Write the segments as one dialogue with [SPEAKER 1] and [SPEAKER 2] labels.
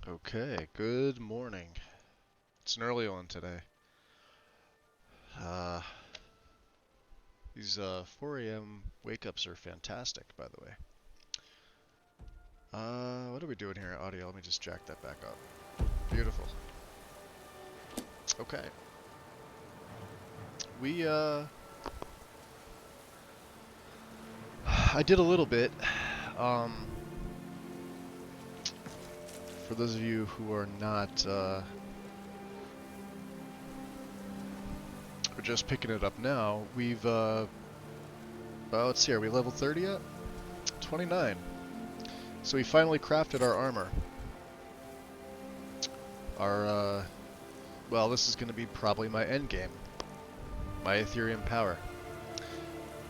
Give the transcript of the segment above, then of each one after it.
[SPEAKER 1] Okay, good morning. It's an early one today. Uh, these 4 a.m. wake-ups are fantastic, by the way. What are we doing here? Audio, let me just jack that back up. Beautiful. Okay. I did a little bit. Um, for those of you who are not, are just picking it up now, well, let's see, are we level 30 yet? 29. So we finally crafted our armor. Well, this is going to be probably my end game. My Ethereum power.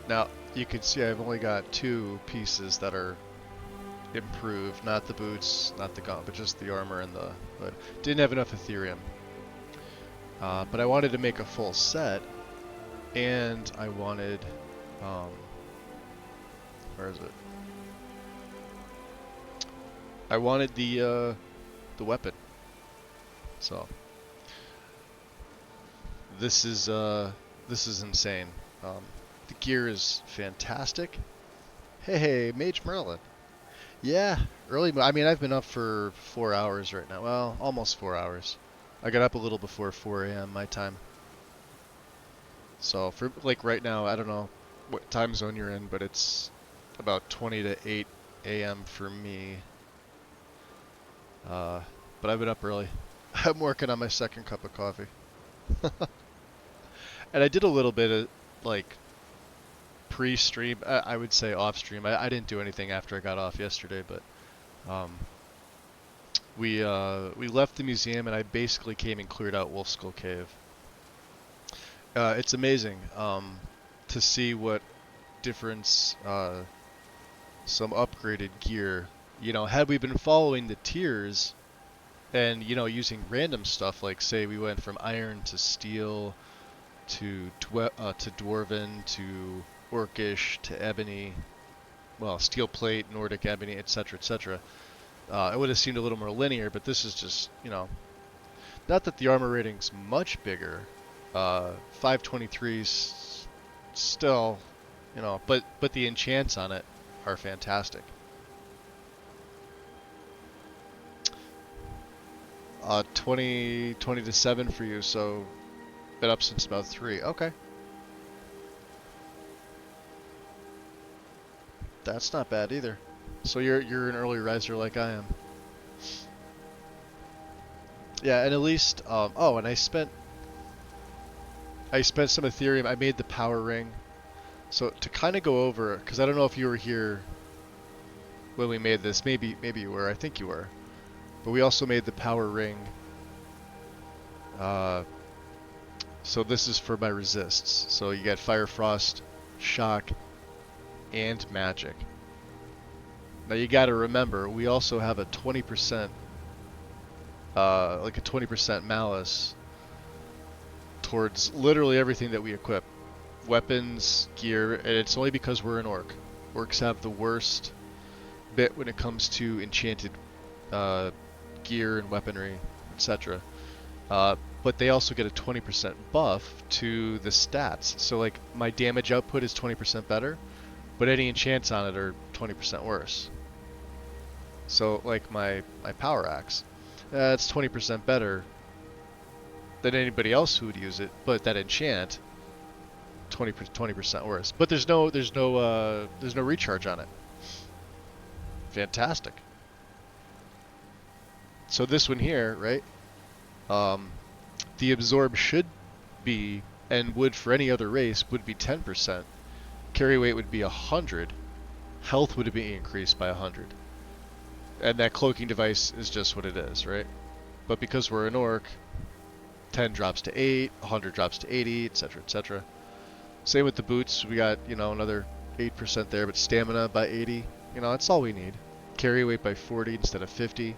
[SPEAKER 1] Now, you can see I've only got 2 pieces that are improved. Not the boots, not the gauntlet, but just the armor and the hood. Didn't have enough Ethereum. But I wanted to make a full set, and I wanted... where is it? I wanted the weapon. So... This is insane. The gear is fantastic. Hey, Mage Merlin. Yeah, I mean, I've been up for 4 hours right now. Well, almost 4 hours. I got up a little before 4 a.m. my time. So for like right now, I don't know what time zone you're in, but it's about 20 to 8 a.m. for me. But I've been up early. I'm working on my second cup of coffee. And I did a little bit of, like, pre-stream, I would say off-stream. I didn't do anything after I got off yesterday, but we left the museum, and I basically came and cleared out Wolf Skull Cave. It's amazing to see what difference some upgraded gear. You know, had we been following the tiers and, you know, using random stuff, like, say, we went from iron to steel... to dwarven, to orcish, to ebony, well, steel plate, Nordic ebony, etc., etc. It would have seemed a little more linear, but this is just, you know, not that the armor rating's much bigger. 523's still, you know, but the enchants on it are fantastic. 20 to 7 for you, so been up since about 3. Okay. That's not bad either. So you're an early riser like I am. Yeah, and at least oh, and I spent some Ethereum. I made the power ring. So to kind of go over, because I don't know if you were here when we made this. Maybe you were. I think you were. But we also made the power ring. So this is for my resists. So you get Fire, Frost, Shock, and Magic. Now you got to remember, we also have a 20%, like a 20% malice towards literally everything that we equip. Weapons, gear, and it's only because we're an orc. Orcs have the worst bit when it comes to enchanted gear and weaponry, etc. But they also get a 20% buff to the stats. So like my damage output is 20% better, but any enchants on it are 20% worse. So like my power axe, it's 20% better than anybody else who would use it, but that enchant 20% worse. But there's no recharge on it. Fantastic. So this one here, right? The absorb should be, and would for any other race, would be 10%. Carry weight would be 100. Health would be increased by 100. And that cloaking device is just what it is, right? But because we're an orc, 10 drops to 8, 100 drops to 80, etc., etc. Same with the boots. We got, you know, another 8% there, but stamina by 80. You know, that's all we need. Carry weight by 40 instead of 50.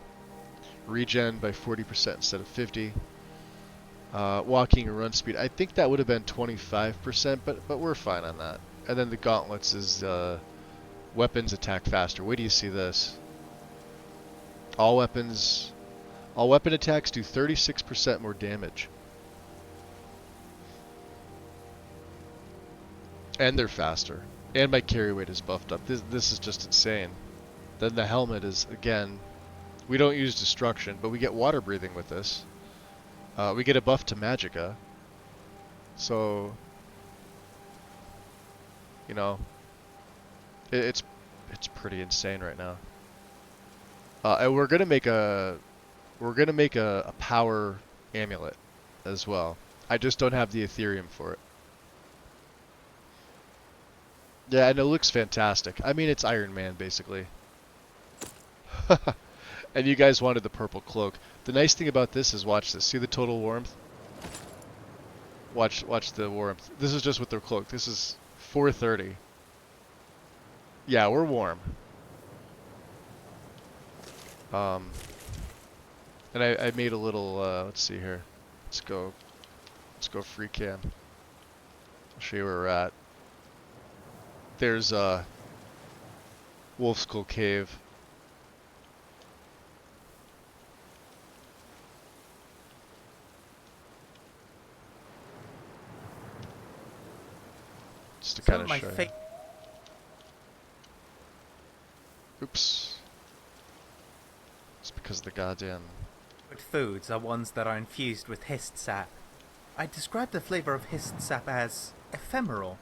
[SPEAKER 1] Regen by 40% instead of 50. Walking and run speed, I think that would have been 25%, but we're fine on that. And then the gauntlets is weapons attack faster. Wait do you see this? All weapons All weapon attacks do 36% more damage. And they're faster. And my carry weight is buffed up. This is just insane. Then the helmet is, again, we don't use destruction, but we get water breathing with this. We get a buff to magicka. So, you know, it's pretty insane right now. And we're gonna make a power amulet as well. I just don't have the Ethereum for it. Yeah, and it looks fantastic. I mean, it's Iron Man basically. And you guys wanted the purple cloak. The nice thing about this is, watch this. See the total warmth? Watch the warmth. This is just with their cloak. This is 430. Yeah, we're warm. And I made a little, let's see here. Let's go free cam. I'll show you where we're at. There's Wolf Skull Cave. Just to kind of show you. Oops. It's because of the goddamn...
[SPEAKER 2] Foods are ones that are infused with hist sap. I describe the flavor of hist sap as ephemeral.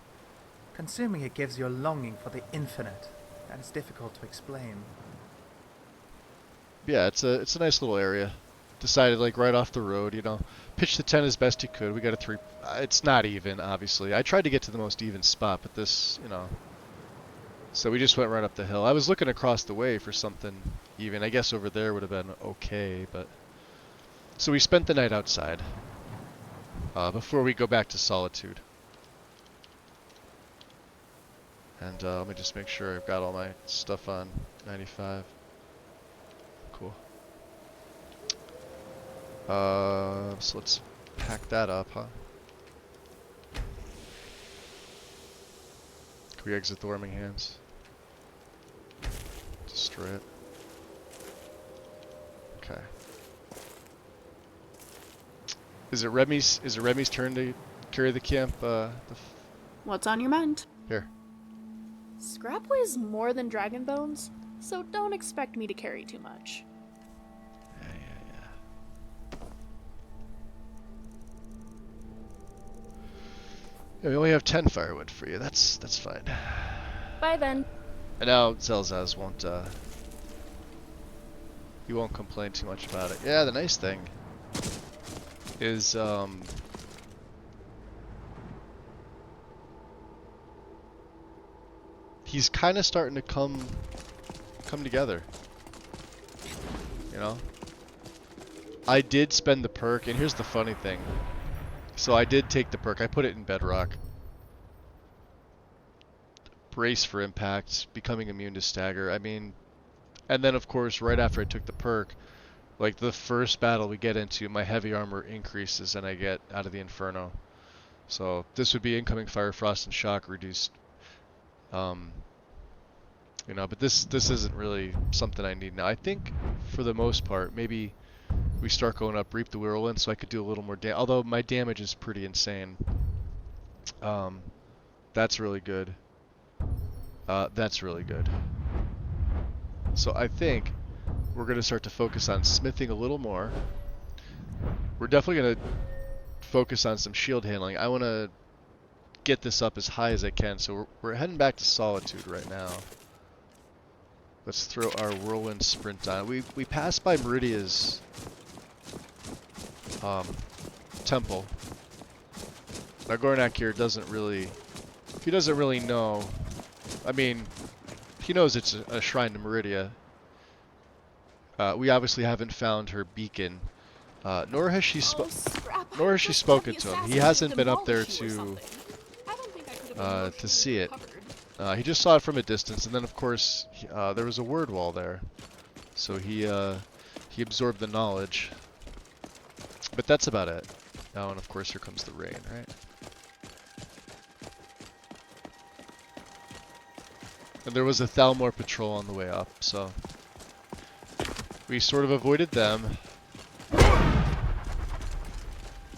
[SPEAKER 2] Consuming it gives you a longing for the infinite, and it's difficult to explain.
[SPEAKER 1] Yeah, it's a nice little area. Decided like right off the road, you know. Pitched the tent as best you could. We got a 3. It's not even, obviously. I tried to get to the most even spot, but this, you know. So we just went right up the hill. I was looking across the way for something even. I guess over there would have been okay, but... So we spent the night outside. Before we go back to Solitude. And let me just make sure I've got all my stuff on 95. Cool. So let's pack that up, huh? Can we exit the Warming Hands? Destroy it. Okay. Is it Remy's turn to carry the camp?
[SPEAKER 3] What's on your mind?
[SPEAKER 1] Here.
[SPEAKER 3] Scrap weighs more than dragon bones, so don't expect me to carry too much.
[SPEAKER 1] Yeah, we only have 10 firewood for you. That's fine.
[SPEAKER 3] Bye then.
[SPEAKER 1] And now Zelzaz won't he won't complain too much about it. Yeah, the nice thing is he's kind of starting to come together. You know? I did spend the perk, and here's the funny thing. So I did take the perk. I put it in Bedrock. Brace for impact, becoming immune to stagger. I mean, and then of course right after I took the perk, like the first battle we get into, my heavy armor increases and I get out of the Inferno. So this would be incoming Fire, Frost, and Shock reduced. You know, but this isn't really something I need now. I think for the most part, maybe we start going up Reap the Whirlwind so I could do a little more damage. Although my damage is pretty insane. That's really good. That's really good. So I think we're going to start to focus on smithing a little more. We're definitely going to focus on some shield handling. I want to get this up as high as I can. So we're heading back to Solitude right now. Let's throw our Whirlwind Sprint on. We passed by Meridia's temple. Now Gornak here doesn't really know. I mean, he knows it's a shrine to Meridia. We obviously haven't found her beacon, nor has she spoken to him. He hasn't been up there to see it. He just saw it from a distance, and then of course there was a word wall there, so he absorbed the knowledge. But that's about it. Oh, and of course here comes the rain, right? And there was a Thalmor patrol on the way up, so we sort of avoided them.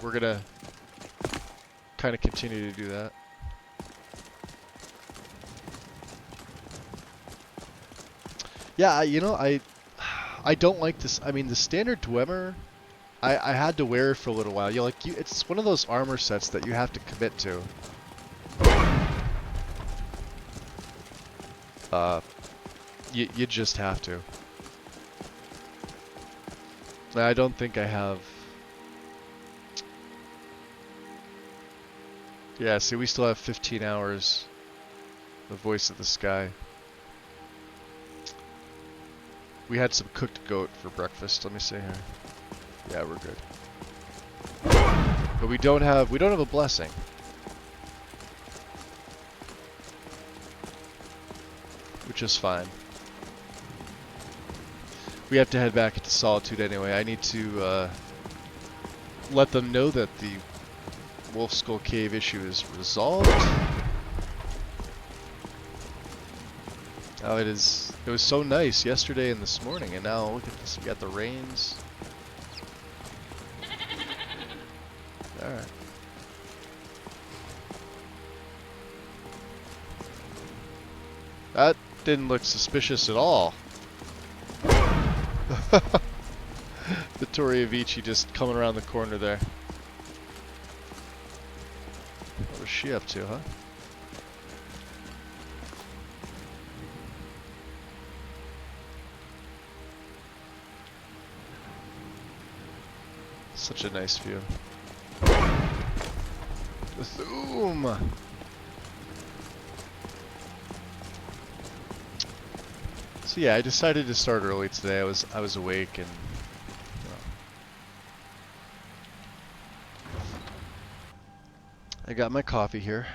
[SPEAKER 1] We're gonna kind of continue to do that. Yeah, you know, I don't like this. I mean, the standard Dwemer, I had to wear it for a little while. It's one of those armor sets that you have to commit to. You just have to. I don't think I have. Yeah, see, we still have 15 hours of Voice of the Sky. We had some cooked goat for breakfast. Let me see here. Yeah, we're good. But we don't have a blessing. Which is fine. We have to head back into Solitude anyway. I need to let them know that the Wolf Skull Cave issue is resolved. Oh, it was so nice yesterday and this morning, and now look at this. We got the rains. Alright. That didn't look suspicious at all. Vittoria Vici just coming around the corner there. What was she up to, huh? Such a nice view. Zoom! So yeah, I decided to start early today. I was awake and I got my coffee here,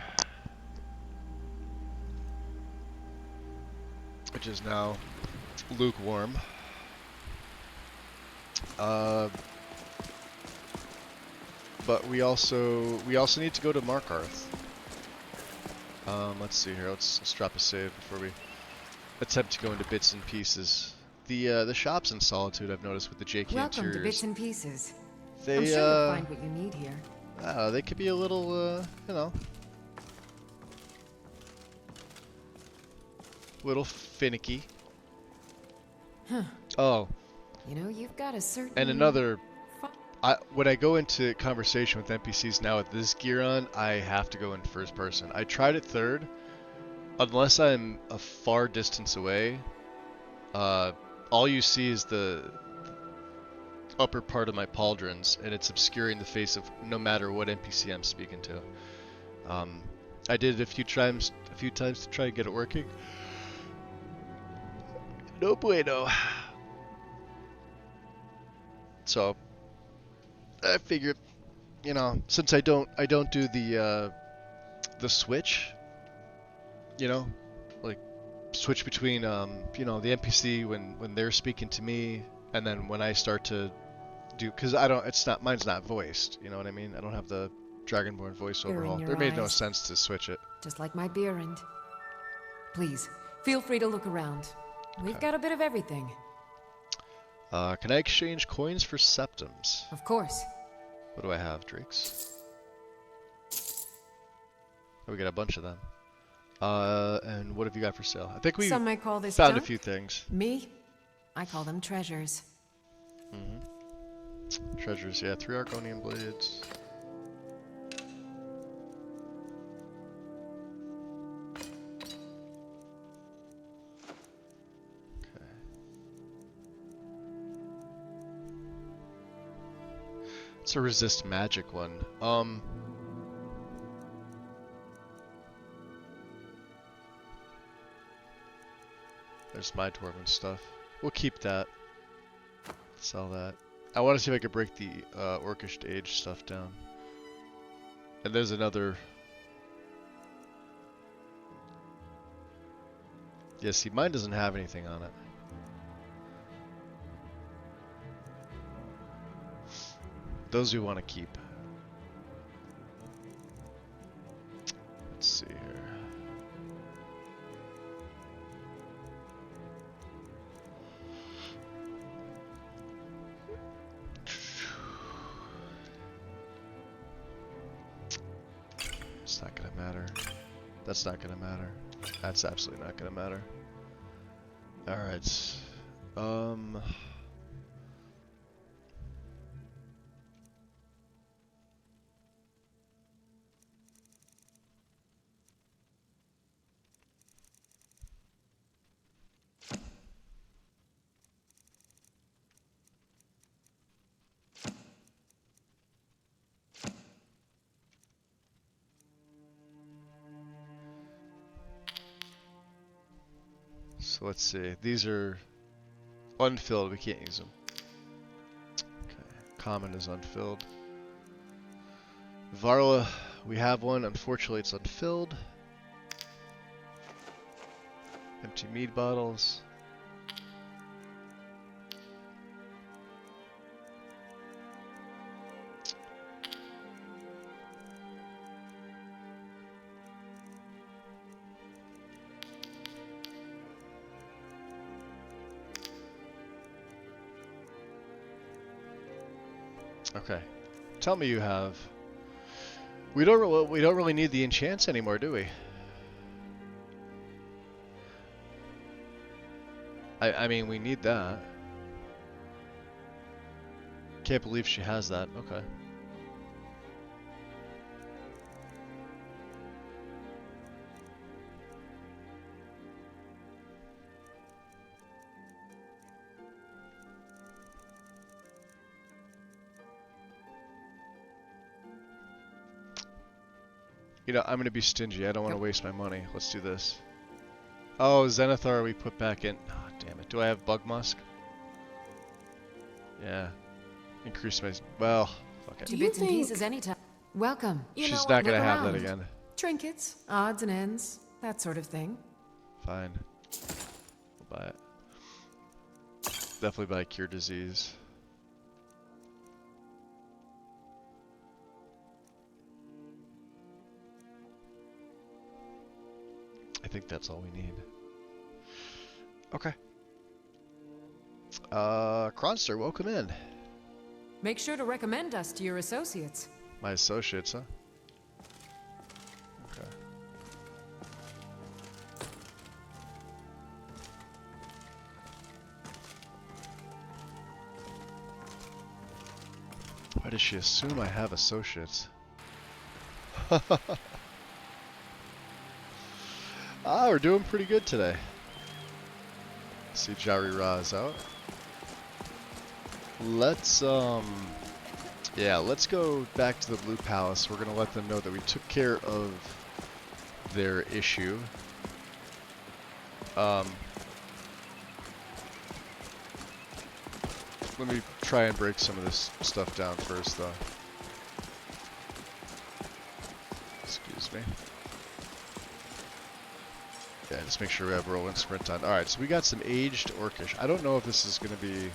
[SPEAKER 1] which is now lukewarm. But we also need to go to Markarth. Let's see here. Let's drop a save before we attempt to go into bits and pieces. The shops in Solitude, I've noticed with the JK
[SPEAKER 4] Welcome
[SPEAKER 1] interiors.
[SPEAKER 4] to Bits and Pieces.
[SPEAKER 1] They
[SPEAKER 4] I'm sure you'll find what you need here.
[SPEAKER 1] they could be a little you know, little finicky.
[SPEAKER 4] Huh.
[SPEAKER 1] Oh,
[SPEAKER 4] You know, you've got a certain...
[SPEAKER 1] and another. When I go into conversation with NPCs now with this gear on, I have to go in first person. I tried it third. Unless I'm a far distance away, all you see is the upper part of my pauldrons, and it's obscuring the face of no matter what NPC I'm speaking to. I did it a few times to try and get it working. No bueno. So I figured, you know, since I don't do the switch, you know, like switch between you know, the NPC when they're speaking to me, and then when I start to do, because mine's not voiced, you know what I mean? I don't have the Dragonborn voice
[SPEAKER 4] They're in
[SPEAKER 1] overhaul.
[SPEAKER 4] your
[SPEAKER 1] There made no
[SPEAKER 4] eyes.
[SPEAKER 1] sense to switch it.
[SPEAKER 4] Just like my beer and... Please, feel free to look around. We've
[SPEAKER 1] Okay.
[SPEAKER 4] got a bit of everything.
[SPEAKER 1] Can I exchange coins for septums?
[SPEAKER 4] Of course.
[SPEAKER 1] What do I have, Drakes? Oh, we got a bunch of them. And what have you got for sale? I think we
[SPEAKER 4] Some might call this
[SPEAKER 1] found
[SPEAKER 4] junk.
[SPEAKER 1] a few things.
[SPEAKER 4] Me? I call them treasures.
[SPEAKER 1] Treasures, yeah, 3 Argonian blades. Okay. It's a resist magic one. There's my dwarven stuff. We'll keep that. Sell that. I want to see if I could break the Orcish Age stuff down. And there's another. Yeah, see, mine doesn't have anything on it. Those we want to keep. Let's see here. It's not gonna matter. That's not gonna matter. That's absolutely not gonna matter. Alright. So let's see. These are unfilled. We can't use them. Okay. Common is unfilled. Varla, we have one. Unfortunately, it's unfilled. Empty mead bottles. Okay. Tell me you have. We don't really need the enchants anymore, do we? I mean, we need that. Can't believe she has that. Okay. You know, I'm gonna be stingy. I don't want to waste my money. Let's do this. Oh, Zenithar we put back in. Oh, damn it. Do I have Bug Musk? Yeah. Increase my... Well, fuck it.
[SPEAKER 4] Two bits and pieces anytime. Welcome.
[SPEAKER 1] She's not gonna have that
[SPEAKER 4] around.
[SPEAKER 1] again.
[SPEAKER 4] Trinkets, odds and ends, that sort of thing.
[SPEAKER 1] Fine. We'll buy it. Definitely buy Cure Disease. I think that's all we need. Okay. Kronster, welcome in.
[SPEAKER 4] Make sure to recommend us to your associates.
[SPEAKER 1] My associates, huh? Okay. Why does she assume I have associates? Ah, we're doing pretty good today. See, Jari Ra's out. Let's, yeah, let's go back to the Blue Palace. We're gonna let them know that we took care of their issue. Let me try and break some of this stuff down first, though. Excuse me. Yeah, just make sure we have roll and sprint on. Alright, so we got some aged Orcish. I don't know if this is going to be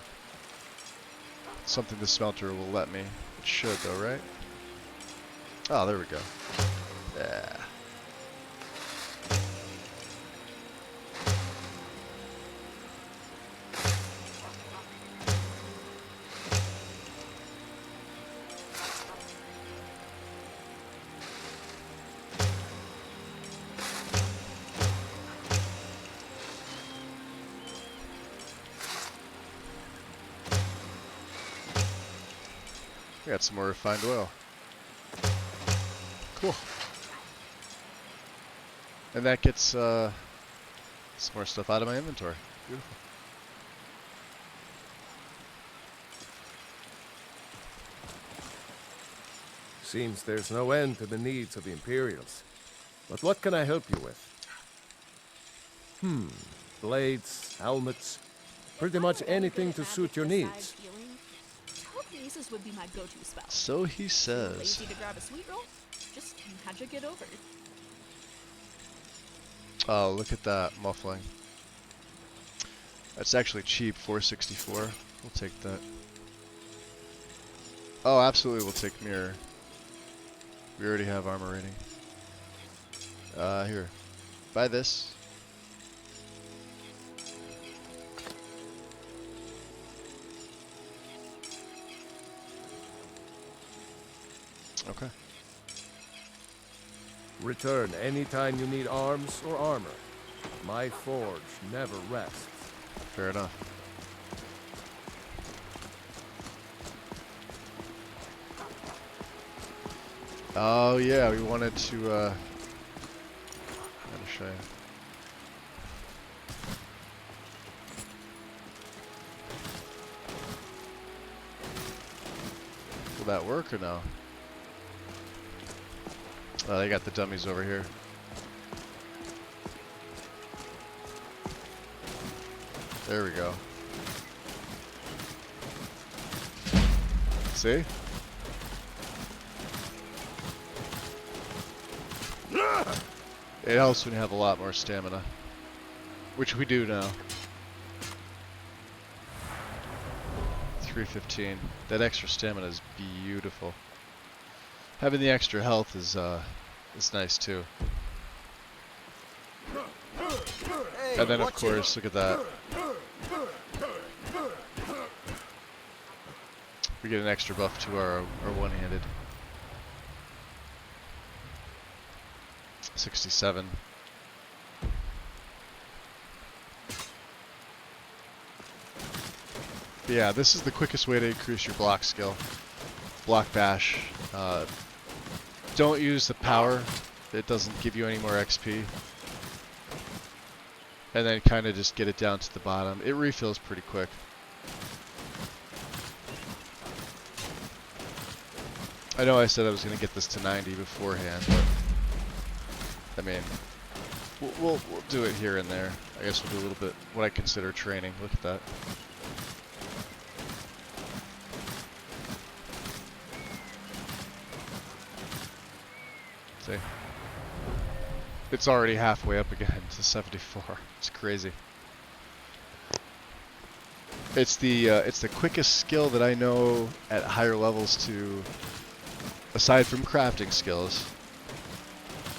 [SPEAKER 1] something the smelter will let me. It should, though, right? Oh, there we go. Yeah. We got some more refined oil. Cool. And that gets some more stuff out of my inventory. Beautiful.
[SPEAKER 5] Seems there's no end to the needs of the Imperials. But what can I help you with? Blades, helmets, pretty much anything to suit your needs.
[SPEAKER 3] Telekinesis would be my go-to spell.
[SPEAKER 1] So he says.
[SPEAKER 3] Lazy to grab a sweet roll? Just magic it over.
[SPEAKER 1] Oh, look at that muffling. That's actually cheap, 464. We'll take that. Oh, absolutely, we'll take mirror. We already have armor rating. Here. Buy this. Okay.
[SPEAKER 5] Return anytime you need arms or armor. My forge never rests.
[SPEAKER 1] Fair enough. Oh yeah, we wanted to how to show you. Will that work or no? Oh, they got the dummies over here. There we go. See? It helps when you have a lot more stamina. Which we do now. 315. That extra stamina is beautiful. Having the extra health is nice too. And then of course, look at that. We get an extra buff to our one-handed. 67. But yeah, this is the quickest way to increase your block skill. Block bash. Don't use the power. It doesn't give you any more XP. And then kind of just get it down to the bottom. It refills pretty quick. I know I said I was going to get this to 90 beforehand, but I mean, we'll do it here and there. I guess we'll do a little bit what I consider training. Look at that. See? It's already halfway up again to 74. It's crazy. It's the quickest skill that I know at higher levels to, aside from crafting skills,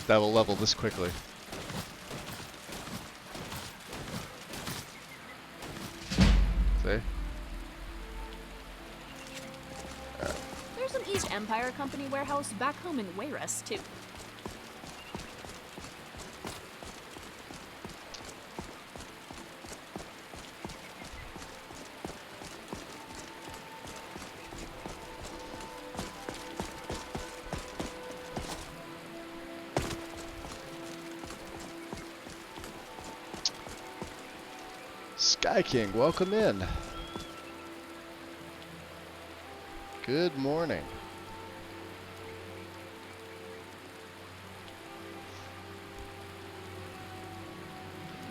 [SPEAKER 1] that will level this quickly. See?
[SPEAKER 3] There's an East Empire Company warehouse back home in Wayrest, too.
[SPEAKER 1] Sky King, welcome in. Good morning.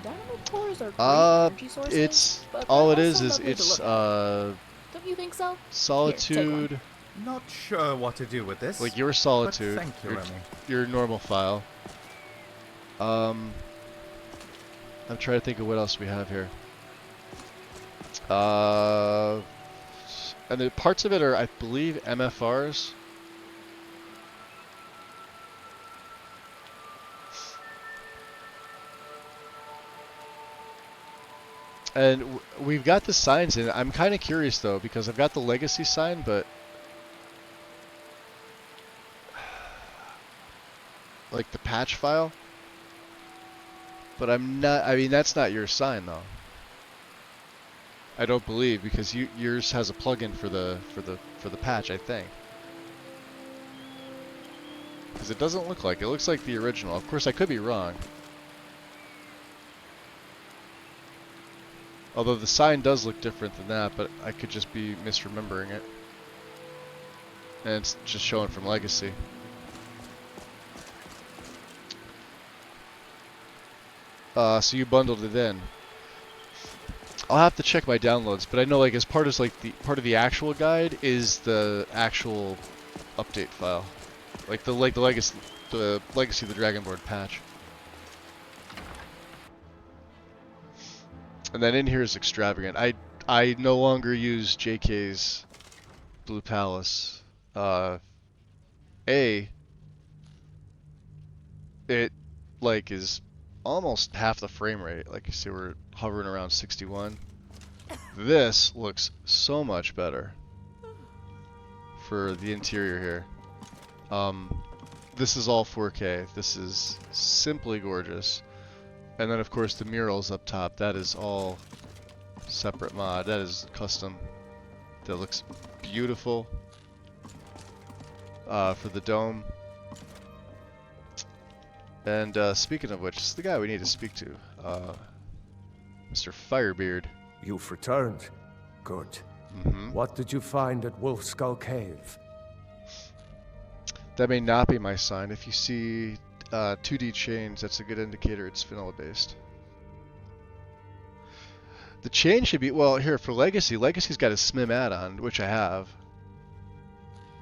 [SPEAKER 3] Dynamite cores are great energy sources,
[SPEAKER 1] it's
[SPEAKER 3] but
[SPEAKER 1] all
[SPEAKER 3] they're
[SPEAKER 1] it is
[SPEAKER 3] also lovely to
[SPEAKER 1] it's
[SPEAKER 3] look at. Don't you think so?
[SPEAKER 1] solitude.
[SPEAKER 2] Not sure what to do with this.
[SPEAKER 1] Like your
[SPEAKER 2] but
[SPEAKER 1] solitude,
[SPEAKER 2] thank you, Remy.
[SPEAKER 1] your normal file. I'm trying to think of what else we have here. And the parts of it are, I believe, MFRs. And we've got the signs in. I'm kind of curious though, because I've got the legacy sign, but like the patch file. But I'm not. I mean, that's not your sign though. I don't believe, because yours has a plugin for the patch, I think. Because it doesn't look like it. It looks like the original. Of course, I could be wrong. Although the sign does look different than that, but I could just be misremembering it. And it's just showing from Legacy. So you bundled it in. I'll have to check my downloads, but I know like as part of the actual guide is the actual update file, like the legacy of the Dragonborn patch. And then in here is extravagant. I no longer use JK's Blue Palace. It like is almost half the frame rate. Like you see, we're hovering around 61. This looks so much better for the interior here. this is all 4K. This is simply gorgeous. And then of course the murals up top, that is all separate mod. That is custom. That looks beautiful for the dome. And speaking of which, this is the guy we need to speak to. Mr. Firebeard.
[SPEAKER 5] You've returned. Good.
[SPEAKER 1] Mm-hmm.
[SPEAKER 5] What did you find at Wolf Skull Cave?
[SPEAKER 1] That may not be my sign. If you see 2D chains, that's a good indicator it's vanilla based. The chain should be, well, here for Legacy. Legacy's got a SMIM add-on, which I have.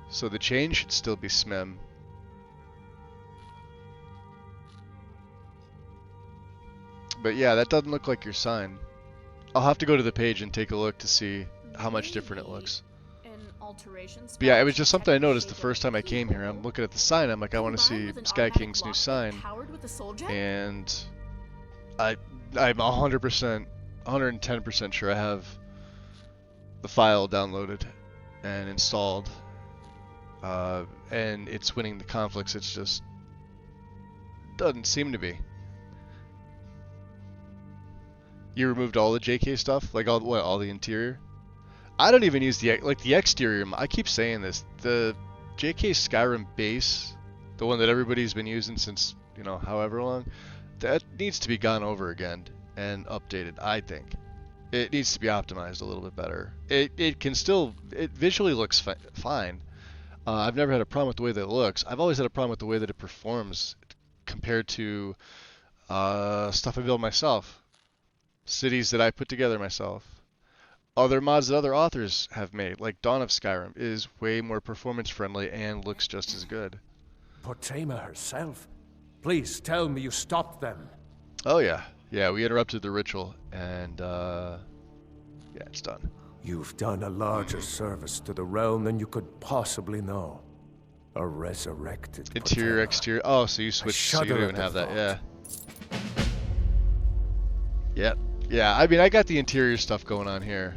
[SPEAKER 1] So the chain should still be SMIM. But yeah, that doesn't look like your sign. I'll have to go to the page and take a look to see how much different it looks.
[SPEAKER 3] An alteration
[SPEAKER 1] But yeah, it was
[SPEAKER 3] spell
[SPEAKER 1] just
[SPEAKER 3] to
[SPEAKER 1] something I
[SPEAKER 3] protect the
[SPEAKER 1] noticed the
[SPEAKER 3] shape
[SPEAKER 1] first time I came here. I'm looking at the sign. I'm like, I want to
[SPEAKER 3] combined
[SPEAKER 1] see
[SPEAKER 3] with an
[SPEAKER 1] Sky
[SPEAKER 3] automatic
[SPEAKER 1] King's new
[SPEAKER 3] lock
[SPEAKER 1] sign.
[SPEAKER 3] powered with the soul gem?
[SPEAKER 1] And I'm 100%, 110% sure I have the file downloaded and installed. And it's winning the conflicts. It's just doesn't seem to be. You removed all the JK stuff, like all the interior. I don't even use the exterior. I keep saying this. The JK Skyrim base, the one that everybody's been using since however long, that needs to be gone over again and updated. I think it needs to be optimized a little bit better. It can still visually looks fine. I've never had a problem with the way that it looks. I've always had a problem with the way that it performs compared to stuff I build myself. Cities that I put together myself. Other mods that other authors have made, like Dawn of Skyrim, is way more performance friendly and looks just as good.
[SPEAKER 5] Potema herself? Please tell me you stopped them.
[SPEAKER 1] Oh yeah. Yeah, we interrupted the ritual and yeah, it's done.
[SPEAKER 5] You've done a larger service to the realm than you could possibly know. A resurrected
[SPEAKER 1] Interior,
[SPEAKER 5] Potema.
[SPEAKER 1] exterior. Oh, so you switched, so you
[SPEAKER 5] shudder
[SPEAKER 1] don't
[SPEAKER 5] at
[SPEAKER 1] even
[SPEAKER 5] the
[SPEAKER 1] have that,
[SPEAKER 5] thought.
[SPEAKER 1] yeah. Yep. Yeah, I mean, I got the interior stuff going on here.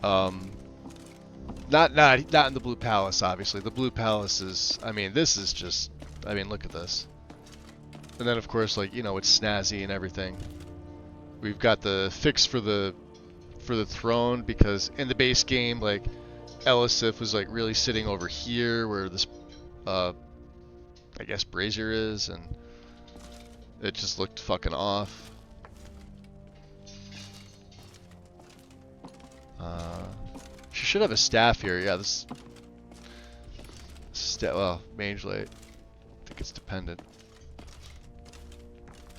[SPEAKER 1] Not in the Blue Palace, obviously. The Blue Palace is, I mean, this is just, I mean, look at this. And then, of course, like, it's snazzy and everything. We've got the fix for the throne, because in the base game, like, Elisif was, like, really sitting over here where this, I guess, brazier is, and it just looked fucking off. She should have a staff here. Yeah, this. Well, Mage Light. I think it's dependent.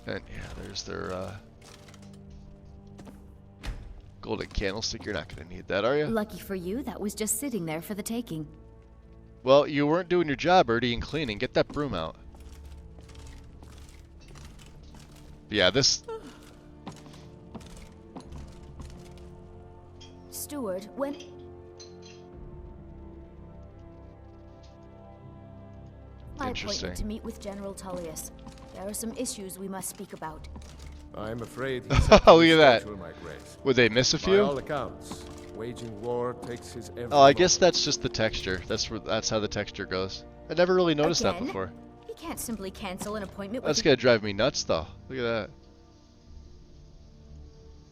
[SPEAKER 1] And yeah, there's their golden candlestick. You're not gonna need that, are you?
[SPEAKER 6] Lucky for you, that was just sitting there for the taking.
[SPEAKER 1] Well, you weren't doing your job, Erdy, and cleaning. Get that broom out. Yeah, this.
[SPEAKER 6] Steward, when... My
[SPEAKER 1] Interesting.
[SPEAKER 6] appointment to meet with General Tullius. There are some issues we must speak about.
[SPEAKER 5] I'm afraid
[SPEAKER 1] Look at that.
[SPEAKER 5] my grace.
[SPEAKER 1] Would they miss a
[SPEAKER 5] By all
[SPEAKER 1] few?
[SPEAKER 5] accounts, waging war takes his every
[SPEAKER 1] Oh, I guess
[SPEAKER 5] moment.
[SPEAKER 1] that's just the texture. That's how the texture goes. I never really noticed that
[SPEAKER 6] Again?
[SPEAKER 1] before.
[SPEAKER 6] He can't simply cancel an appointment
[SPEAKER 1] That's
[SPEAKER 6] with...
[SPEAKER 1] gonna drive me nuts, though. Look at that.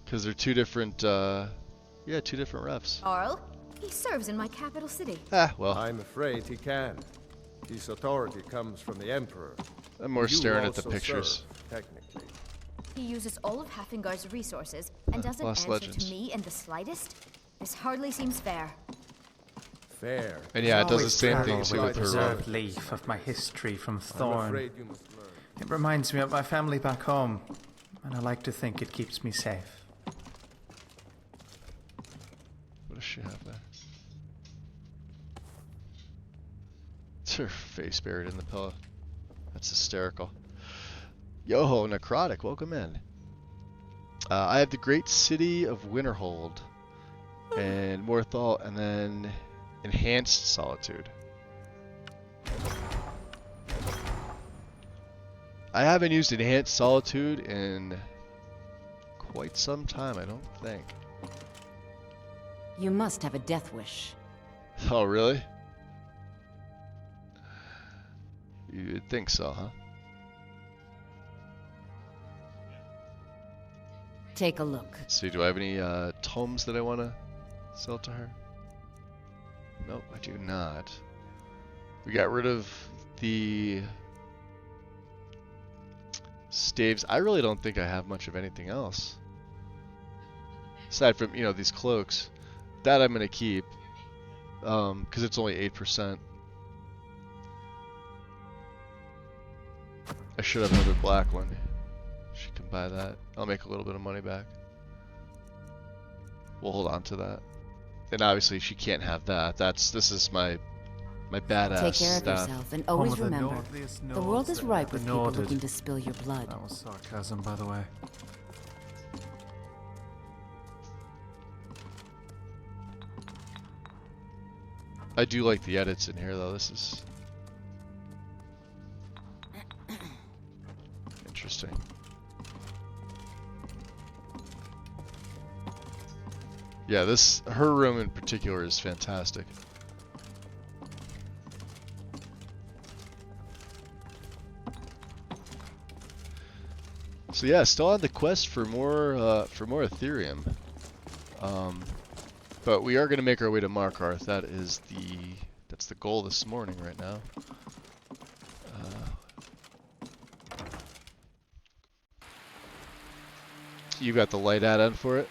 [SPEAKER 1] Because they're two different, yeah, two different refs.
[SPEAKER 6] Arl? He serves in my capital city.
[SPEAKER 1] Ah, well,
[SPEAKER 5] I'm afraid he can. His authority comes from the Emperor.
[SPEAKER 1] I'm more
[SPEAKER 5] You
[SPEAKER 1] staring at the
[SPEAKER 5] also
[SPEAKER 1] pictures.
[SPEAKER 5] serve, technically.
[SPEAKER 6] He uses all of Hafengar's resources and doesn't
[SPEAKER 1] Lost
[SPEAKER 6] answer
[SPEAKER 1] Legends.
[SPEAKER 6] to me in the slightest. This hardly seems fair.
[SPEAKER 5] Fair.
[SPEAKER 1] And yeah, it does the
[SPEAKER 2] Always
[SPEAKER 1] same thing
[SPEAKER 2] travel
[SPEAKER 1] you see
[SPEAKER 2] with
[SPEAKER 1] with her.
[SPEAKER 2] preserved leaf of my history from
[SPEAKER 5] I'm
[SPEAKER 2] Thorn.
[SPEAKER 5] afraid you must learn.
[SPEAKER 2] It reminds me of my family back home, and I like to think it keeps me safe.
[SPEAKER 1] What does she have there? It's her face buried in the pillow. That's hysterical. Yoho, Necrotic, welcome in. I have the great city of Winterhold, and Morthal, and then Enhanced Solitude. I haven't used Enhanced Solitude in quite some time, I don't think.
[SPEAKER 4] You must have a death wish.
[SPEAKER 1] Oh, really? You'd think so, huh?
[SPEAKER 4] Take a look.
[SPEAKER 1] Let's see, do I have any tomes that I want to sell to her? Nope, I do not. We got rid of the staves. I really don't think I have much of anything else. Aside from, you know, these cloaks. That I'm going to keep. Because it's only 8%. I should have another black one. She can buy that. I'll make a little bit of money back. We'll hold on to that. And obviously she can't have that. This is my badass
[SPEAKER 4] Take care of
[SPEAKER 1] stuff.
[SPEAKER 4] yourself, and always
[SPEAKER 2] One of the
[SPEAKER 4] remember,
[SPEAKER 2] naughtiest
[SPEAKER 4] the world is
[SPEAKER 2] Nords that
[SPEAKER 4] ripe
[SPEAKER 2] ever
[SPEAKER 4] with people
[SPEAKER 2] nodded.
[SPEAKER 4] looking to spill your blood.
[SPEAKER 2] That was sarcasm, by the way.
[SPEAKER 1] I do like the edits in here though. This is interesting. Yeah, her room in particular is fantastic. So yeah, still on the quest for more Ethereum. But we are going to make our way to Markarth. That's the goal this morning right now. You got the light add-on for it.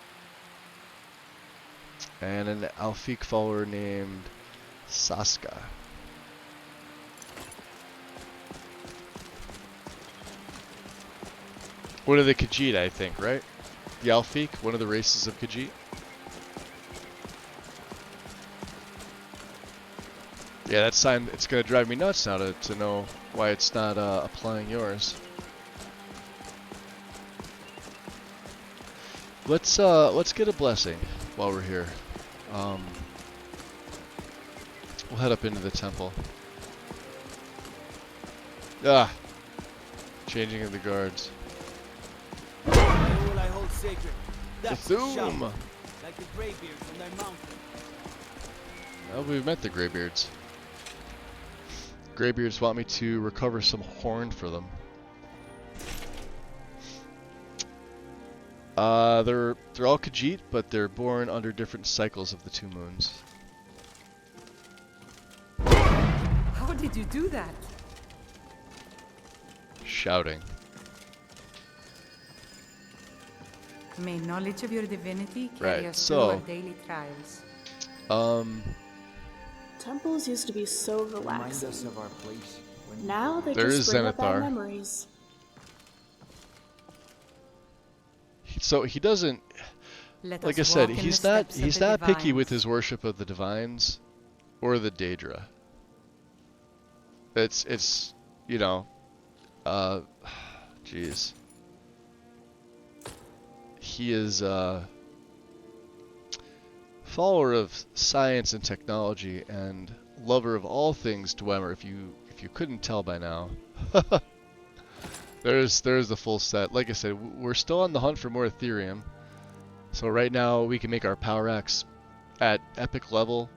[SPEAKER 1] And an Alfiq follower named Saska. One of the Khajiit, I think, right? The Alfiq, one of the races of Khajiit. Yeah, that sign, it's going to drive me nuts now to know why it's not applying yours. Let's get a blessing while we're here. We'll head up into the temple. Ah! Changing of the guards.
[SPEAKER 7] All I hold sacred. That's the
[SPEAKER 1] Bethune!
[SPEAKER 7] shout, like the graybeards on their mountain.
[SPEAKER 1] Well, we've met the Greybeards. Greybeards want me to recover some horn for them. They're all Khajiit, but they're born under different cycles of the 2 moons.
[SPEAKER 4] How did you do that?
[SPEAKER 1] Shouting.
[SPEAKER 8] May knowledge of your divinity
[SPEAKER 1] Right,
[SPEAKER 8] carry us
[SPEAKER 1] so-
[SPEAKER 8] through our daily trials.
[SPEAKER 3] Temples used to be so
[SPEAKER 7] Remind us
[SPEAKER 3] relaxing.
[SPEAKER 7] of our place.
[SPEAKER 3] Now they
[SPEAKER 1] There
[SPEAKER 3] just
[SPEAKER 1] is
[SPEAKER 3] bring up bad
[SPEAKER 1] Zenithar.
[SPEAKER 3] memories.
[SPEAKER 1] So he doesn't,
[SPEAKER 8] Let
[SPEAKER 1] like I
[SPEAKER 8] us
[SPEAKER 1] said,
[SPEAKER 8] walk in
[SPEAKER 1] he's
[SPEAKER 8] the
[SPEAKER 1] not
[SPEAKER 8] steps of
[SPEAKER 1] he's
[SPEAKER 8] the
[SPEAKER 1] not picky
[SPEAKER 8] divines.
[SPEAKER 1] with his worship of the divines or the Daedra. It's you know, jeez. He is follower of science and technology and lover of all things Dwemer. If you couldn't tell by now. There's the full set. Like I said, we're still on the hunt for more Ethereum. So right now we can make our power axe at epic level,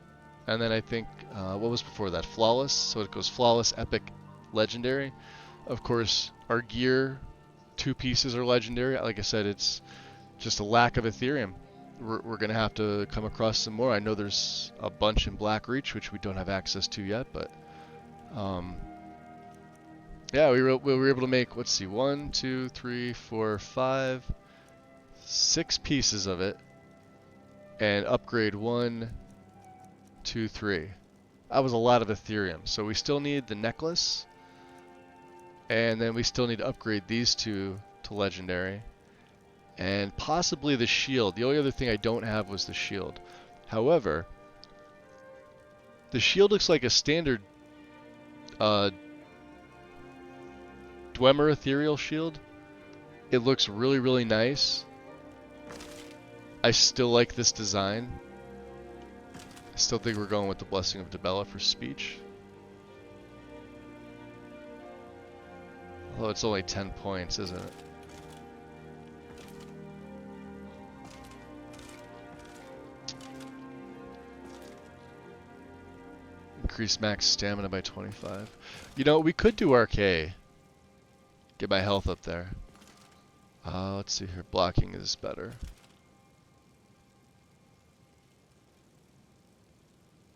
[SPEAKER 1] and then I think what was before that, flawless. So it goes flawless, epic, legendary. Of course, our gear, 2 pieces are legendary. Like I said, it's just a lack of Ethereum. We're gonna have to come across some more. I know there's a bunch in Blackreach, which we don't have access to yet, but yeah, we were able to make, let's see, 1, 2, 3, 4, 5, 6 pieces of it, and upgrade 1, 2, 3. That was a lot of Ethereum. So we still need the necklace, and then we still need to upgrade these 2 to legendary, and possibly the shield. The only other thing I don't have was the shield. However, the shield looks like a standard Dwemer ethereal shield. It looks really, really nice. I still like this design. I still think we're going with the Blessing of Dibella for speech. Although it's only 10 points, isn't it? Increase max stamina by 25. You know, we could do RK. Get my health up there. Let's see here. Blocking is better.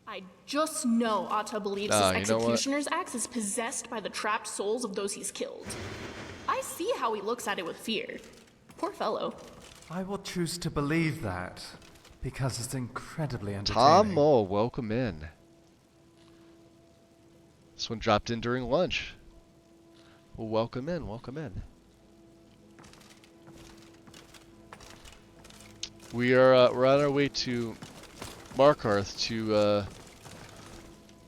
[SPEAKER 3] I just know Atta believes
[SPEAKER 1] Ah,
[SPEAKER 3] his
[SPEAKER 1] you know what?
[SPEAKER 3] executioner's axe is possessed by the trapped souls of those he's killed. I see how he looks at it with fear. Poor fellow.
[SPEAKER 2] I will choose to believe that, because it's incredibly entertaining.
[SPEAKER 1] Tom Mo, welcome in. This one dropped in during lunch. Well, welcome in, welcome in. We're on our way to Markarth to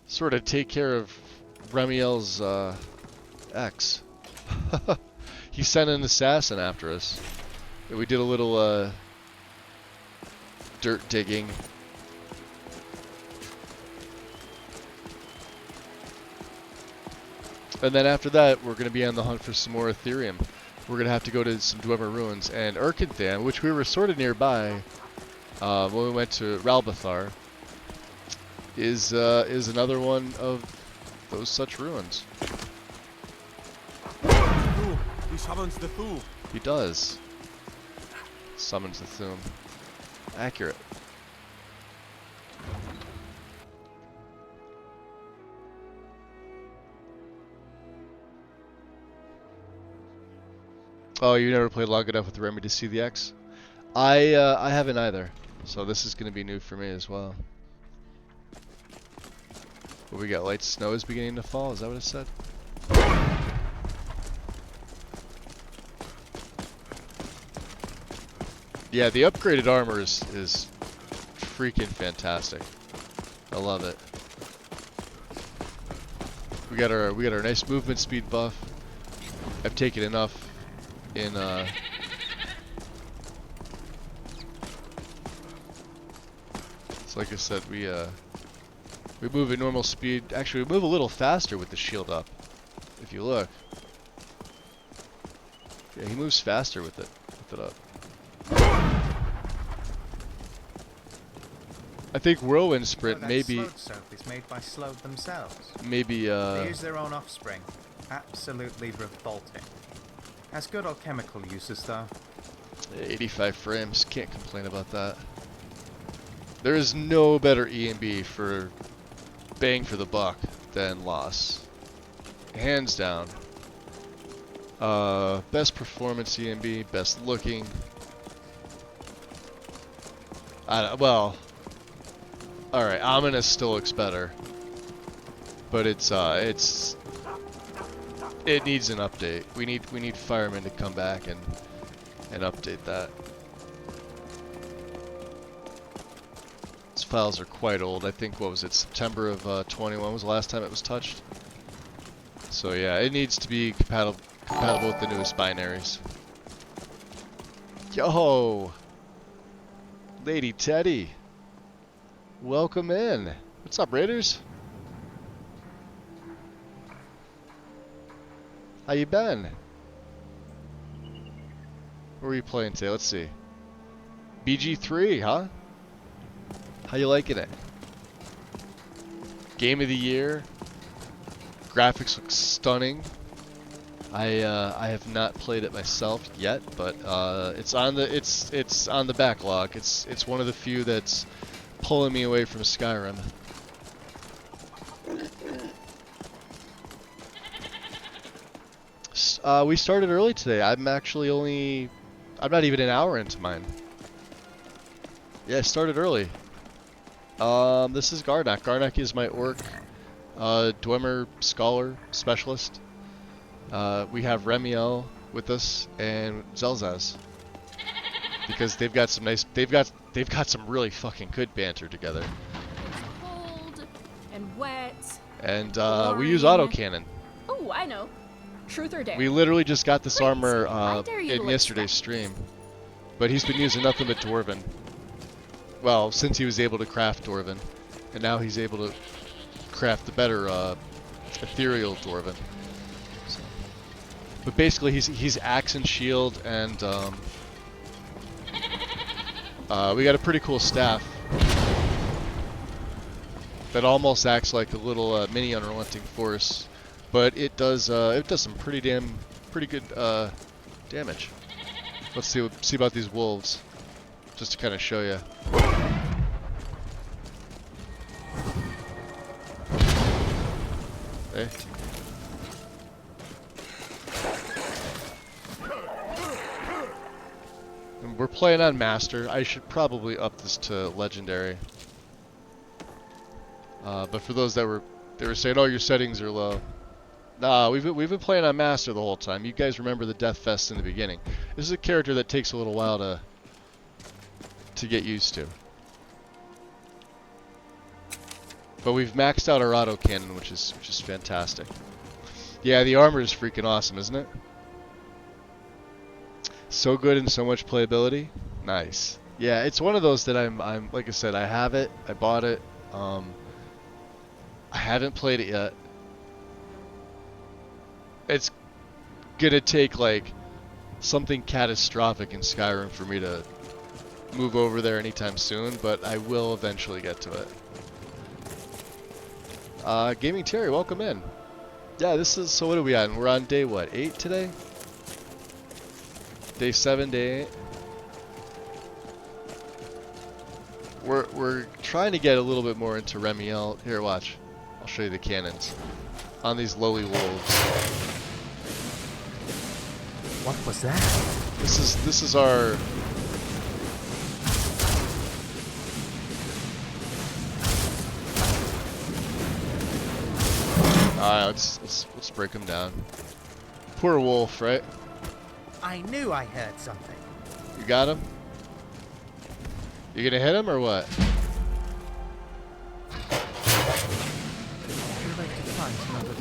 [SPEAKER 1] sort of take care of Remiel's ex. He sent an assassin after us. We did a little dirt digging. And then after that, we're going to be on the hunt for some more Ethereum. We're going to have to go to some Dwemer ruins. And Urkenthan, which we were sort of nearby when we went to Ralbathar, is another one of those such ruins.
[SPEAKER 7] He summons the Thu.
[SPEAKER 1] He does. Summons the Thum. Accurate. Oh, you never played long enough with Remy to see the X? I haven't either. So this is going to be new for me as well. What we got? Light snow is beginning to fall. Is that what it said? Yeah, the upgraded armor is freaking fantastic. I love it. We got our nice movement speed buff. I've taken enough in so like I said, we move at normal speed. Actually, we move a little faster with the shield up. If you look. Yeah, he moves faster with it up. I think Whirlwind Sprint maybe
[SPEAKER 2] Slowed soap is made by Slowed themselves.
[SPEAKER 1] maybe
[SPEAKER 2] They use their own offspring. Absolutely revolting. Has good alchemical uses though.
[SPEAKER 1] 85 frames. Can't complain about that. There is no better E&B for bang for the buck than Loss. Hands down. Best performance E&B, best looking. Well, alright, Ominous still looks better. But it needs an update. We need Fireman to come back and update that. These files are quite old. I think, what was it, September of 21 was the last time it was touched. So yeah, it needs to be compatible with the newest binaries. Yo! Lady Teddy! Welcome in! What's up, Raiders? How you been? What were you playing today? Let's see. BG3, huh? How you liking it? Game of the year. Graphics look stunning. I have not played it myself yet, but it's on the backlog. It's one of the few that's pulling me away from Skyrim. We started early today. I'm not even an hour into mine. Yeah, I started early. This is Garnak. Garnak is my orc, Dwemer scholar specialist. We have Remiel with us and Zelzaz because they've got some really fucking good banter together.
[SPEAKER 3] It's cold and wet.
[SPEAKER 1] And
[SPEAKER 3] boring.
[SPEAKER 1] we use autocannon.
[SPEAKER 3] Oh, I know. Truth or dare?
[SPEAKER 1] We literally just got this
[SPEAKER 3] Please,
[SPEAKER 1] armor
[SPEAKER 3] I dare you to
[SPEAKER 1] in
[SPEAKER 3] lick
[SPEAKER 1] yesterday's stream, but he's been using nothing but Dwarven. Well, since he was able to craft Dwarven, and now he's able to craft the better ethereal Dwarven. So. But basically, he's axe and shield, and we got a pretty cool staff that almost acts like a little mini unrelenting force, but it does some pretty good damage. Let's see about these wolves, just to kind of show you. Hey. And we're playing on Master. I should probably up this to Legendary. But for those that were saying, "Oh, your settings are low." Nah, we've been playing on Master the whole time. You guys remember the Death Fest in the beginning. This is a character that takes a little while to get used to. But we've maxed out our autocannon, which is fantastic. Yeah, the armor is freaking awesome, isn't it? So good and so much playability. Nice. Yeah, it's one of those that I'm like I said, I have it. I bought it. I haven't played it yet. It's gonna take like something catastrophic in Skyrim for me to move over there anytime soon, but I will eventually get to it. Gaming Terry, welcome in. Yeah, this is, so what are we on? We're on day what, 8 today? Day 7, day 8? We're trying to get a little bit more into Remiel. Here, watch. I'll show you the cannons. On these lowly wolves.
[SPEAKER 2] What was that?
[SPEAKER 1] This is our... Alright, let's break him down. Poor wolf, right?
[SPEAKER 2] I knew I heard something.
[SPEAKER 1] You got him? You gonna hit him or what?
[SPEAKER 2] Would like to fight another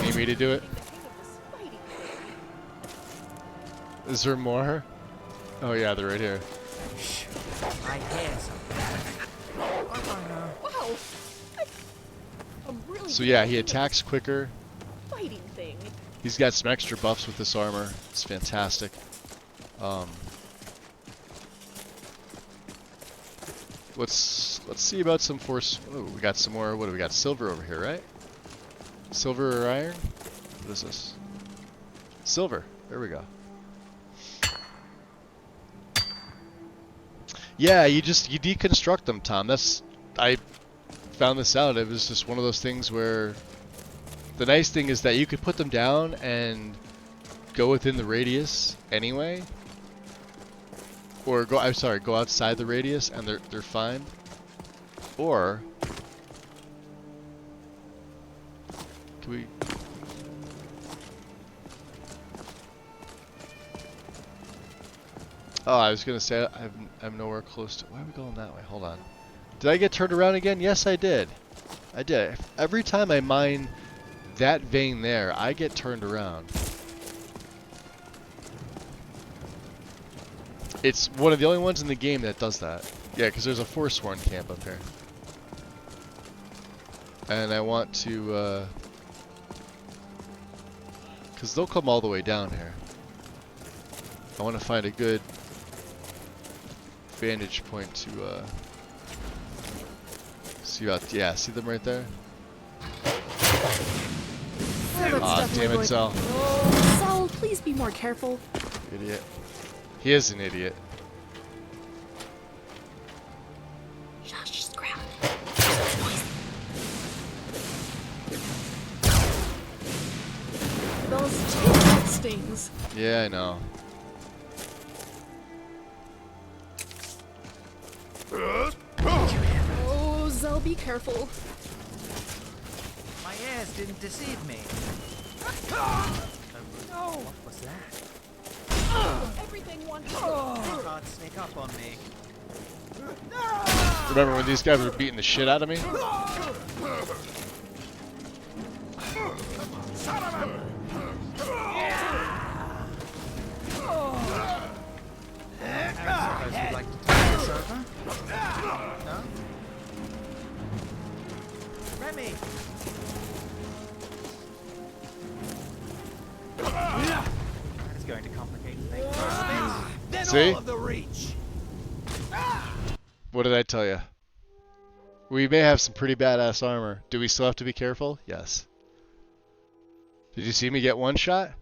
[SPEAKER 2] day.
[SPEAKER 1] Need me to do it? Is there more? Oh yeah, they're right here.
[SPEAKER 2] Shh. I hear something. What I know?
[SPEAKER 3] Wow! I'm really
[SPEAKER 1] So yeah, he attacks quicker.
[SPEAKER 3] fighting thing.
[SPEAKER 1] He's got some extra buffs with this armor. It's fantastic. Let's see about some force. Oh, we got some more. What do we got? Silver over here, right? Silver or iron? What is this? Silver. There we go. Yeah, you deconstruct them, Tom. I found this out. It was just one of those things where the nice thing is that you could put them down and go within the radius anyway. Or go outside the radius and they're fine. Or can we Oh, I was gonna say I'm nowhere close to. Why are we going that way? Hold on. Did I get turned around again? Yes, I did. I did. Every time I mine that vein there, I get turned around. It's one of the only ones in the game that does that. Yeah, because there's a Forsworn camp up here. And I want to, because they'll come all the way down here. I want to find a good vantage point to, see out, yeah, see them right there? Aw, damn it, Sal.
[SPEAKER 3] Oh, Sal, please be more careful.
[SPEAKER 1] Idiot. He is an idiot.
[SPEAKER 3] Josh, just grab. Those tail stings.
[SPEAKER 1] Yeah, I know.
[SPEAKER 3] Oh, Zell, be careful.
[SPEAKER 2] My ears didn't deceive me. No! What was that?
[SPEAKER 3] Everything wants
[SPEAKER 2] You can't sneak up on me.
[SPEAKER 1] Remember when these guys were beating the shit out of me?
[SPEAKER 2] I suppose you'd like to talk this over? No? Remy! That is going to complicate things.
[SPEAKER 1] See?
[SPEAKER 7] All of the reach.
[SPEAKER 1] What did I tell you? We may have some pretty badass armor. Do we still have to be careful? Yes. Did you see me get one shot?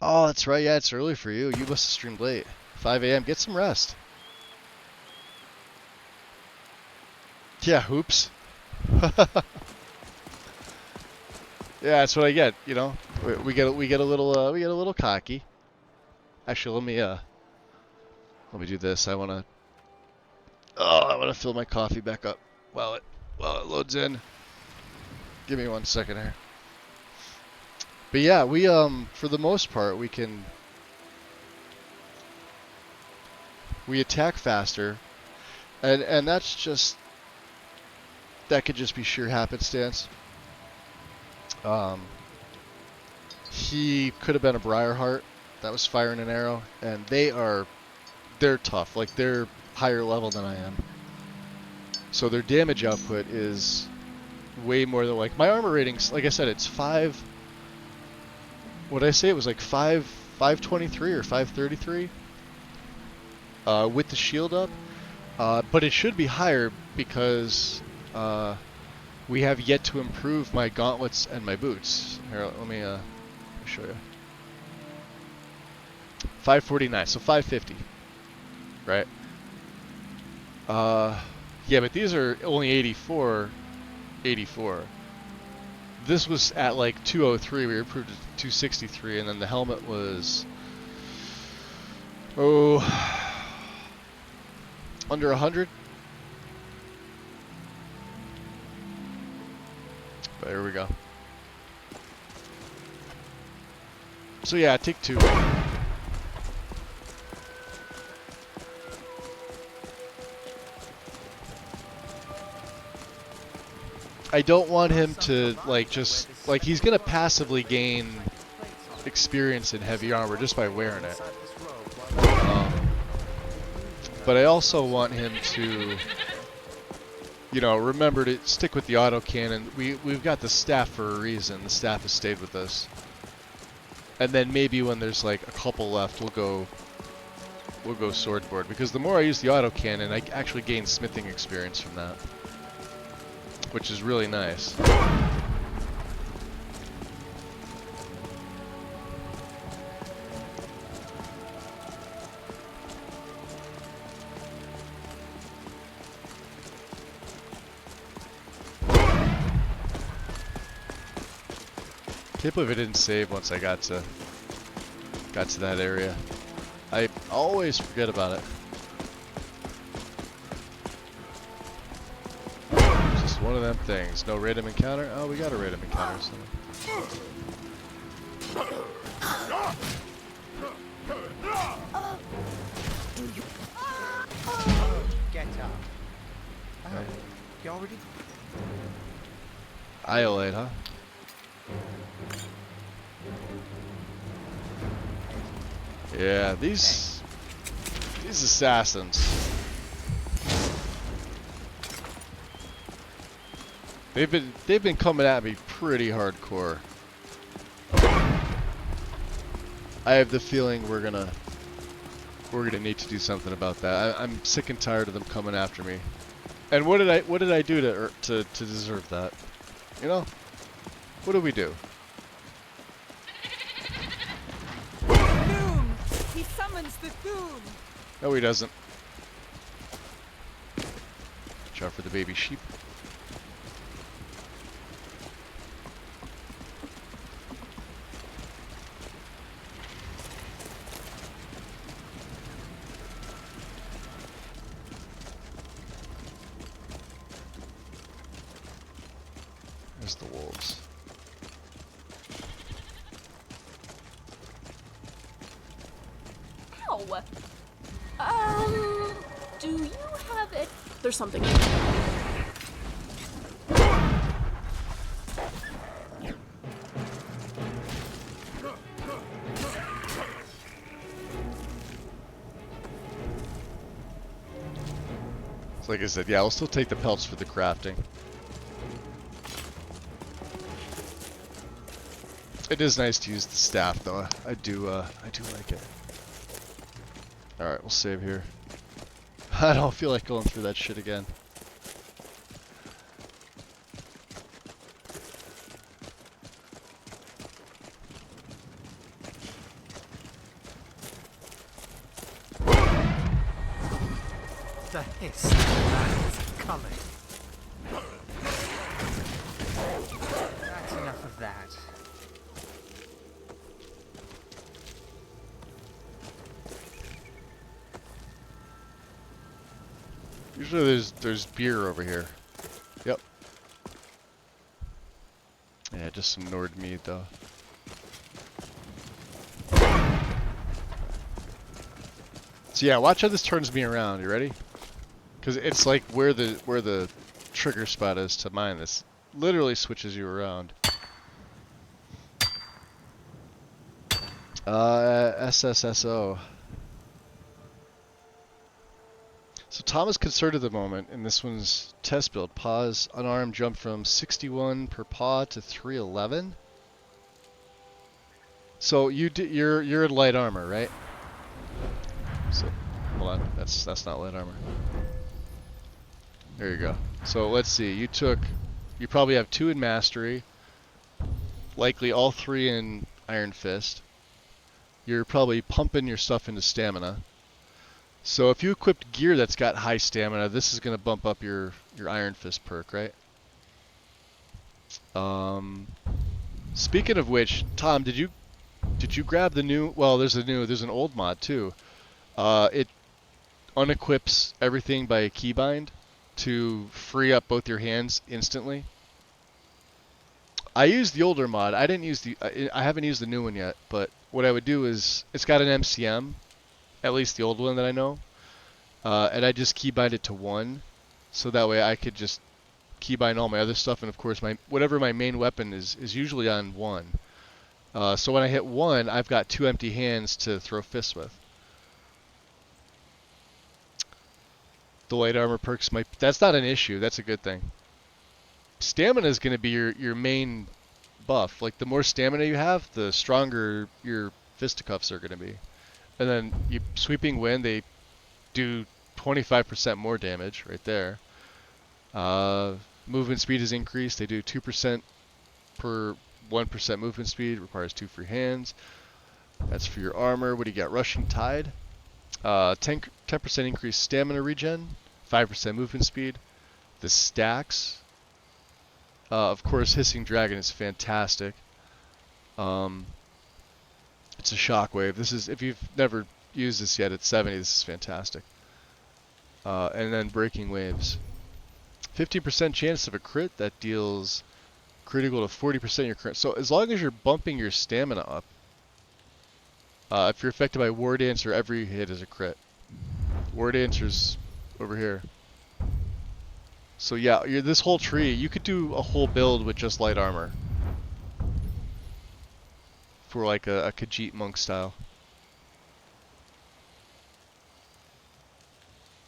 [SPEAKER 1] Oh, that's right. Yeah, it's early for you. You must have streamed late. 5 a.m. Get some rest. Yeah, hoops. Yeah, that's what I get. You know, we get a little cocky. Actually, let me do this. I wanna fill my coffee back up while it loads in. Give me 1 second here. But yeah, we for the most part we attack faster, and that could just be sheer happenstance. He could have been a Briarheart that was firing an arrow, and they're tough. Like, they're higher level than I am, so their damage output is way more than, like, my armor ratings. Like I said, it's 5. What did I say? It was like 523 or 533 with the shield up, but it should be higher because we have yet to improve my gauntlets and my boots. Here, let me show you. 549, so 550, right? Yeah, but these are only 84. This was at like 203. We improved it to 263, and then the helmet was under 100. But here we go. So yeah, take 2. I don't want him to, like, just, like, he's gonna passively gain experience in heavy armor just by wearing it. But I also want him to, you know, remember to stick with the autocannon. We've got the staff for a reason. The staff has stayed with us. And then maybe when there's like a couple left, we'll go swordboard, because the more I use the autocannon, I actually gain smithing experience from that, which is really nice. Can't believe I didn't save once I got to that area. I always forget about it. It's just one of them things. No random encounter? Oh, we got a random encounter. So.
[SPEAKER 2] Get up. Oh, you already?
[SPEAKER 1] Iolate, huh? Yeah, these assassins. They've been coming at me pretty hardcore. I have the feeling we're gonna need to do something about that. I'm sick and tired of them coming after me. And what did I do to deserve that? You know? What did we do?
[SPEAKER 8] He summons the Thune!
[SPEAKER 1] No, he doesn't. Watch out for the baby sheep. There's the wolves.
[SPEAKER 3] Ow! Do you have it? There's something.
[SPEAKER 1] So like I said, yeah, I'll still take the pelts for the crafting. It is nice to use the staff, though. I do like it. All right, we'll save here. I don't feel like going through that shit again.
[SPEAKER 2] The hiss that is coming. That's enough of that.
[SPEAKER 1] Usually there's beer over here. Yep. Yeah, just some Nord meat though. So yeah, watch how this turns me around. You ready? Because it's like where the trigger spot is to mine. This literally switches you around. SSSO. So Tom is concerned at the moment, and this one's test build. Pause unarmed jump from 61 per paw to 311. So you're in light armor, right? So hold on, that's not light armor. There you go. So let's see. You probably have 2 in mastery, likely all 3 in Iron Fist. You're probably pumping your stuff into stamina. So if you equipped gear that's got high stamina, this is going to bump up your Iron Fist perk, right? Speaking of which, Tom, did you grab the new? Well, there's an old mod too. It unequips everything by a keybind to free up both your hands instantly. I used the older mod. I haven't used the new one yet. But what I would do is it's got an MCM. At least the old one that I know, and I just keybind it to 1, so that way I could just keybind all my other stuff, and of course whatever my main weapon is usually on 1. So when I hit 1, I've got 2 empty hands to throw fists with. The light armor perks that's not an issue. That's a good thing. Stamina is going to be your main buff. Like the more stamina you have, the stronger your fisticuffs are going to be. And then sweeping wind, they do 25% more damage right there. Movement speed is increased. They do 2% per 1% movement speed. Requires 2 free hands. That's for your armor. What do you got? Rushing Tide. 10% increased stamina regen. 5% movement speed. The stacks. Of course, Hissing Dragon is fantastic. It's a shockwave. This is, if you've never used this yet, at 70, this is fantastic. And then Breaking Waves. 50% chance of a crit, that deals critical to 40% of your current. So as long as you're bumping your stamina up, if you're affected by War Dancer, every hit is a crit. War Dancer's over here. So yeah, this whole tree, you could do a whole build with just light armor. For like a Khajiit monk style.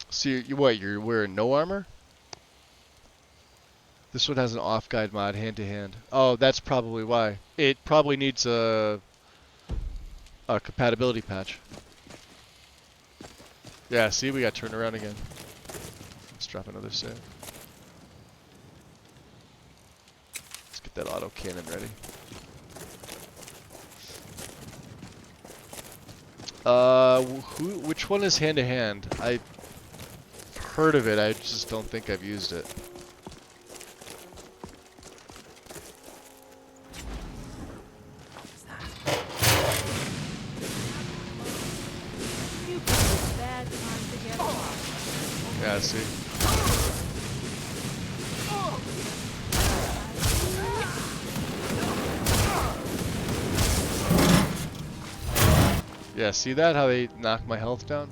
[SPEAKER 1] So you're wearing no armor? This one has an off-guide mod, hand-to-hand. Oh, that's probably why. It probably needs a compatibility patch. Yeah, see, we got turned around again. Let's drop another save. Let's get that auto cannon ready. Which one is hand-to-hand? I've heard of it, I just don't think I've used it. Yeah, see? Yeah, see that? How they knock my health down?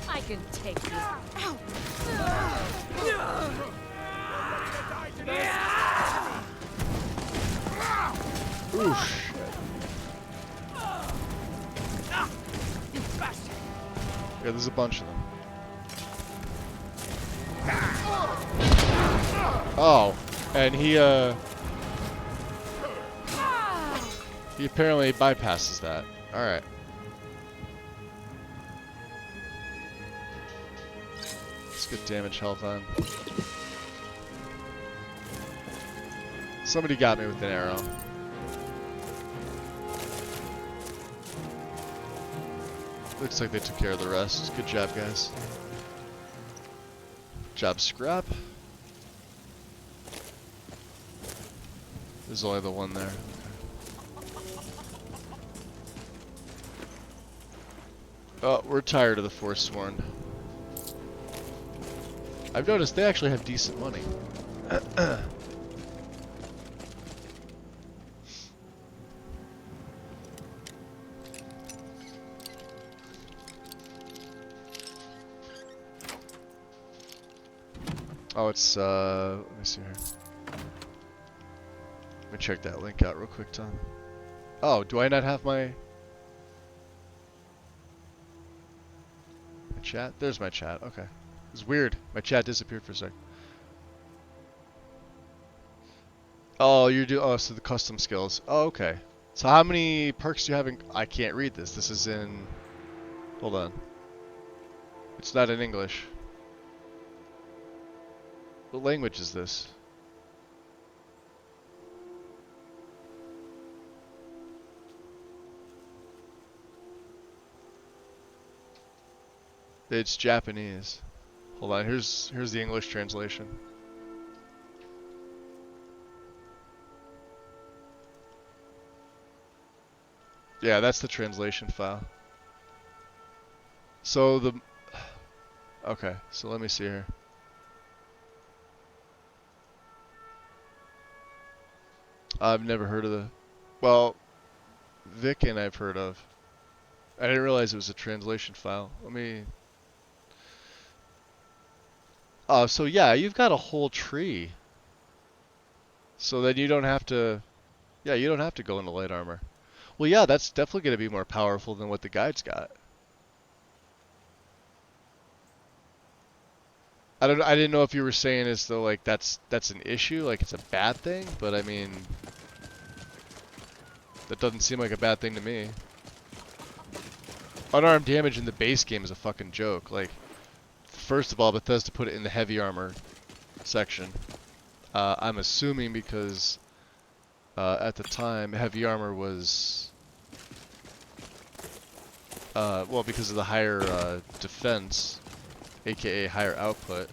[SPEAKER 4] I can take this. Ow!
[SPEAKER 1] Ooh, shit. Yeah, there's a bunch of them. Oh, and he apparently bypasses that. Alright. Let's get damage health on. Somebody got me with an arrow. Looks like they took care of the rest. Good job, guys. Job scrap. There's only the one there. Oh, we're tired of the Forsworn. I've noticed they actually have decent money. Oh, it's, let me see here. Let me check that link out real quick, Tom. Oh, do I not have my chat? There's my chat, okay. It's weird. My chat disappeared for a sec. Oh, oh, so the custom skills. Oh, okay. So how many perks do you have in, I can't read this. This is in, hold on. It's not in English. What language is this? It's Japanese. Hold on, here's the English translation. Yeah, that's the translation file. So the okay, so let me see here. I've never heard of the, well, Vicken I've heard of. I didn't realize it was a translation file. Let me. So yeah, you've got a whole tree. So then you don't have to, yeah, you don't have to go into light armor. Well, yeah, that's definitely going to be more powerful than what the guide's got. I didn't know if you were saying as though like that's an issue, like it's a bad thing, but I mean, that doesn't seem like a bad thing to me. Unarmed damage in the base game is a fucking joke. Like, first of all, Bethesda put it in the heavy armor section. I'm assuming because at the time heavy armor was well, because of the higher defense, aka higher output.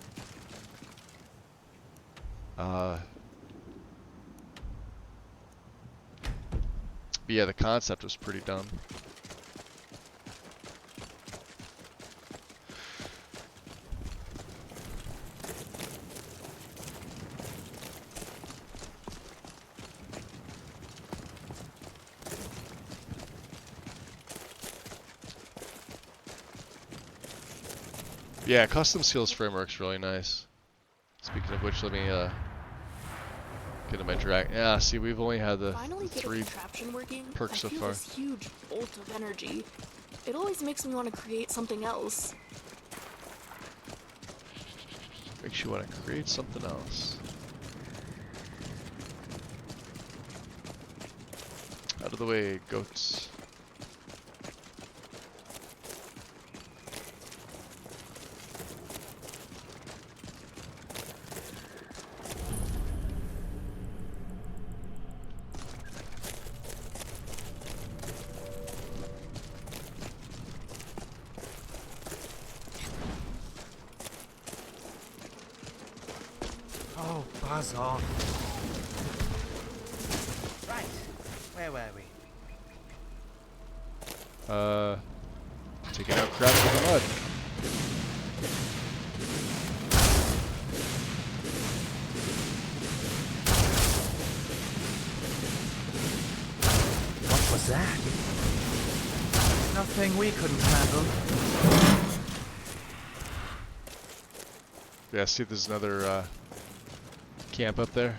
[SPEAKER 1] But yeah, the concept was pretty dumb. Yeah, custom skills framework's really nice. Speaking of which, let me get to my drag. Yeah, see, we've only had the
[SPEAKER 3] Finally get a
[SPEAKER 1] 3
[SPEAKER 3] contraption working.
[SPEAKER 1] perks so
[SPEAKER 3] I feel
[SPEAKER 1] far.
[SPEAKER 3] this huge bolt of energy. It always makes me want to create something else.
[SPEAKER 1] Makes you want to create something else. Out of the way, goats.
[SPEAKER 2] Oh, buzz off. Right, where were we?
[SPEAKER 1] Taking out crap in the mud.
[SPEAKER 2] What was that? Nothing we couldn't handle.
[SPEAKER 1] Yeah, see, there's another camp up there.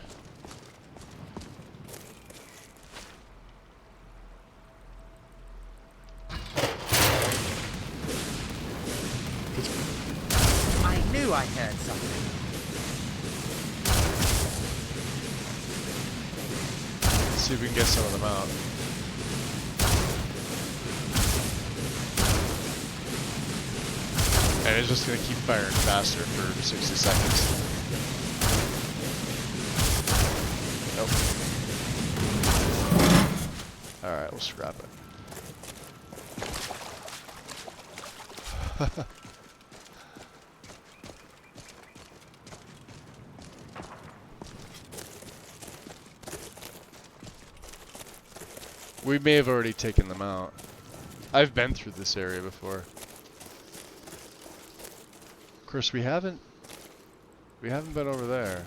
[SPEAKER 2] knew I heard something.
[SPEAKER 1] Let's see if we can get some of them out. And it's just gonna keep firing faster for 60 seconds. Nope. Alright, we'll scrap it. We may have already taken them out. I've been through this area before. Of course, we haven't been over there.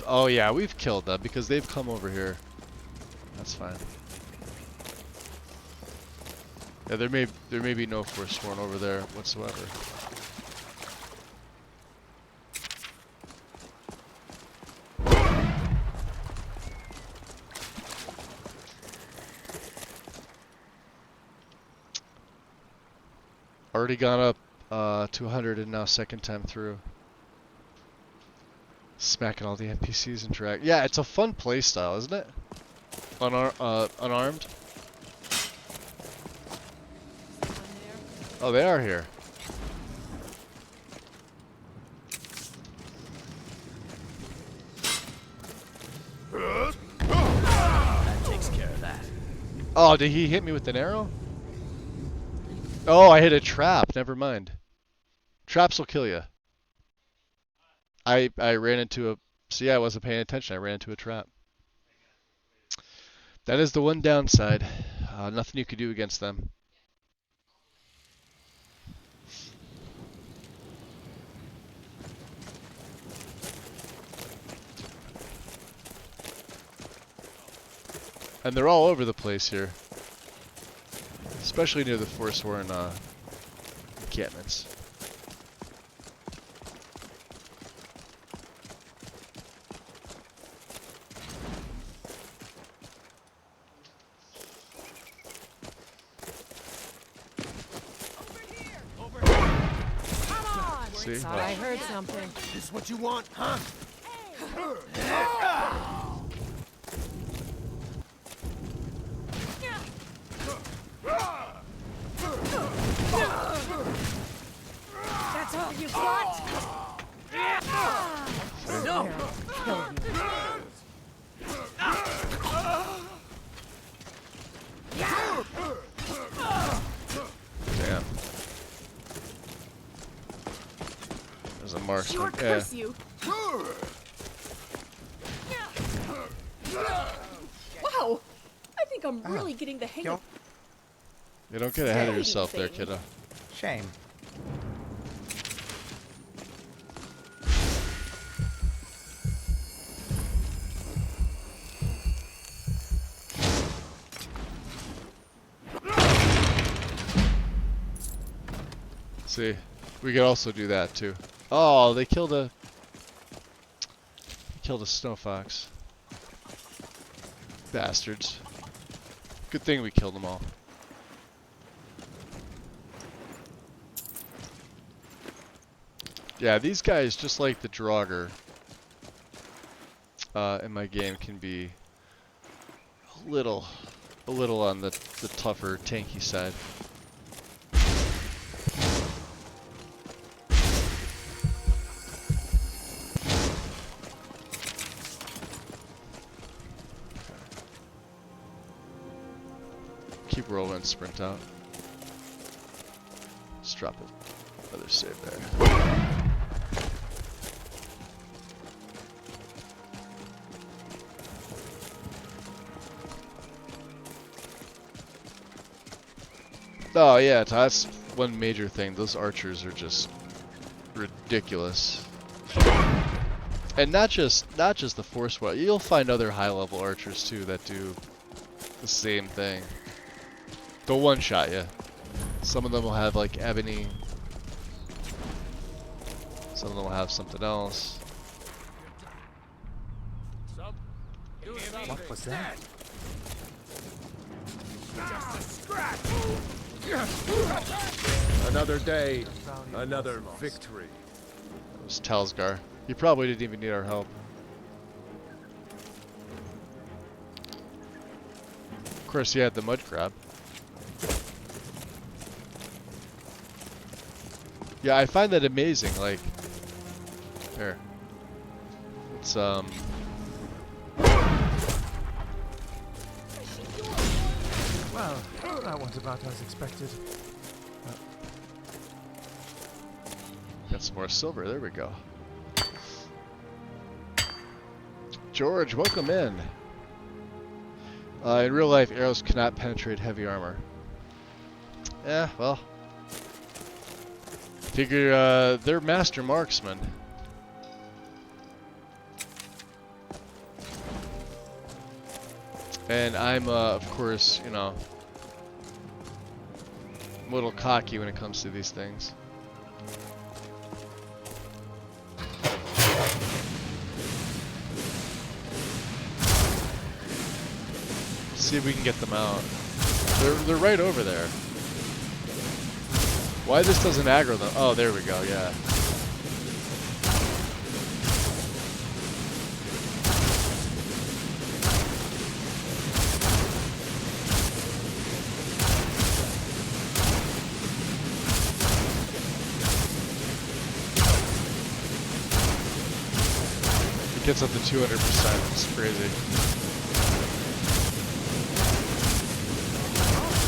[SPEAKER 1] Oh yeah, we've killed them because they've come over here. That's fine. Yeah, there may be no Forsworn over there whatsoever. Already gone up to 100 and now second time through. Smacking all the NPCs and drag. Yeah, it's a fun playstyle, isn't it? Unarmed. Oh, they are here.
[SPEAKER 7] That takes care of that.
[SPEAKER 1] Oh, did he hit me with an arrow? Oh, I hit a trap. Never mind. Traps will kill you. I ran into a... See, I wasn't paying attention. I ran into a trap. That is the one downside. Nothing you could do against them. And they're all over the place here. Especially near the Forsworn encampments. See?
[SPEAKER 4] Thought I heard something.
[SPEAKER 7] This what you want, huh?
[SPEAKER 4] That's all you got? No. Kill you.
[SPEAKER 1] Damn. There's a marksman.
[SPEAKER 3] Sure, curse you. Wow, I think I'm really getting the hang of
[SPEAKER 1] You don't get ahead of yourself there, kiddo.
[SPEAKER 2] Shame.
[SPEAKER 1] See, we could also do that too. Oh, they killed a snow fox. Bastards. Good thing we killed them all. Yeah, these guys, just like the Draugr in my game, can be a little on the tougher, tanky side. Keep rolling, sprint out. Let's drop it. Another save there. Oh yeah, that's one major thing. Those archers are just ridiculous. And not just the force one. You'll find other high-level archers too that do the same thing. They'll one-shot you. Some of them will have like ebony. Some of them will have something else.
[SPEAKER 2] What was that?
[SPEAKER 7] Just a scratch.
[SPEAKER 5] Another day, another victory.
[SPEAKER 1] It was Talsgar. He probably didn't even need our help. Of course, he had the mud crab. Yeah, I find that amazing. Like, there. It's
[SPEAKER 8] Well, that went about as expected.
[SPEAKER 1] got some more silver. There we go. George, welcome in. In real life, arrows cannot penetrate heavy armor. Yeah, well. Figure they're master marksmen. And I'm, of course, you know, a little cocky when it comes to these things. See if we can get them out. They're right over there. Why this doesn't aggro them? Oh, there we go, yeah. It gets up to 200%. It's crazy.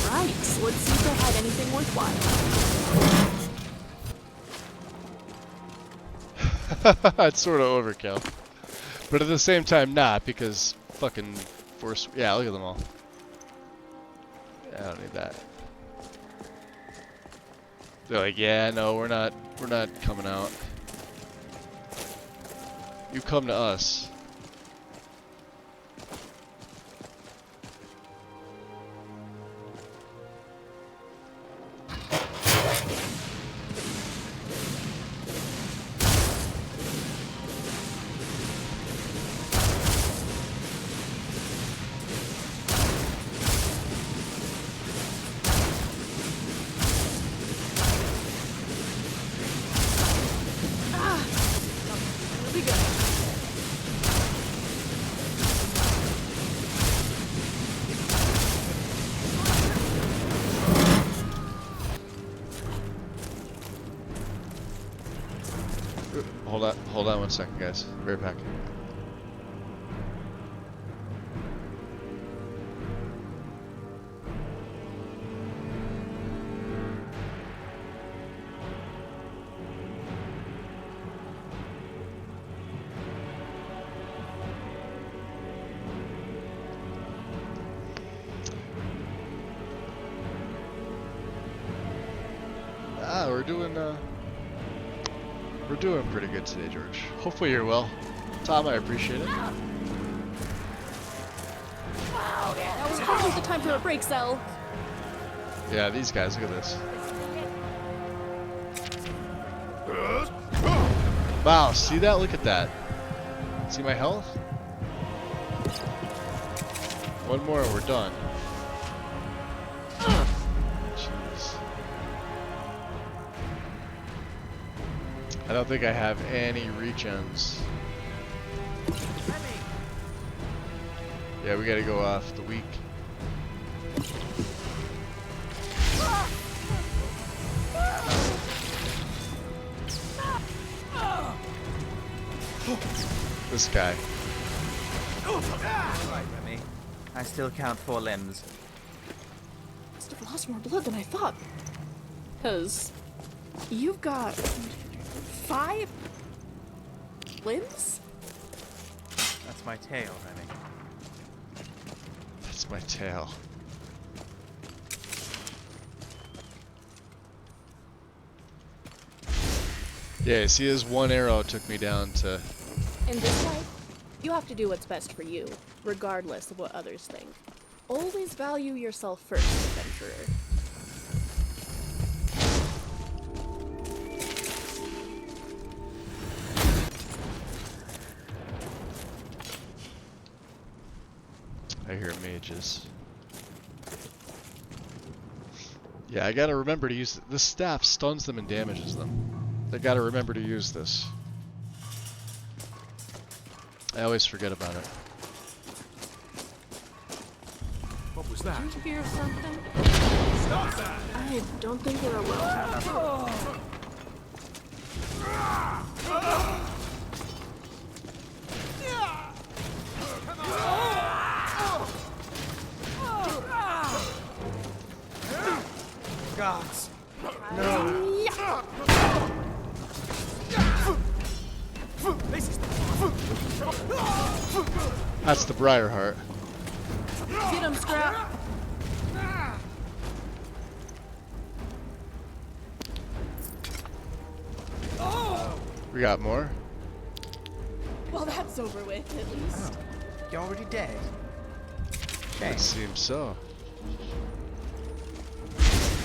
[SPEAKER 3] Alright, let's see if they had anything worthwhile.
[SPEAKER 1] It's sort of overkill. But at the same time, not, because fucking force. Yeah, look at them all. Yeah, I don't need that. They're like, yeah, no, we're not coming out. You come to us.
[SPEAKER 3] It'll be good.
[SPEAKER 1] Hold on 1 second, guys. Be right back. We're doing pretty good today, George. Hopefully you're well. Tom, I appreciate it.
[SPEAKER 3] That was probably the time for a break, Cell.
[SPEAKER 1] Yeah, these guys, look at this. Wow, see that? Look at that. See my health? One more and we're done. Jeez. I don't think I have any regens. Yeah, we gotta go off the week. This guy.
[SPEAKER 2] Right, Remy. I still count 4 limbs.
[SPEAKER 3] Must have lost more blood than I thought. 'Cause you've got 5 limbs?
[SPEAKER 2] That's my tail, Remy.
[SPEAKER 1] That's my tail. Yeah, see, his one arrow took me down to...
[SPEAKER 3] In this life, you have to do what's best for you, regardless of what others think. Always value yourself first, adventurer.
[SPEAKER 1] I hear mages. Yeah, I gotta remember to use this staff stuns them and damages them. I gotta remember to use this. I always forget about it.
[SPEAKER 5] What was that?
[SPEAKER 3] Did you hear something?
[SPEAKER 7] Stop that!
[SPEAKER 3] I don't think you're alone.
[SPEAKER 7] Gods. This is
[SPEAKER 1] That's the Briarheart.
[SPEAKER 3] Get him, Scrap!
[SPEAKER 1] We got more.
[SPEAKER 3] Well, that's over with, at least.
[SPEAKER 2] You're already dead.
[SPEAKER 1] It seems so.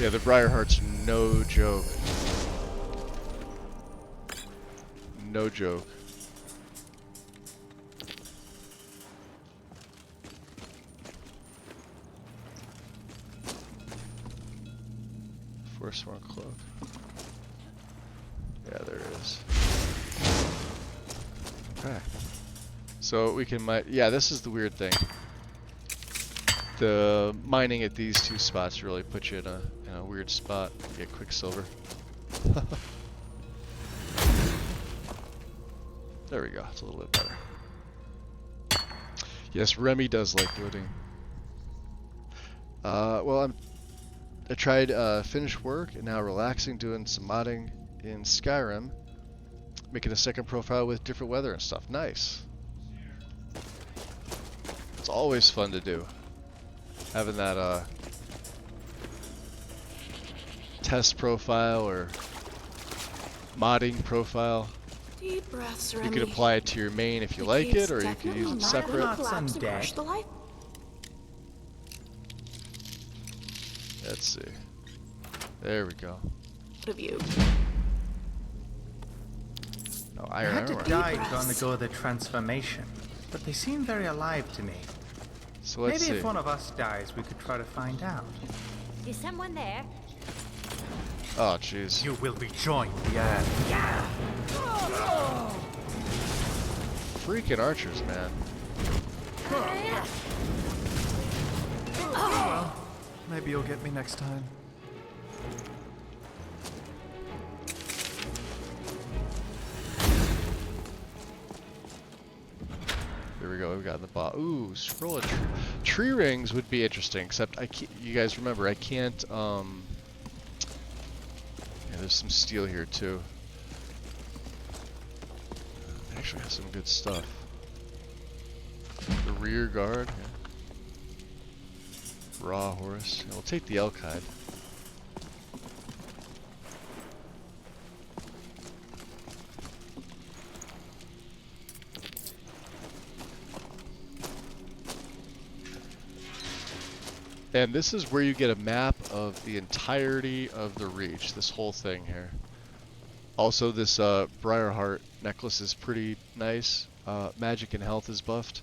[SPEAKER 1] Yeah, the Briarheart's no joke. No joke. Forsworn cloak. Yeah, there it is. Okay. So we can mine. Yeah, this is the weird thing. The mining at these two spots really put you in a weird spot. You get Quicksilver. There we go. It's a little bit better. Yes, Remy does like looting. Well, I tried finished work and now relaxing, doing some modding in Skyrim, making a second profile with different weather and stuff. Nice. It's always fun to do. Having that test profile or modding profile.
[SPEAKER 3] Deep breaths,
[SPEAKER 1] You
[SPEAKER 3] Remy.
[SPEAKER 1] could apply it to your main if you
[SPEAKER 3] The
[SPEAKER 1] like
[SPEAKER 3] cave's
[SPEAKER 1] it, or you could use
[SPEAKER 3] definitely
[SPEAKER 1] it
[SPEAKER 3] not
[SPEAKER 1] separate.
[SPEAKER 3] gonna collapse and
[SPEAKER 2] Undead.
[SPEAKER 3] crush the life
[SPEAKER 1] Let's see. There we go.
[SPEAKER 3] of you.
[SPEAKER 1] No,
[SPEAKER 2] I
[SPEAKER 1] iron
[SPEAKER 2] had to
[SPEAKER 1] armor.
[SPEAKER 2] die to undergo the transformation, but they seem very alive to me.
[SPEAKER 1] So let's
[SPEAKER 2] Maybe
[SPEAKER 1] see.
[SPEAKER 2] if one of us dies, we could try to find out.
[SPEAKER 6] Is someone there?
[SPEAKER 1] Oh, jeez.
[SPEAKER 2] You will be joined. Yeah.
[SPEAKER 1] Freaking archers, man.
[SPEAKER 2] Maybe you'll get me next time.
[SPEAKER 1] Here we go. We got the bot. Ooh, scroll of tree rings would be interesting. Except I can't. You guys remember, I can't. Yeah, there's some steel here too. Actually, has some good stuff. The rear guard. Yeah. Raw horse. Yeah, we'll take the elk hide. And this is where you get a map of the entirety of the Reach, this whole thing here. Also, this Briarheart necklace is pretty nice. Magic and health is buffed.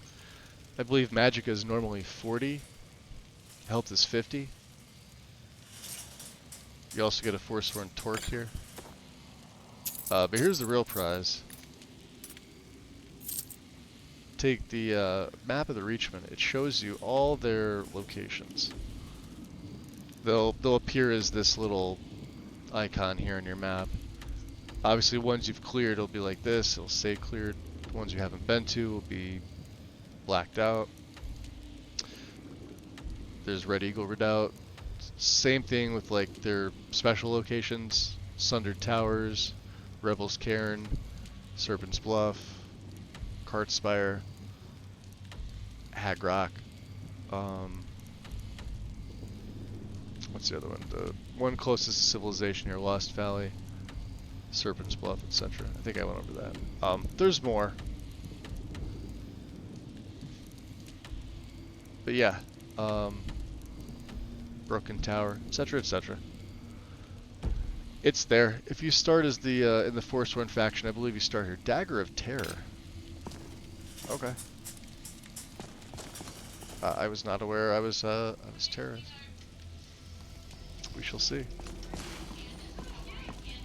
[SPEAKER 1] I believe magic is normally 40. Health is 50. You also get a Forsworn Torque here. But here's the real prize. Take the map of the Reachmen. It shows you all their locations. They'll appear as this little icon here in your map. Obviously, ones you've cleared will be like this. It'll say cleared. The ones you haven't been to will be blacked out. There's Red Eagle Redoubt. Same thing with like their special locations: Sundered Towers, Rebel's Cairn, Serpent's Bluff, Cartspire, Hag Rock. What's the other one? The one closest to civilization here: Lost Valley, Serpent's Bluff, etc. I think I went over that. There's more. But yeah, Broken Tower, etc., etc. It's there. If you start as the in the Forsworn faction, I believe you start here. Dagger of Terror. Okay. I was not aware I was terrorist. We shall see.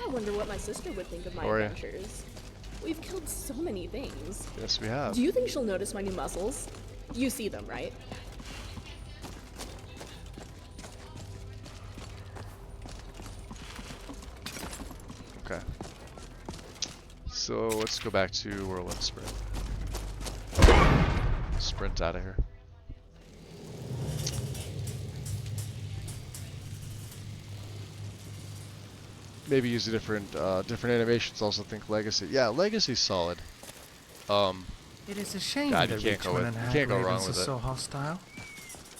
[SPEAKER 3] I wonder what my sister would think of my
[SPEAKER 1] Or-
[SPEAKER 3] adventures. We've killed so many things.
[SPEAKER 1] Yes, we have.
[SPEAKER 3] Do you think she'll notice my new muscles? You see them, right?
[SPEAKER 1] Okay. So let's go back to Whirlwind Sprint. Sprint out of here. Maybe use a different animations. Also think Legacy. Yeah, Legacy's solid.
[SPEAKER 2] It is a shame
[SPEAKER 1] God,
[SPEAKER 2] the
[SPEAKER 1] you can't go
[SPEAKER 2] Reachman
[SPEAKER 1] with-
[SPEAKER 2] and
[SPEAKER 1] you can't go wrong
[SPEAKER 2] Ravens
[SPEAKER 1] with
[SPEAKER 2] are
[SPEAKER 1] it.
[SPEAKER 2] so hostile.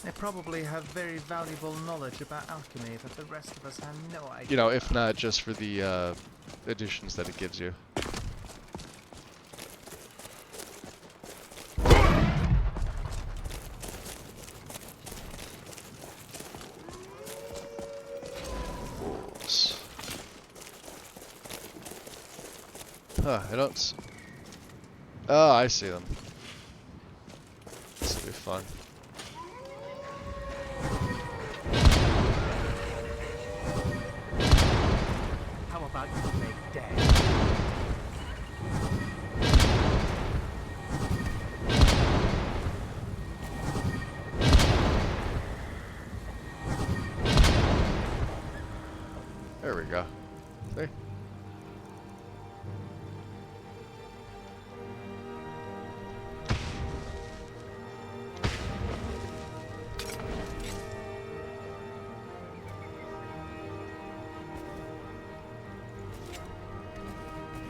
[SPEAKER 2] They probably have very valuable knowledge about alchemy that the rest of us have no idea.
[SPEAKER 1] You know, if not just for the additions that it gives you. Huh, I don't oh, I see them. This will be fun.
[SPEAKER 2] How about you play dead?
[SPEAKER 1] There we go. See?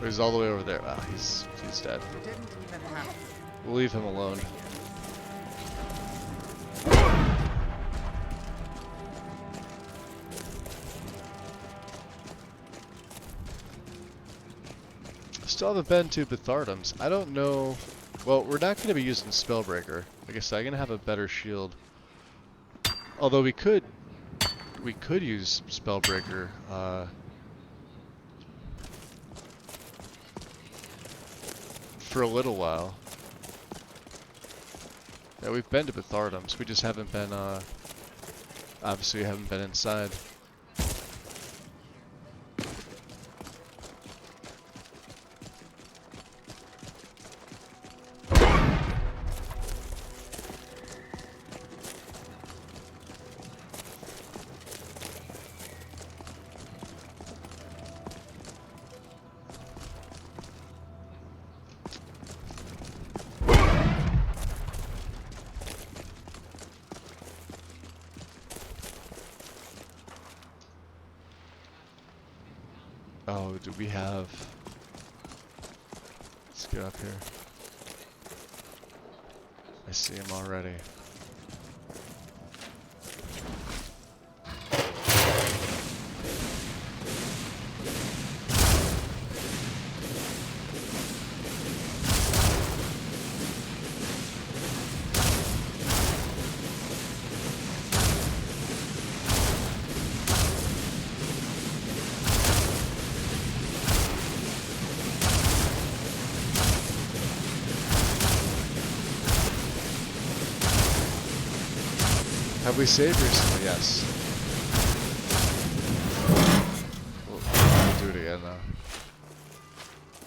[SPEAKER 1] He's all the way over there. Wow, he's dead.
[SPEAKER 2] You didn't even have to.
[SPEAKER 1] We'll leave him alone. Still haven't been to Bethardum's. I don't know. Well, we're not going to be using Spellbreaker. Like I said, I'm going to have a better shield. Although we could use Spellbreaker. For a little while. Yeah, we've been to Bethardum's. We just haven't been, obviously we haven't been inside. Oh, do we have... Let's get up here. I see him already. Have we saved recently? Yes. We'll do it again though.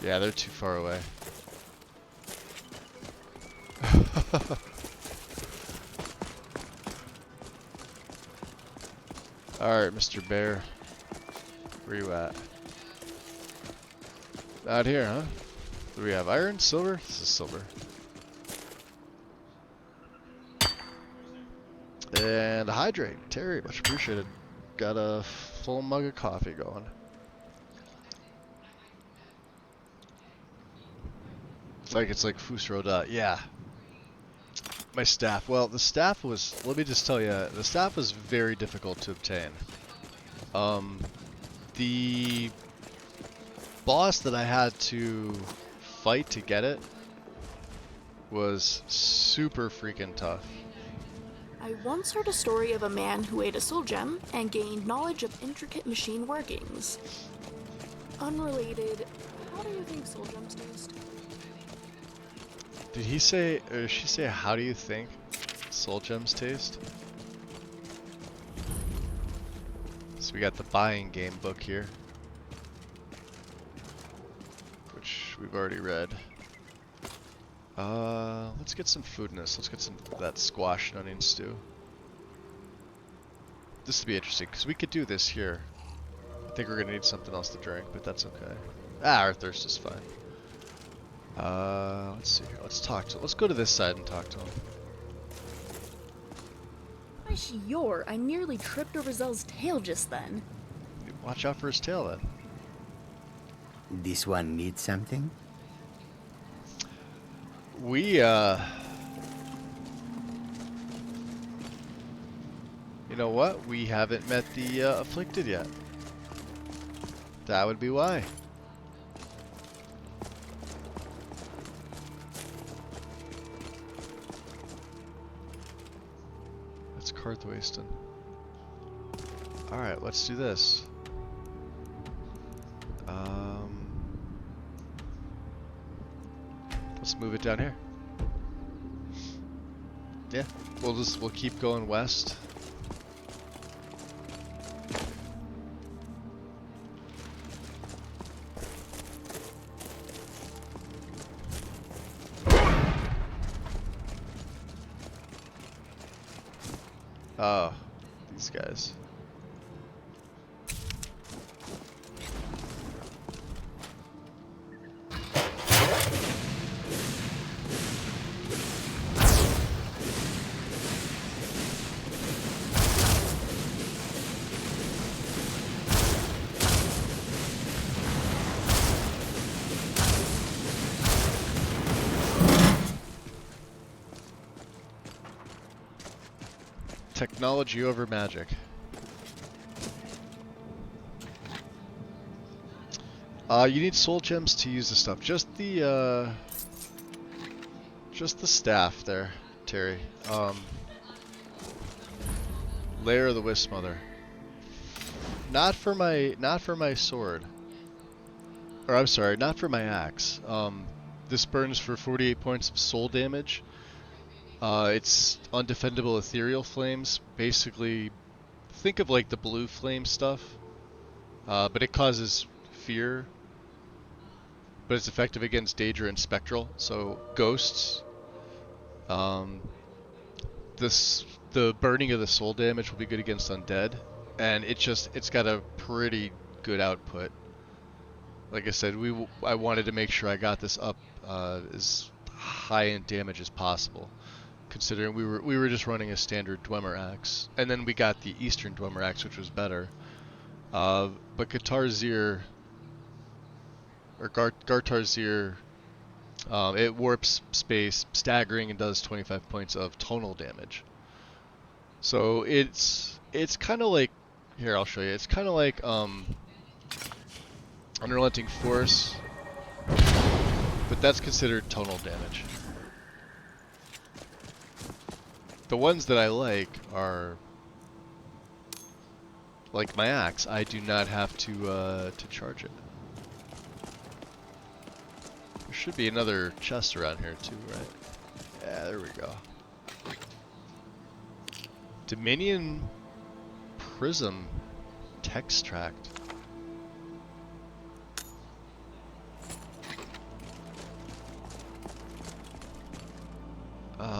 [SPEAKER 1] Yeah, they're too far away. Alright, Mr. Bear. Where you at? Out here, huh? Do we have iron? Silver? This is silver. And a hydrate. Terry, much appreciated. Got a full mug of coffee going. It's like Fusro. Yeah. My staff. Well, the staff was, let me just tell you, the staff was very difficult to obtain. The boss that I had to fight to get it was super freaking tough.
[SPEAKER 3] I once heard a story of a man who ate a soul gem and gained knowledge of intricate machine workings. Unrelated, how do you think soul gems taste?
[SPEAKER 1] Did he say, or did she say, how do you think soul gems taste? So we got the buying game book here, which we've already read. Let's get some food in this. Let's get some of that squash and onion stew. This would be interesting, because we could do this here. I think we're going to need something else to drink, but that's okay. Ah, our thirst is fine. Let's see here. Let's go to this side and talk to him.
[SPEAKER 3] Gosh, I nearly tripped over Zell's tail just then.
[SPEAKER 1] Watch out for his tail, then.
[SPEAKER 9] This one needs something?
[SPEAKER 1] We, you know what? We haven't met the afflicted yet. That would be why. That's Karthwasten. Alright, let's do this. Let's move it down here. Yeah, we'll keep going west. Oh, these guys. Technology over magic. You need soul gems to use the stuff. Just the staff there, Terry. Lair of the Wisp Mother. Not for my sword. Or I'm sorry, not for my axe. This burns for 48 points of soul damage. It's undefendable ethereal flames. Basically, think of like the blue flame stuff, but it causes fear. But it's effective against Daedra and Spectral, so ghosts. The burning of the soul damage will be good against undead, and it's got a pretty good output. Like I said, I wanted to make sure I got this up as high in damage as possible, considering we were just running a standard Dwemer axe, and then we got the Eastern Dwemer axe, which was better. But Gartarzir, it warps space, staggering, and does 25 points of tonal damage. So it's kind of like, here I'll show you. It's kind of like Unrelenting Force, but that's considered tonal damage. The ones that I like are, like my axe, I do not have to charge it. There should be another chest around here too, right? Yeah, there we go. Dominion Prism Text Tract.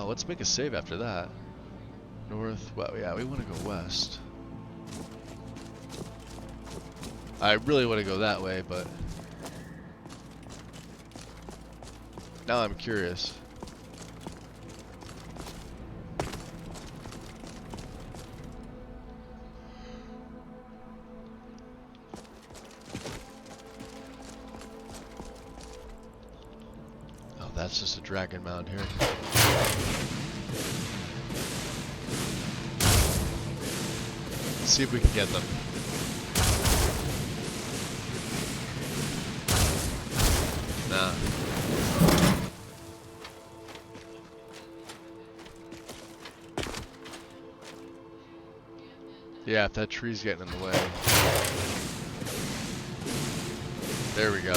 [SPEAKER 1] Let's make a save after that. North, well, yeah, we want to go west. I really want to go that way, but now I'm curious. Oh, that's just a dragon mound here. Let's see if we can get them. Nah. Yeah, if that tree's getting in the way. There we go.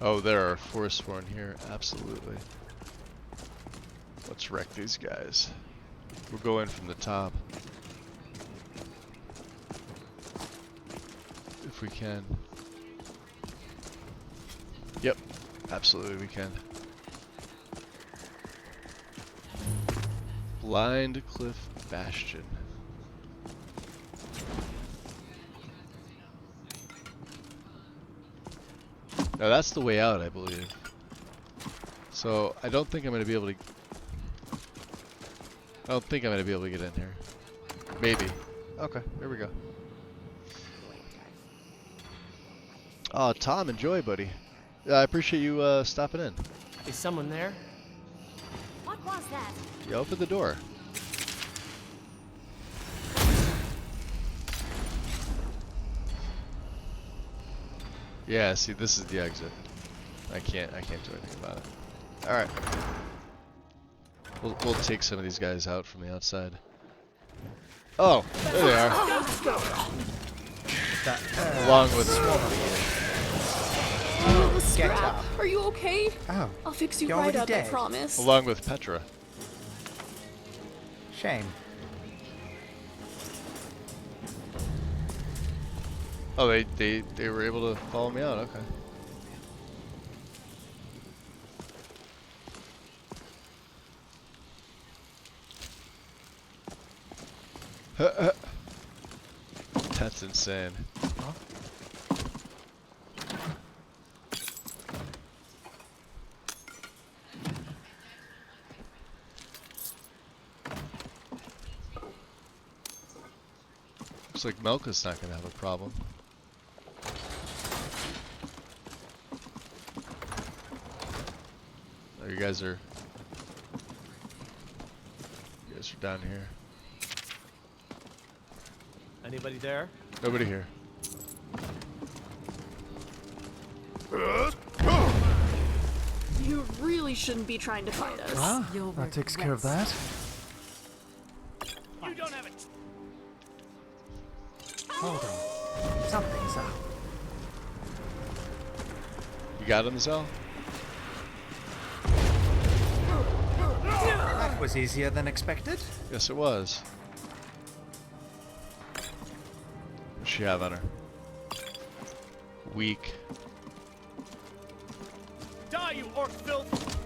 [SPEAKER 1] Oh, there are Forsworn here. Absolutely. Let's wreck these guys. We'll go in from the top. If we can. Yep. Absolutely we can. Blind Cliff Bastion. Now that's the way out, I believe. So I don't think I'm gonna be able to. I don't think I'm gonna be able to get in here. Maybe. Okay, there we go. Oh, Tom, enjoy, buddy. I appreciate you stopping in.
[SPEAKER 7] Is someone there?
[SPEAKER 6] What was that?
[SPEAKER 1] Yeah, open the door. Yeah, see, this is the exit. I can't do anything about it. All right. We'll take some of these guys out from the outside. Oh, there they are. Along with
[SPEAKER 2] Get
[SPEAKER 3] Scrap,
[SPEAKER 2] up.
[SPEAKER 3] are you okay?
[SPEAKER 2] Oh,
[SPEAKER 3] I'll fix you
[SPEAKER 2] you're
[SPEAKER 3] right
[SPEAKER 2] already
[SPEAKER 3] up, I
[SPEAKER 2] dead.
[SPEAKER 3] promise.
[SPEAKER 1] along with Petra.
[SPEAKER 2] Shame.
[SPEAKER 1] Oh, they were able to follow me out. Okay. That's insane.
[SPEAKER 2] Huh?
[SPEAKER 1] Looks like Melka's not gonna have a problem. Oh, you guys are down here.
[SPEAKER 7] Anybody there?
[SPEAKER 1] Nobody here.
[SPEAKER 3] You really shouldn't be trying to fight us.
[SPEAKER 2] Ah,
[SPEAKER 4] You'll
[SPEAKER 2] that takes care of that.
[SPEAKER 7] You don't have it.
[SPEAKER 2] Hold on. Something's up.
[SPEAKER 1] You got him, Zell?
[SPEAKER 2] That was easier than expected.
[SPEAKER 1] Yes, it was. What's she have on her? Weak.
[SPEAKER 7] Die, you orc filth!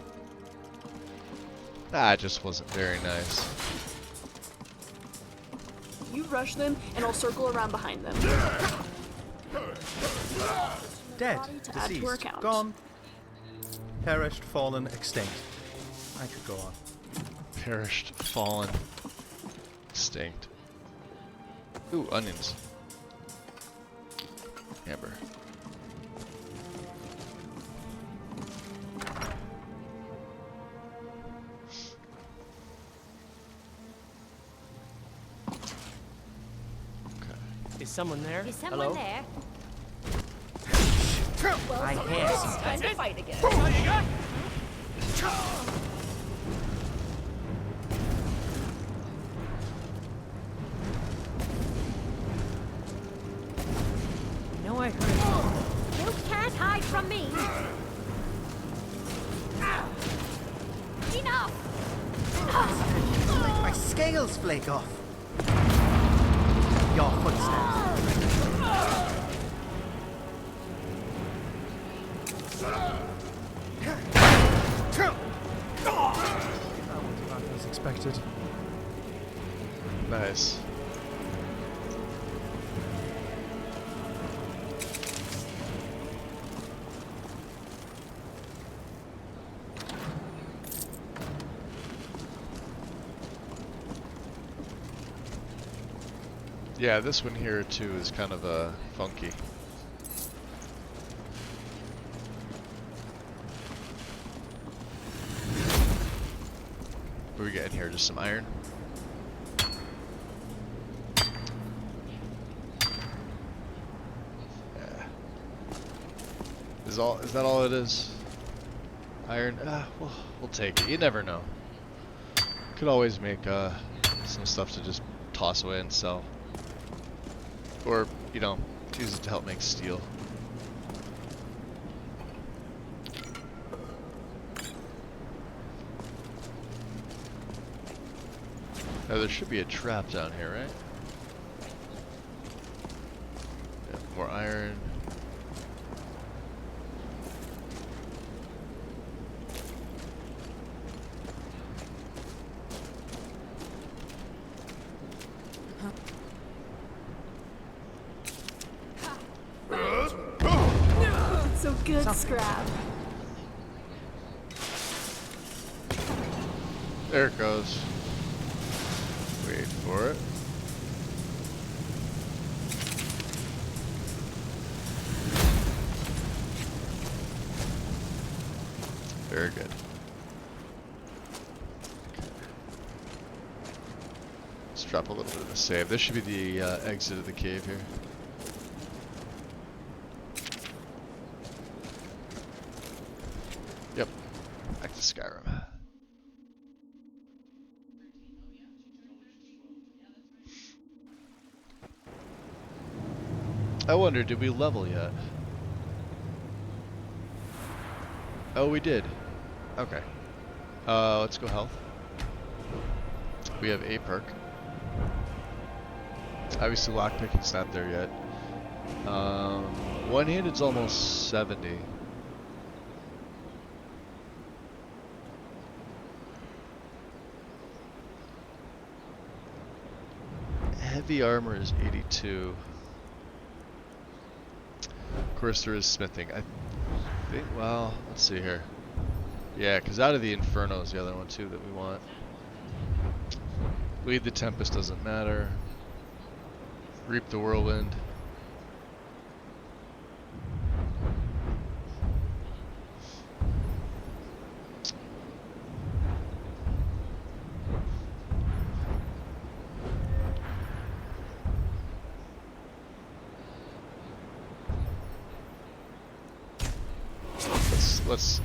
[SPEAKER 1] Ah, it just wasn't very nice.
[SPEAKER 3] You rush them, and I'll circle around behind them.
[SPEAKER 2] Dead.
[SPEAKER 3] Body to add to our
[SPEAKER 2] Deceased.
[SPEAKER 3] count.
[SPEAKER 2] Gone. Perished, fallen, extinct. I could go on.
[SPEAKER 1] Perished, fallen, extinct. Ooh, onions. Amber.
[SPEAKER 7] Is someone there?
[SPEAKER 6] Is someone
[SPEAKER 7] Hello?
[SPEAKER 6] there?
[SPEAKER 3] Well,
[SPEAKER 2] I
[SPEAKER 3] so
[SPEAKER 2] hear
[SPEAKER 3] it's
[SPEAKER 2] something.
[SPEAKER 3] time to fight again.
[SPEAKER 7] All you got?
[SPEAKER 6] No, I heard you. You can't hide from me. Enough!
[SPEAKER 2] My scales flake off. Your footsteps. That wasn't as expected.
[SPEAKER 1] Nice. Yeah, this one here too is kind of funky. What do we got in here? Just some iron? Yeah. Is that all it is? Iron? We'll take it. You never know. Could always make some stuff to just toss away and sell. Or, you know, use it to help make steel. Now there should be a trap down here, right? Yeah, more iron.
[SPEAKER 3] So good, Scrap.
[SPEAKER 1] There it goes. Wait for it. Very good. Let's drop a little bit of a save. This should be the exit of the cave here. Yep. Back to Skyrim. I wonder, did we level yet? Oh, we did. Okay. Let's go health. We have a perk. Obviously lockpicking's not there yet. One-handed's almost 70. Heavy armor is 82. Of course there is smithing. I think, well, let's see here. Yeah, because out of the Inferno is the other one too that we want. Lead the Tempest doesn't matter. Reap the Whirlwind.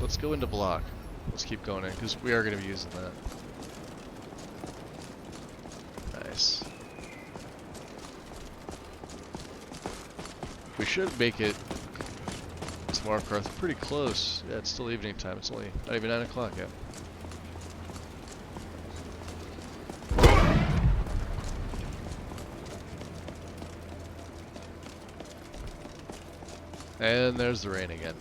[SPEAKER 1] Let's go into block. Let's keep going in because we are going to be using that. Nice. We should make it to Markarth pretty close. Yeah, it's still evening time. It's only not even 9 o'clock yet. And there's the rain again.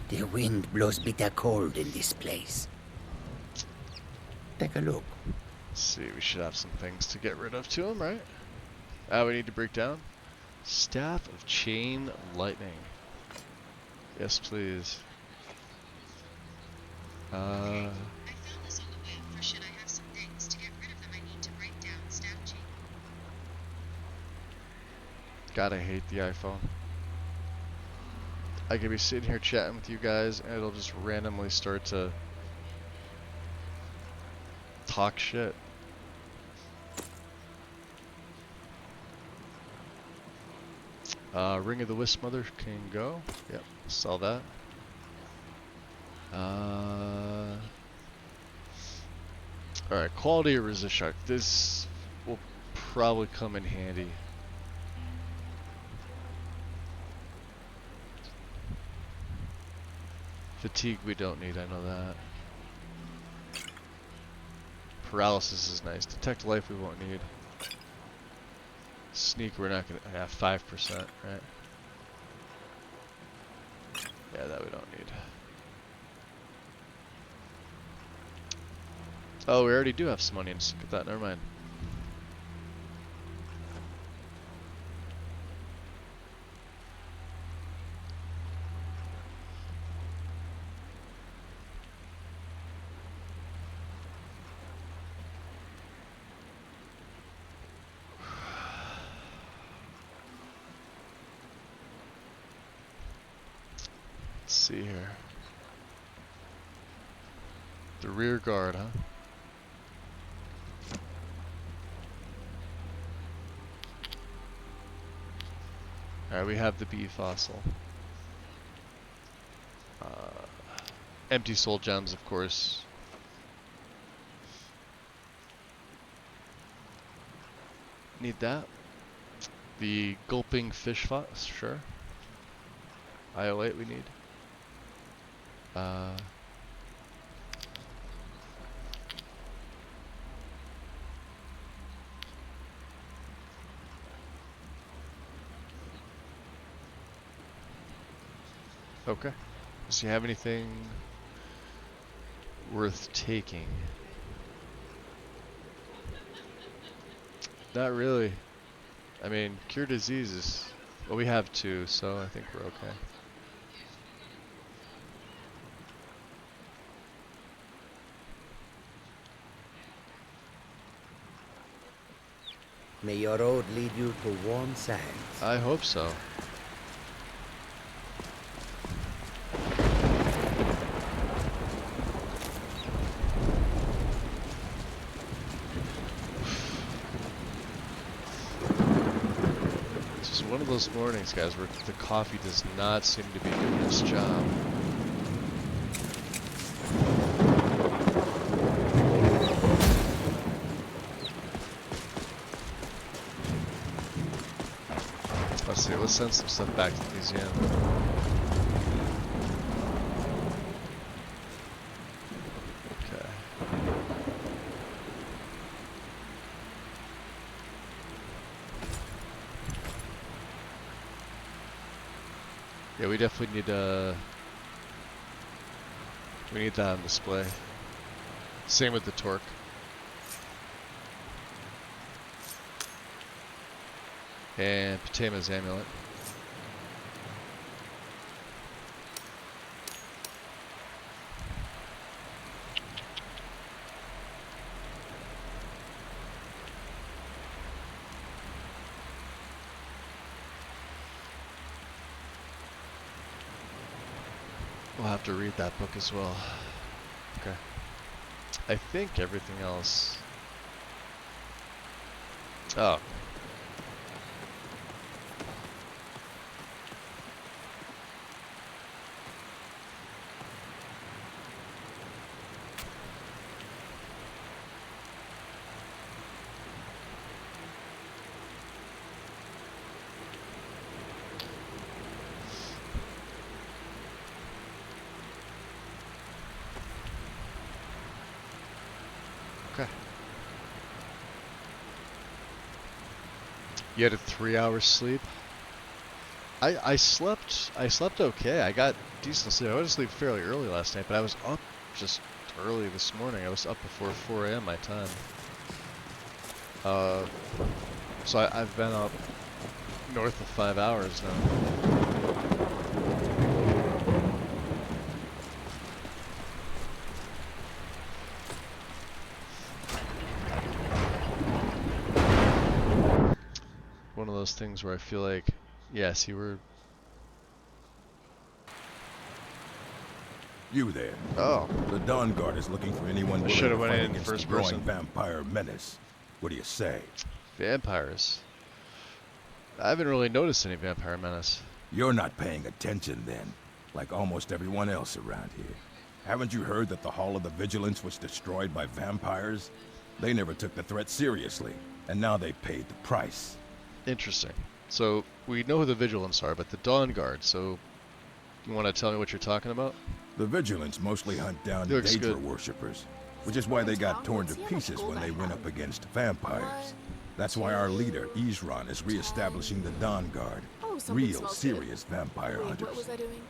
[SPEAKER 9] The wind blows bitter cold in this place. Take a look.
[SPEAKER 1] Let's see, we should have some things to get rid of to him, right? We need to break down. Staff of Chain Lightning. Yes, please.
[SPEAKER 10] I found this on the web. For should I have some things to get rid of them, I need to break down staff chain.
[SPEAKER 1] God, I hate the iPhone. I could be sitting here chatting with you guys and it'll just randomly start to talk shit. Ring of the Wisp Mother can go. Yep, sell that. Alright, quality of resist shock. This will probably come in handy. Fatigue we don't need, I know that. Paralysis is nice. Detect life we won't need. Sneak we're not gonna have 5%, right? Yeah, that we don't need. Oh, we already do have some money. Let's get that, never mind. see here. The rear guard, huh? Alright, we have the bee fossil. Empty soul gems, of course. Need that. The gulping fish fossil, sure. IO8 we need. Okay. Does he have anything worth taking? Not really. I mean, cure diseases. Well, we have two, so I think we're okay.
[SPEAKER 9] May your road lead you to warm sands.
[SPEAKER 1] I hope so. It's just one of those mornings, guys, where the coffee does not seem to be doing its job. Let's see, let's send some stuff back to the museum. Okay. Yeah, we definitely need we need that on display. Same with the torque. And Patema's amulet. We'll have to read that book as well. Okay. I think everything else. Oh. Okay. You had a 3 hours sleep? I slept okay. I got decent sleep. I went to sleep fairly early last night, but I was up just early this morning. I was up before 4 a.m. my time. So I've been up north of 5 hours now. One of those things where I feel like, yes, you were.
[SPEAKER 11] You there.
[SPEAKER 1] Oh.
[SPEAKER 11] The Dawn Guard is looking for anyone willing
[SPEAKER 1] Should have
[SPEAKER 11] to
[SPEAKER 1] went
[SPEAKER 11] fight
[SPEAKER 1] in
[SPEAKER 11] against
[SPEAKER 1] first
[SPEAKER 11] the growing
[SPEAKER 1] person.
[SPEAKER 11] vampire menace. What do you say?
[SPEAKER 1] Vampires. I haven't really noticed any vampire menace.
[SPEAKER 11] You're not paying attention then, like almost everyone else around here. Haven't you heard that the Hall of the Vigilance was destroyed by vampires? They never took the threat seriously, and now they paid the price.
[SPEAKER 1] Interesting. So, we know who the Vigilants are, but the Dawn Guard, so you want to tell me what you're talking about?
[SPEAKER 11] The Vigilants mostly hunt down
[SPEAKER 1] Looks
[SPEAKER 11] Daedra
[SPEAKER 1] good.
[SPEAKER 11] worshippers, which is why they got torn to pieces when they went up against vampires. That's why our leader, Isran, is re-establishing the Dawn Guard.
[SPEAKER 3] Oh, something
[SPEAKER 11] Real,
[SPEAKER 3] smells
[SPEAKER 11] serious vampire
[SPEAKER 3] good. Wait,
[SPEAKER 11] hunters.
[SPEAKER 3] what was I doing?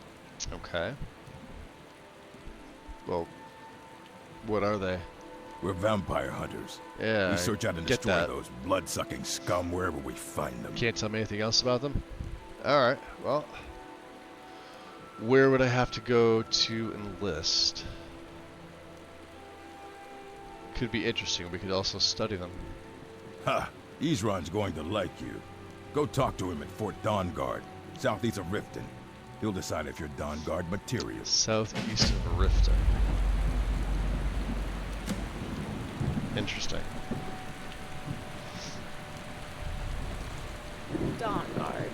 [SPEAKER 1] Okay. Well, what are they?
[SPEAKER 11] We're vampire hunters.
[SPEAKER 1] Yeah,
[SPEAKER 11] We search out and
[SPEAKER 1] get
[SPEAKER 11] destroy
[SPEAKER 1] that.
[SPEAKER 11] those blood-sucking scum wherever we find them.
[SPEAKER 1] Can't tell me anything else about them? Alright, well. Where would I have to go to enlist? Could be interesting. We could also study them.
[SPEAKER 11] Ha! Isran's going to like you. Go talk to him at Fort Dawn Guard, southeast of Riften. He'll decide if you're Dawnguard material.
[SPEAKER 1] Southeast of Riften. Interesting.
[SPEAKER 3] Dawnguard.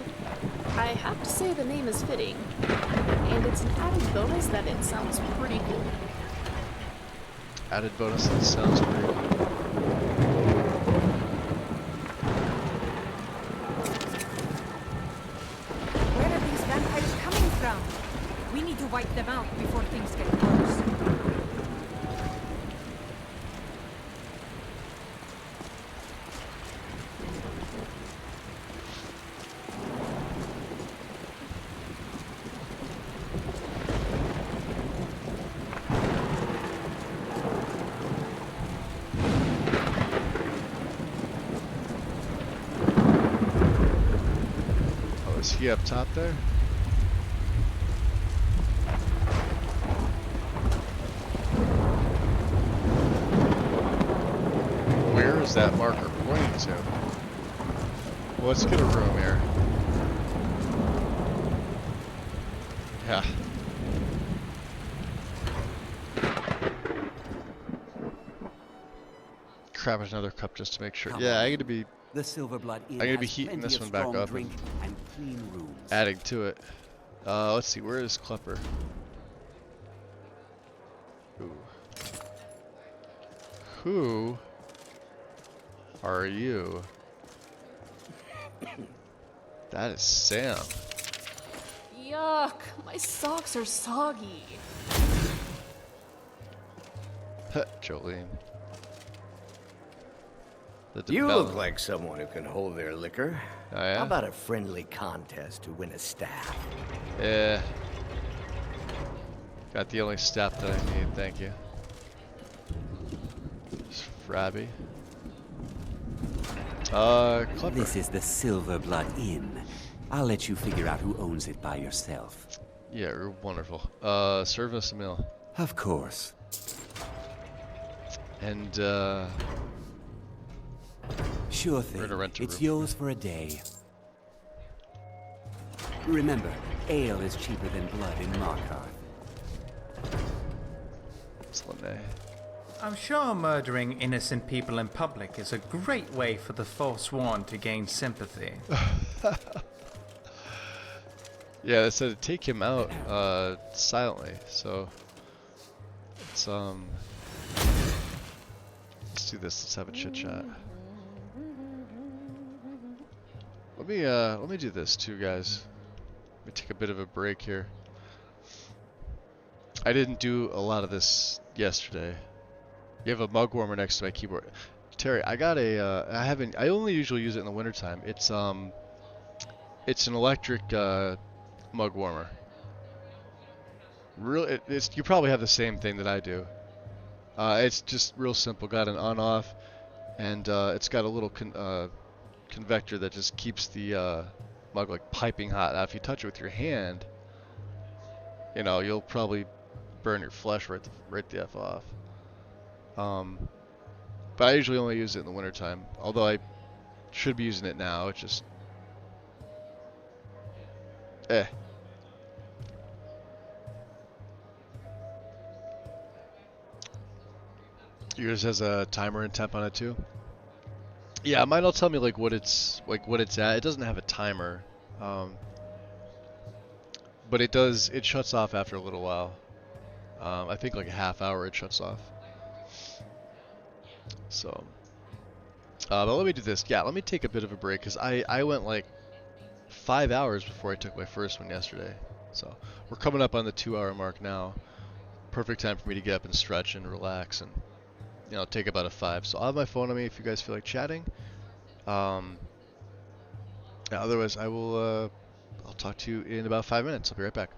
[SPEAKER 3] I have to say the name is fitting. And it's an added bonus that it sounds pretty cool.
[SPEAKER 1] Added bonus that sounds pretty cool.
[SPEAKER 4] Where are these vampires coming from? We need to wipe them out before things get worse.
[SPEAKER 1] Oh, is he up top there? Where is that marker pointing to? Well, let's get a room here. Yeah. Grab another cup just to make sure. Yeah, I gotta be.
[SPEAKER 12] The Silverblood Inn
[SPEAKER 1] I'm gonna be
[SPEAKER 12] has
[SPEAKER 1] heating
[SPEAKER 12] plenty
[SPEAKER 1] this
[SPEAKER 12] of
[SPEAKER 1] one back
[SPEAKER 12] strong
[SPEAKER 1] up
[SPEAKER 12] drink
[SPEAKER 1] and
[SPEAKER 12] and clean rooms.
[SPEAKER 1] adding to it. Let's see. Where is Klepper? Ooh. Who are you? That is Sam.
[SPEAKER 3] Yuck, my socks are soggy.
[SPEAKER 1] Jolene.
[SPEAKER 13] You look like someone who can hold their liquor.
[SPEAKER 1] Oh, yeah?
[SPEAKER 13] How about a friendly contest to win a staff?
[SPEAKER 1] Yeah. Got the only staff that I need, thank you. Just Frabby. Klepper.
[SPEAKER 12] This is the Silverblood Inn. I'll let you figure out who owns it by yourself.
[SPEAKER 1] Yeah, you're wonderful. Serve us a meal.
[SPEAKER 12] Of course.
[SPEAKER 1] And,
[SPEAKER 12] Sure
[SPEAKER 1] we're
[SPEAKER 12] thing.
[SPEAKER 1] gonna rent a
[SPEAKER 12] It's
[SPEAKER 1] room.
[SPEAKER 12] yours for a day. Remember, ale is cheaper than blood in Markarth.
[SPEAKER 1] Excellent day.
[SPEAKER 2] I'm sure murdering innocent people in public is a great way for the Forsworn to gain sympathy.
[SPEAKER 1] Yeah, they said to take him out, silently, so... Let's do this, let's have a chit-chat. Let me do this too, guys. Let me take a bit of a break here. I didn't do a lot of this yesterday. You have a mug warmer next to my keyboard. Terry, I got a, I only usually use it in the wintertime. It's an electric, mug warmer. Really, you probably have the same thing that I do. It's just real simple. Got an on-off, and it's got a little convector that just keeps the mug like piping hot. Now, if you touch it with your hand, you know you'll probably burn your flesh right the f off. But I usually only use it in the wintertime. Although I should be using it now. It's just Yours has a timer and temp on it too? Yeah, mine will tell me like what it's at. It doesn't have a timer. But it does, it shuts off after a little while. I think like a half hour it shuts off. So but let me do this. Yeah, let me take a bit of a break because I went like 5 hours before I took my first one yesterday. So we're coming up on the 2-hour mark now. Perfect time for me to get up and stretch and relax and, you know, take about a 5. So I'll have my phone on me if you guys feel like chatting. Yeah, otherwise I will I'll talk to you in about 5 minutes. I'll be right back.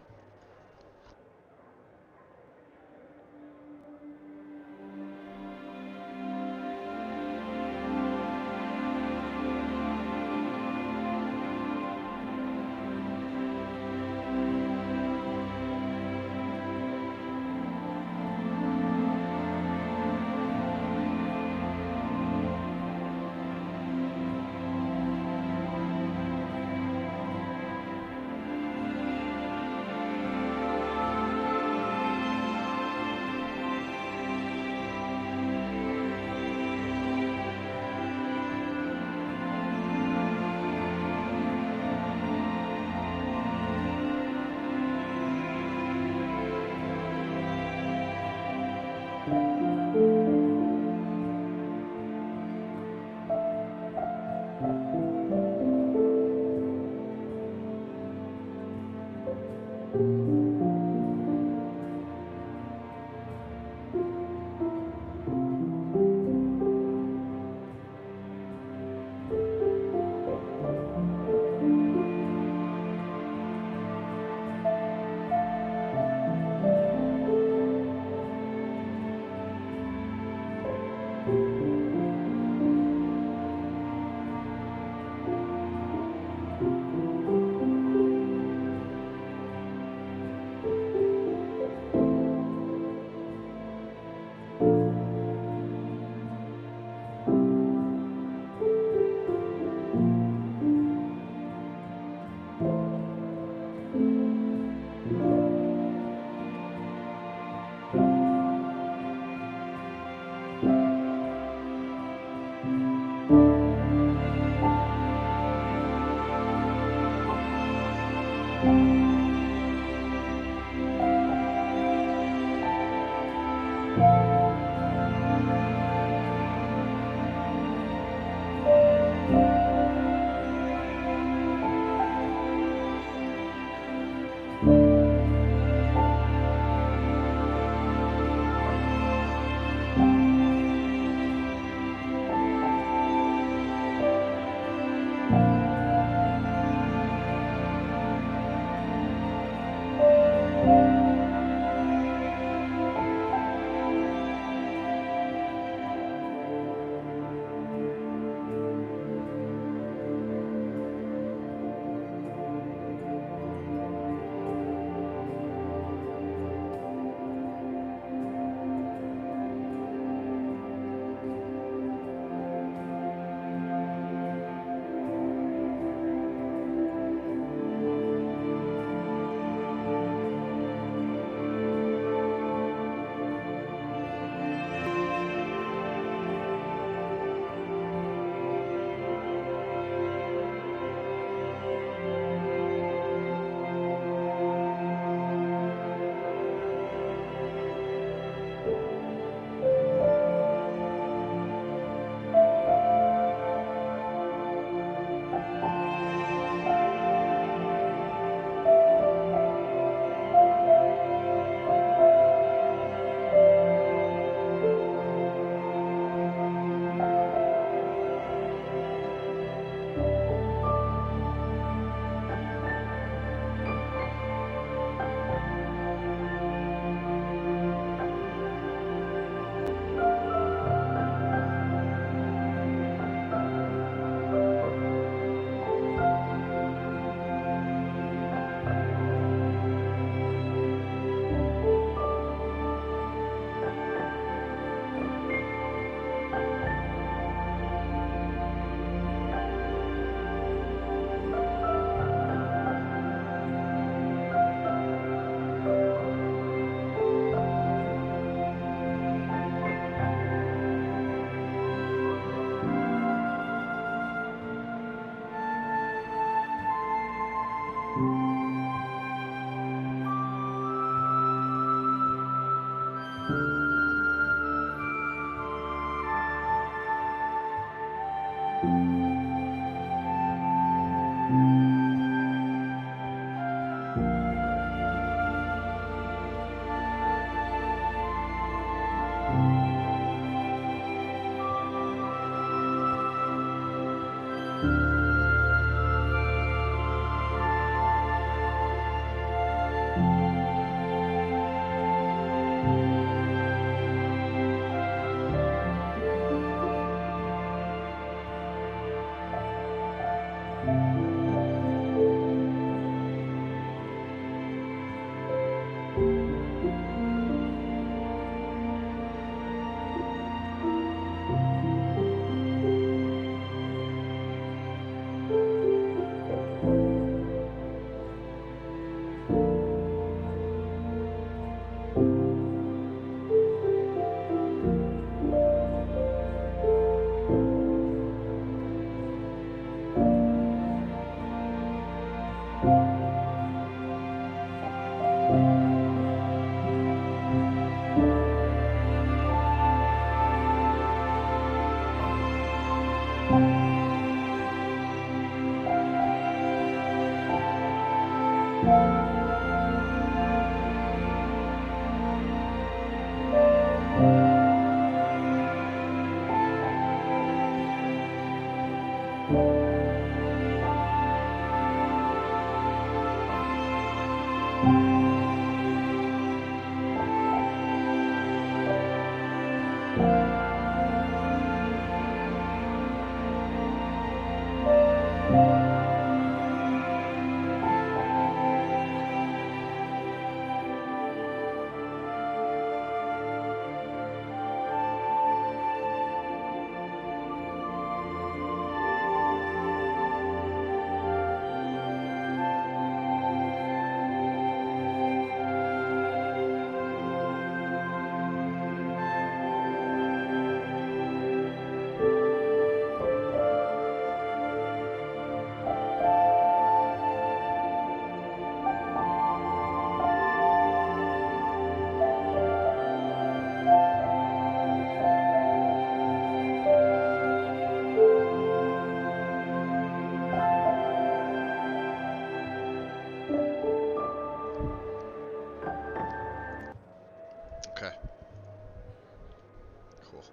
[SPEAKER 1] cool.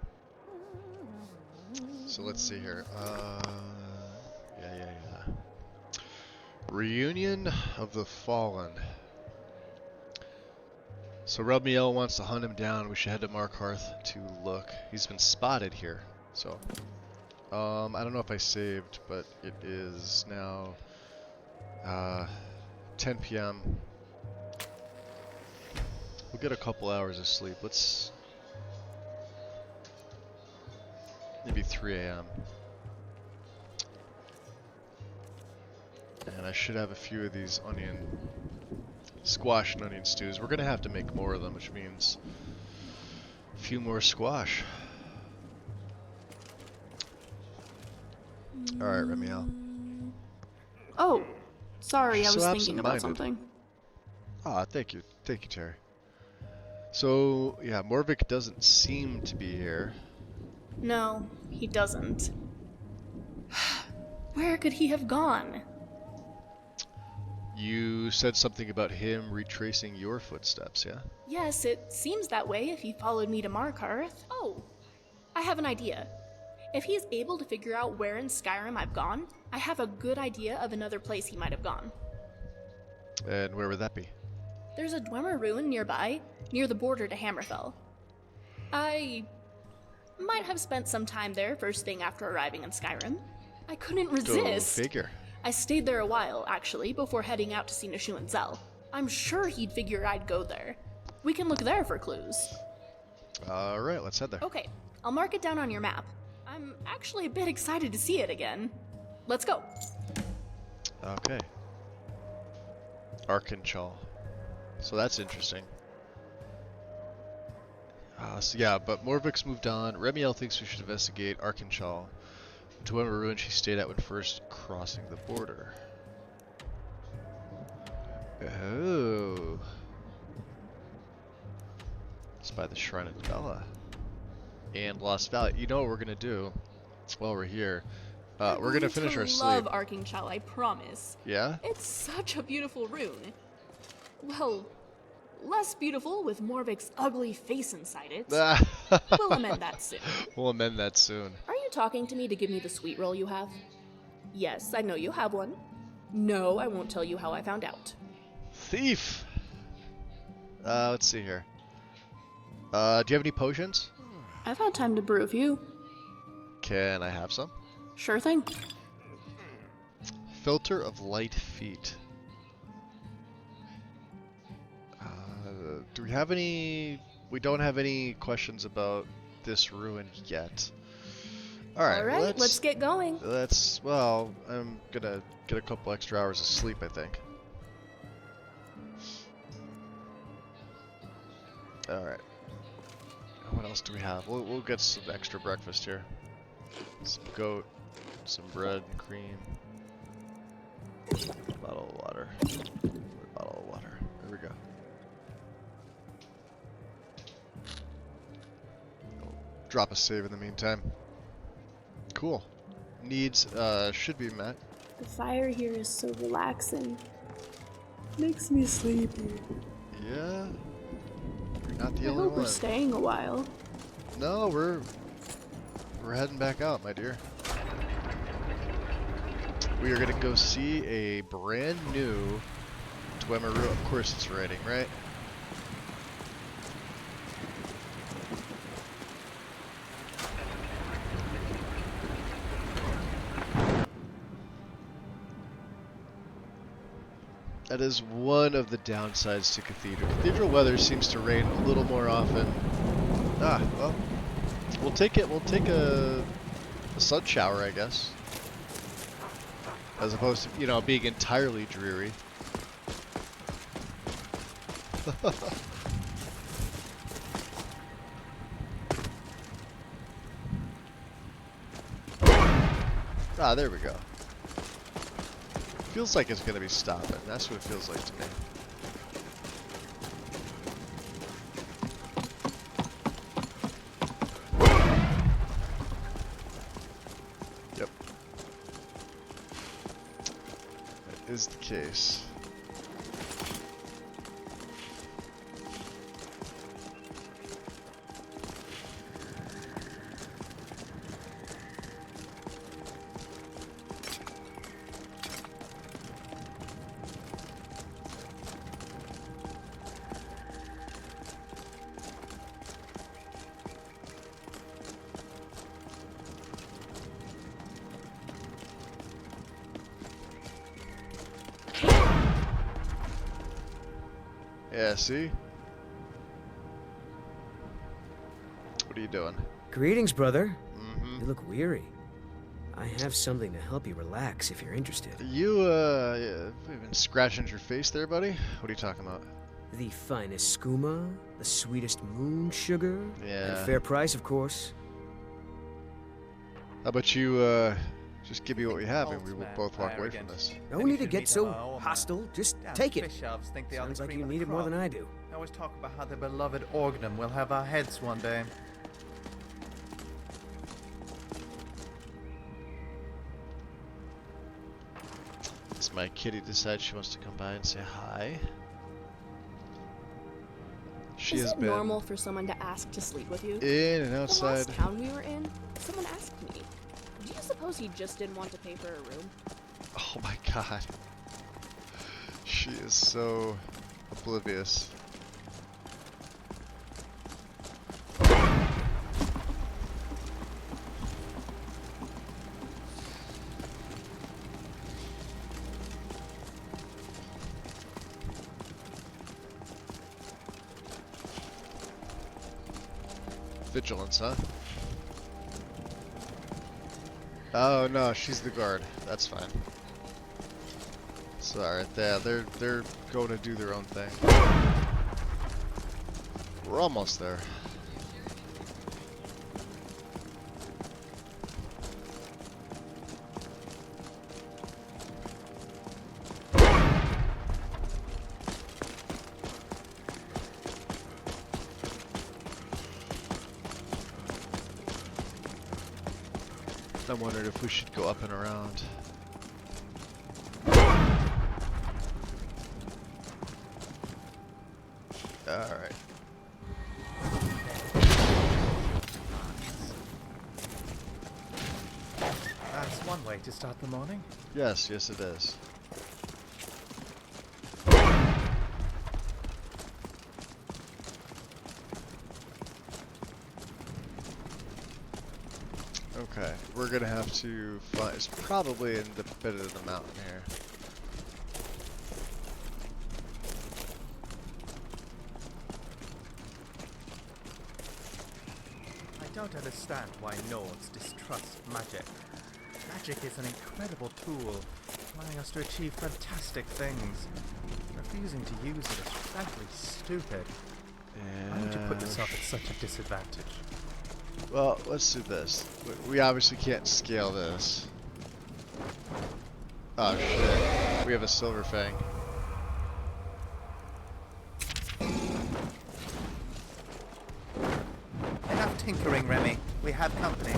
[SPEAKER 1] So let's see here. Yeah. Reunion of the Fallen. So Rubmiel wants to hunt him down. We should head to Markarth to look. He's been spotted here. So, I don't know if I saved, but it is now 10 p.m. We'll get a couple hours of sleep. Let's maybe 3 a.m. And I should have a few of these squash and onion stews. We're gonna have to make more of them, which means a few more squash. Alright, Remiel.
[SPEAKER 3] Oh, sorry, I
[SPEAKER 1] So
[SPEAKER 3] was thinking about
[SPEAKER 1] absent-minded.
[SPEAKER 3] something.
[SPEAKER 1] Ah, thank you, Terry. So, yeah, Morvik doesn't seem to be here.
[SPEAKER 3] No, he doesn't. Where could he have gone?
[SPEAKER 1] You said something about him retracing your footsteps, yeah?
[SPEAKER 3] Yes, it seems that way if he followed me to Markarth. Oh, I have an idea. If he's able to figure out where in Skyrim I've gone, I have a good idea of another place he might have gone.
[SPEAKER 1] And where would that be?
[SPEAKER 3] There's a Dwemer ruin nearby, near the border to Hammerfell. I might have spent some time there first thing after arriving in Skyrim. I couldn't resist.
[SPEAKER 1] Go figure.
[SPEAKER 3] I stayed there a while, actually, before heading out to see Nashu and Zell. I'm sure he'd figure I'd go there. We can look there for clues.
[SPEAKER 1] Alright, let's head there.
[SPEAKER 3] Okay, I'll mark it down on your map. I'm actually a bit excited to see it again. Let's go.
[SPEAKER 1] Okay. Arkanchal. So that's interesting. So yeah, but Morvik's moved on. Remiel thinks we should investigate Arkanchal, to whatever ruin she stayed at when first crossing the border. Oh. It's by the Shrine of Bella. And Lost Valley. You know what we're gonna do while we're here? We're gonna finish our sleep.
[SPEAKER 3] I love Arkanchal, I promise.
[SPEAKER 1] Yeah?
[SPEAKER 3] It's such a beautiful rune. Well, less beautiful with Morvik's ugly face inside it. We'll amend that soon.
[SPEAKER 1] We'll amend that soon.
[SPEAKER 3] Are you talking to me to give me the sweet roll you have? Yes, I know you have one. No, I won't tell you how I found out.
[SPEAKER 1] Thief! Let's see here. Do you have any potions?
[SPEAKER 3] I've had time to brew a few.
[SPEAKER 1] Can I have some?
[SPEAKER 3] Sure thing.
[SPEAKER 1] Filter of Light Feet. Do we have any... We don't have any questions about this ruin yet. Alright,
[SPEAKER 3] let's get going.
[SPEAKER 1] Well, I'm gonna get a couple extra hours of sleep, I think. Alright. What else do we have? We'll get some extra breakfast here. Some goat, some bread and cream. Bottle of water. Bottle of water. There we go. Drop a save in the meantime. Cool. Needs should be met.
[SPEAKER 3] The fire here is so relaxing. Makes me sleepy.
[SPEAKER 1] Yeah. You're not the
[SPEAKER 3] I
[SPEAKER 1] only
[SPEAKER 3] hope
[SPEAKER 1] one.
[SPEAKER 3] we're staying a while.
[SPEAKER 1] No, we're heading back out, my dear. We are gonna go see a brand new Dwemer. Of course it's raining, right? That is one of the downsides to Cathedral. Cathedral weather seems to rain a little more often. Well, we'll take it. We'll take a sun shower, I guess, as opposed to, you know, being entirely dreary. There we go. Feels like it's gonna be stopping. That's what it feels like to me. Yep. That is the case. Yeah, see? What are you doing?
[SPEAKER 14] Greetings, brother.
[SPEAKER 1] Mm-hmm.
[SPEAKER 14] You look weary. I have something to help you relax if you're interested.
[SPEAKER 1] You, yeah, been scratching your face there, buddy? What are you talking about?
[SPEAKER 14] The finest skooma, the sweetest moon sugar,
[SPEAKER 1] Yeah.
[SPEAKER 14] at a fair price, of course.
[SPEAKER 1] How about you, just give me what we have and we will both walk away from this.
[SPEAKER 14] No need to get so hostile. Just take it.
[SPEAKER 2] Fish elves think they are
[SPEAKER 14] Sounds
[SPEAKER 2] the
[SPEAKER 14] like
[SPEAKER 2] cream
[SPEAKER 14] you
[SPEAKER 2] of
[SPEAKER 14] need
[SPEAKER 2] the
[SPEAKER 14] it more
[SPEAKER 2] crop.
[SPEAKER 14] than I do.
[SPEAKER 2] I always talk about how the beloved Orgnum will have our heads one day.
[SPEAKER 1] As my kitty decides she wants to come by and say hi. She
[SPEAKER 3] Is
[SPEAKER 1] has
[SPEAKER 3] it
[SPEAKER 1] been
[SPEAKER 3] normal for someone to ask to sleep with you?
[SPEAKER 1] in and outside.
[SPEAKER 3] The last town we were in, someone asked me, do you suppose he just didn't want to pay for a room?
[SPEAKER 1] Oh my god. She is so oblivious. Vigilance, huh? Oh no, she's the guard. That's fine. Sorry, yeah, they're going to do their own thing. We're almost there. I'm wondering if we should go up and around. Alright.
[SPEAKER 2] That's one way to start the morning.
[SPEAKER 1] Yes, yes it is. Okay, we're gonna have to find. It's probably in the bit of the mountain here.
[SPEAKER 2] I don't understand why Nords distrust magic. Magic is an incredible tool, allowing us to achieve fantastic things. Refusing to use it is frankly stupid. Why would you put yourself at such a disadvantage?
[SPEAKER 1] Well, let's do this. We obviously can't scale this. Oh shit. We have a silver fang.
[SPEAKER 2] Enough tinkering, Remy. We have company.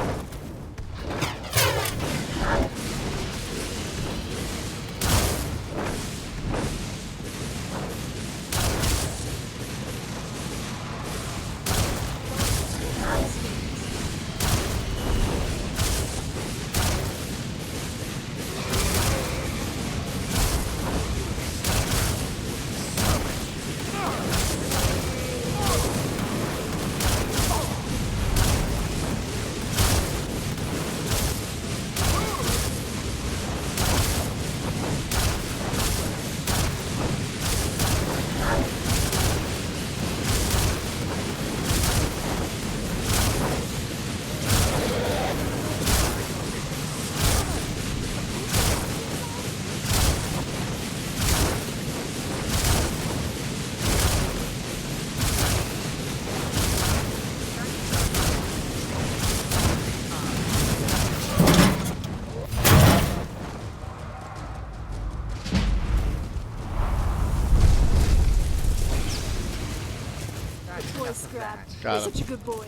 [SPEAKER 3] Boy, Scrap.
[SPEAKER 1] Got
[SPEAKER 3] You're
[SPEAKER 1] him.
[SPEAKER 3] such a good boy.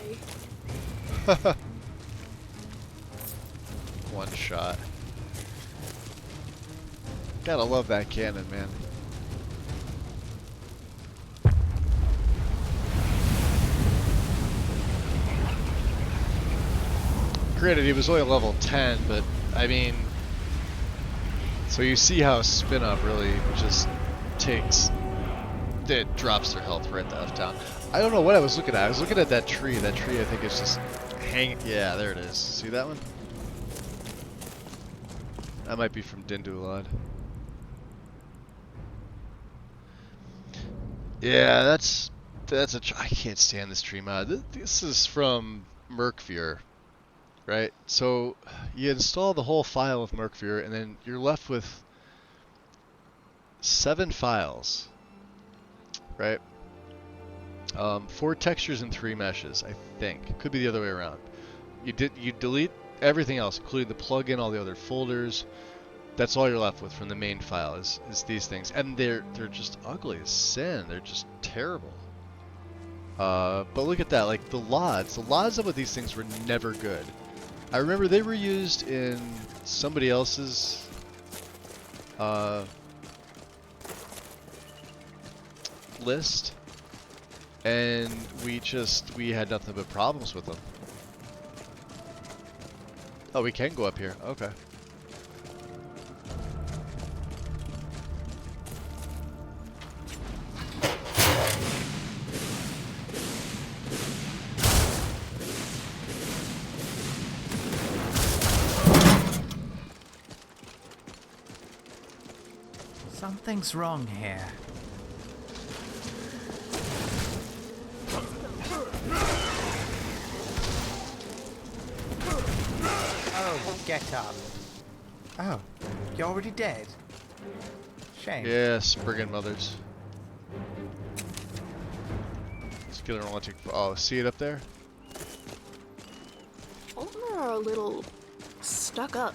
[SPEAKER 1] One shot. Gotta love that cannon, man. Granted, he was only level 10, but I mean, so you see how spin up really just takes, it drops their health right the F down. I don't know what I was looking at. I was looking at that tree. That tree, I think, is just hanging. Yeah, there it is. See that one? That might be from Dindulad. Yeah, that's I can't stand this tree mod. This is from Merkvir, right? So you install the whole file of Merkvir, and then you're left with 7 files, right? 4 textures and 3 meshes, I think. Could be the other way around. You delete everything else, including the plugin, all the other folders. That's all you're left with from the main file is these things, and they're just ugly as sin. They're just terrible. But look at that, like the LODs. The LODs of these things were never good. I remember they were used in somebody else's list, and we had nothing but problems with them. Oh, we can go up here. Okay.
[SPEAKER 2] Something's wrong here. Oh, get up. Oh, you're already dead. Shame.
[SPEAKER 1] Yes, friggin' mothers. Skiller wanting. Oh, see it up there?
[SPEAKER 3] Ulmer are a little stuck up,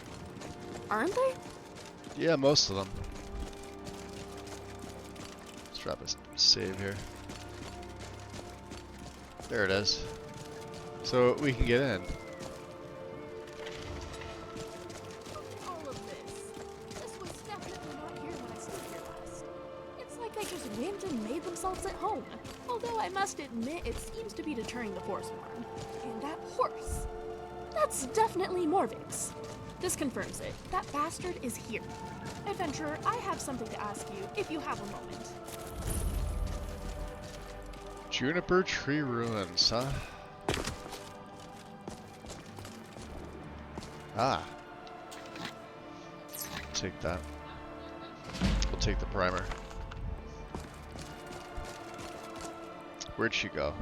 [SPEAKER 3] aren't they?
[SPEAKER 1] Yeah, most of them. Let's drop a save here. There it is. So we can get in.
[SPEAKER 3] All of this was definitely not here when I stayed here last. It's like they just went and made themselves at home. Although I must admit, it seems to be deterring the Forsworn. And that horse. That's definitely Morvik's. This confirms it. That bastard is here. Adventurer, I have something to ask you, if you have a moment.
[SPEAKER 1] Juniper tree ruins, huh? Ah. Take that. We'll take the primer. Where'd she go?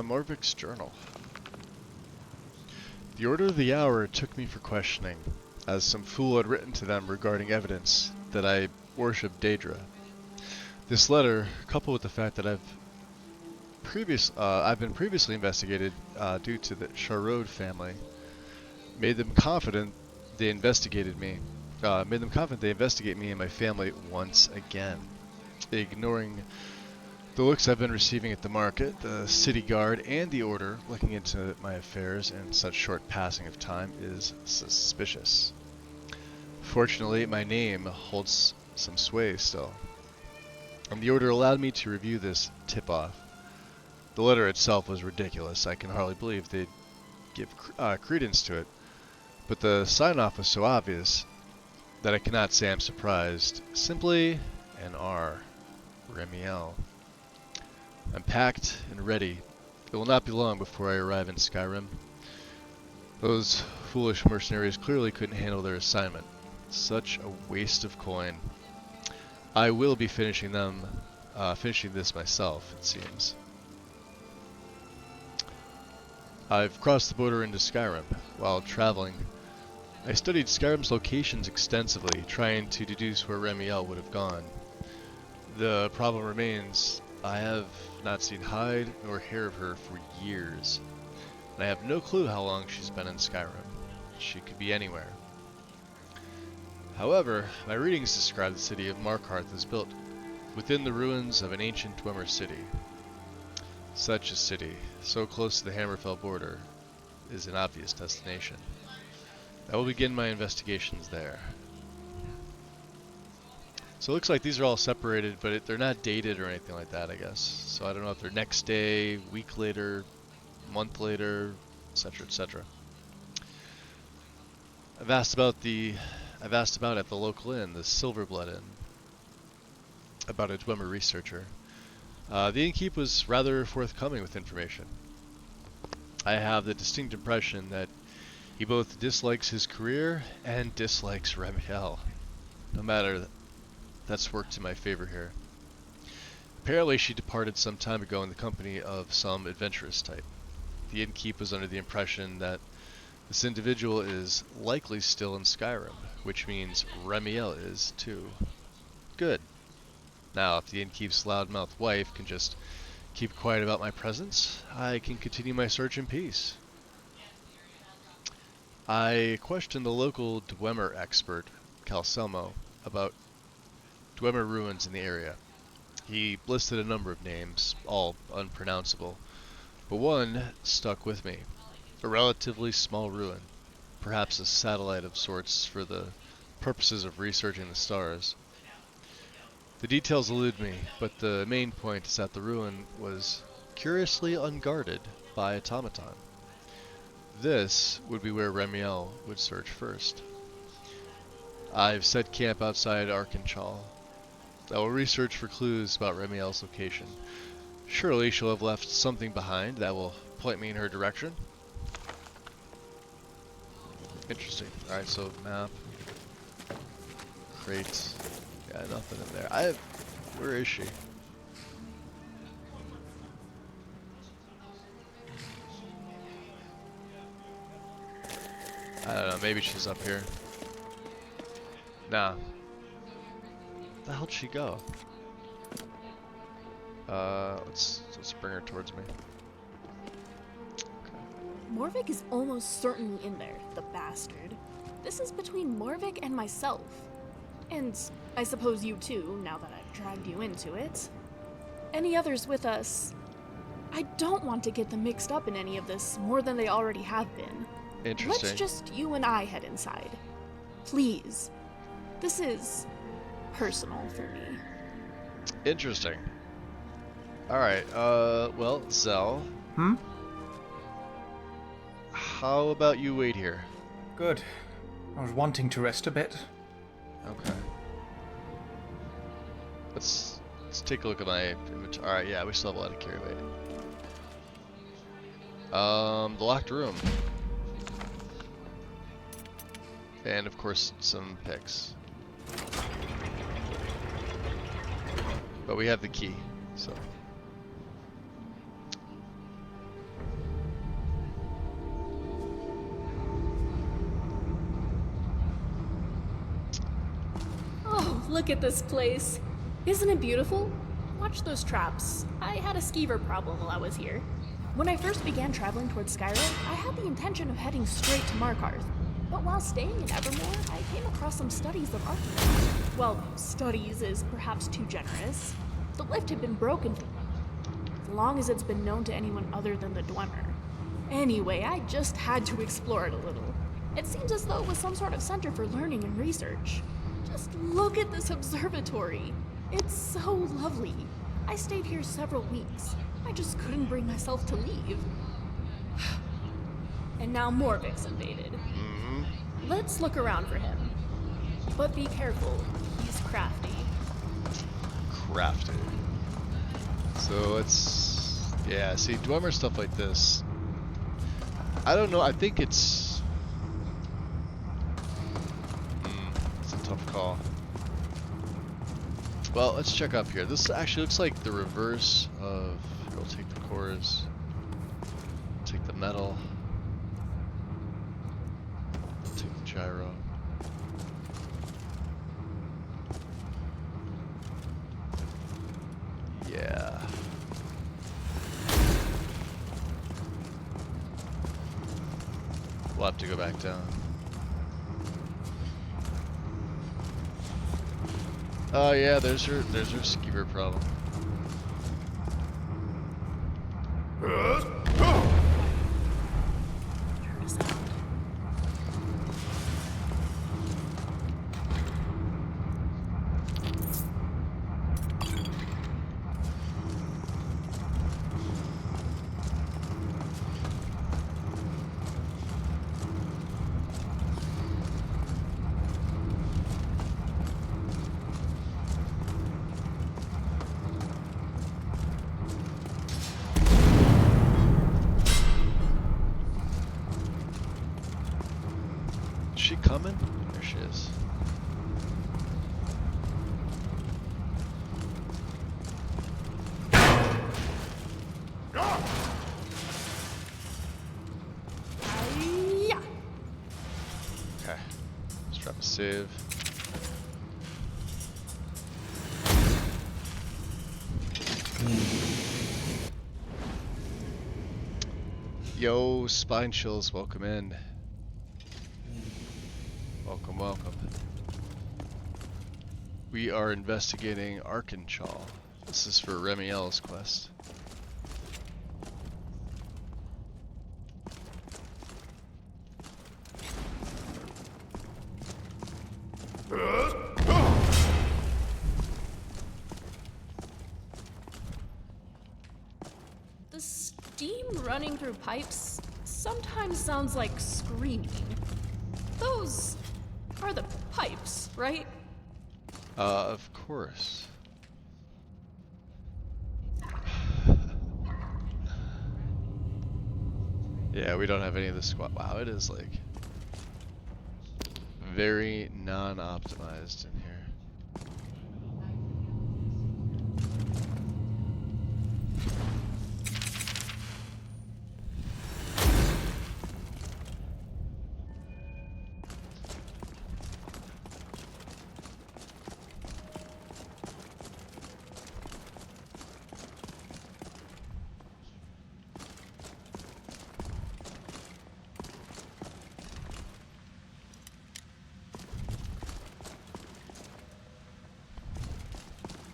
[SPEAKER 1] Morvik's journal. The order of the hour took me for questioning, as some fool had written to them regarding evidence that I worshipped Daedra. This letter, coupled with the fact that I've been previously investigated due to the Charode family, made them confident they investigate me and my family once again, ignoring the looks I've been receiving at the market, the city guard, and the order looking into my affairs in such short passing of time is suspicious. Fortunately, my name holds some sway still, and the order allowed me to review this tip-off. The letter itself was ridiculous. I can hardly believe they'd give credence to it, but the sign-off was so obvious that I cannot say I'm surprised. Simply an R. Remiel. I'm packed and ready. It will not be long before I arrive in Skyrim. Those foolish mercenaries clearly couldn't handle their assignment. Such a waste of coin. I will be finishing this myself, it seems. I've crossed the border into Skyrim. While traveling, I studied Skyrim's locations extensively, trying to deduce where Remiel would have gone. The problem remains, I have not seen hide nor hair of her for years, and I have no clue how long she's been in Skyrim. She could be anywhere. However, my readings describe the city of Markarth as built within the ruins of an ancient Dwemer city. Such a city, so close to the Hammerfell border, is an obvious destination. I will begin my investigations there. So it looks like these are all separated, but they're not dated or anything like that, I guess. So I don't know if they're next day, week later, month later, etc., etc. I've asked about at the local inn, the Silverblood Inn, about a Dwemer researcher. The innkeep was rather forthcoming with information. I have the distinct impression that he both dislikes his career and dislikes Remiel. No matter, that's worked to my favor here. Apparently she departed some time ago in the company of some adventurous type. The innkeep was under the impression that this individual is likely still in Skyrim, which means Remiel is too. Good. Now, if the innkeep's loudmouth wife can just keep quiet about my presence, I can continue my search in peace. I questioned the local Dwemer expert, Calselmo, about Dwemer ruins in the area. He listed a number of names, all unpronounceable, but one stuck with me. A relatively small ruin, perhaps a satellite of sorts for the purposes of researching the stars. The details elude me, but the main point is that the ruin was curiously unguarded by automaton. This would be where Remiel would search first. I've set camp outside Arkanchal. I will research for clues about Remiel's location. Surely she'll have left something behind that will point me in her direction. Interesting. Alright, so map. Crate. Yeah, nothing in there. Where is she? I don't know, maybe she's up here. Nah. Where the hell'd she go? Let's bring her towards me.
[SPEAKER 3] Morvik is almost certainly in there, the bastard. This is between Morvik and myself. And I suppose you too, now that I've dragged you into it. Any others with us? I don't want to get them mixed up in any of this more than they already have been.
[SPEAKER 1] Interesting.
[SPEAKER 3] Let's just you and I head inside. Please. This is personal for me.
[SPEAKER 1] Interesting. Alright, well, Zell. How about you wait here?
[SPEAKER 2] Good. I was wanting to rest a bit.
[SPEAKER 1] Okay. Let's take a look at my inventory. Alright, yeah, we still have a lot of carry weight. The locked room. And of course some picks. But we have the key, so.
[SPEAKER 3] Oh, look at this place. Isn't it beautiful? Watch those traps. I had a skeever problem while I was here. When I first began traveling towards Skyrim, I had the intention of heading straight to Markarth. But while staying in Evermore, I came across some studies of archaeology. Well, studies is perhaps too generous. The lift had been broken for as long as it's been known to anyone other than the Dwemer. Anyway, I just had to explore it a little. It seems as though it was some sort of center for learning and research. Just look at this observatory. It's so lovely. I stayed here several weeks. I just couldn't bring myself to leave. And now Morvik's invaded. Let's look around for him. But be careful, he's crafty.
[SPEAKER 1] Crafty. So it's... yeah, see, Dwemer stuff like this. I don't know, I think it's... it's a tough call. Well, let's check up here. This actually looks like the reverse of... we'll take the cores. Take the metal. Take the gyro. Yeah. We'll have to go back down. Oh yeah, there's her skeever problem. coming? There she is. Okay. Let's drop a save. Yo, Spine Chills, welcome in. Welcome, welcome. We are investigating Arkansas. This is for Remiel's quest.
[SPEAKER 3] The steam running through pipes sometimes sounds like screaming. Those are the pipes, right?
[SPEAKER 1] Of course. Yeah, we don't have any of the squad. Wow, it is like very non-optimized in here.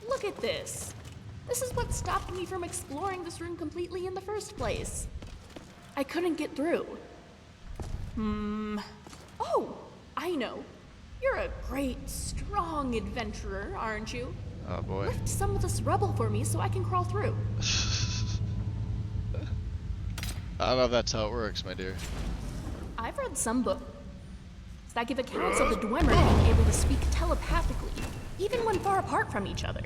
[SPEAKER 3] Look at this. This is what stopped me from exploring this room completely in the first place. I couldn't get through. Oh, I know. You're a great, strong adventurer, aren't you?
[SPEAKER 1] Oh boy.
[SPEAKER 3] Lift some of this rubble for me so I can crawl through.
[SPEAKER 1] I don't know if that's how it works, my dear.
[SPEAKER 3] I've read some books that give accounts of the Dwemer being able to speak telepathically, even when far apart from each other.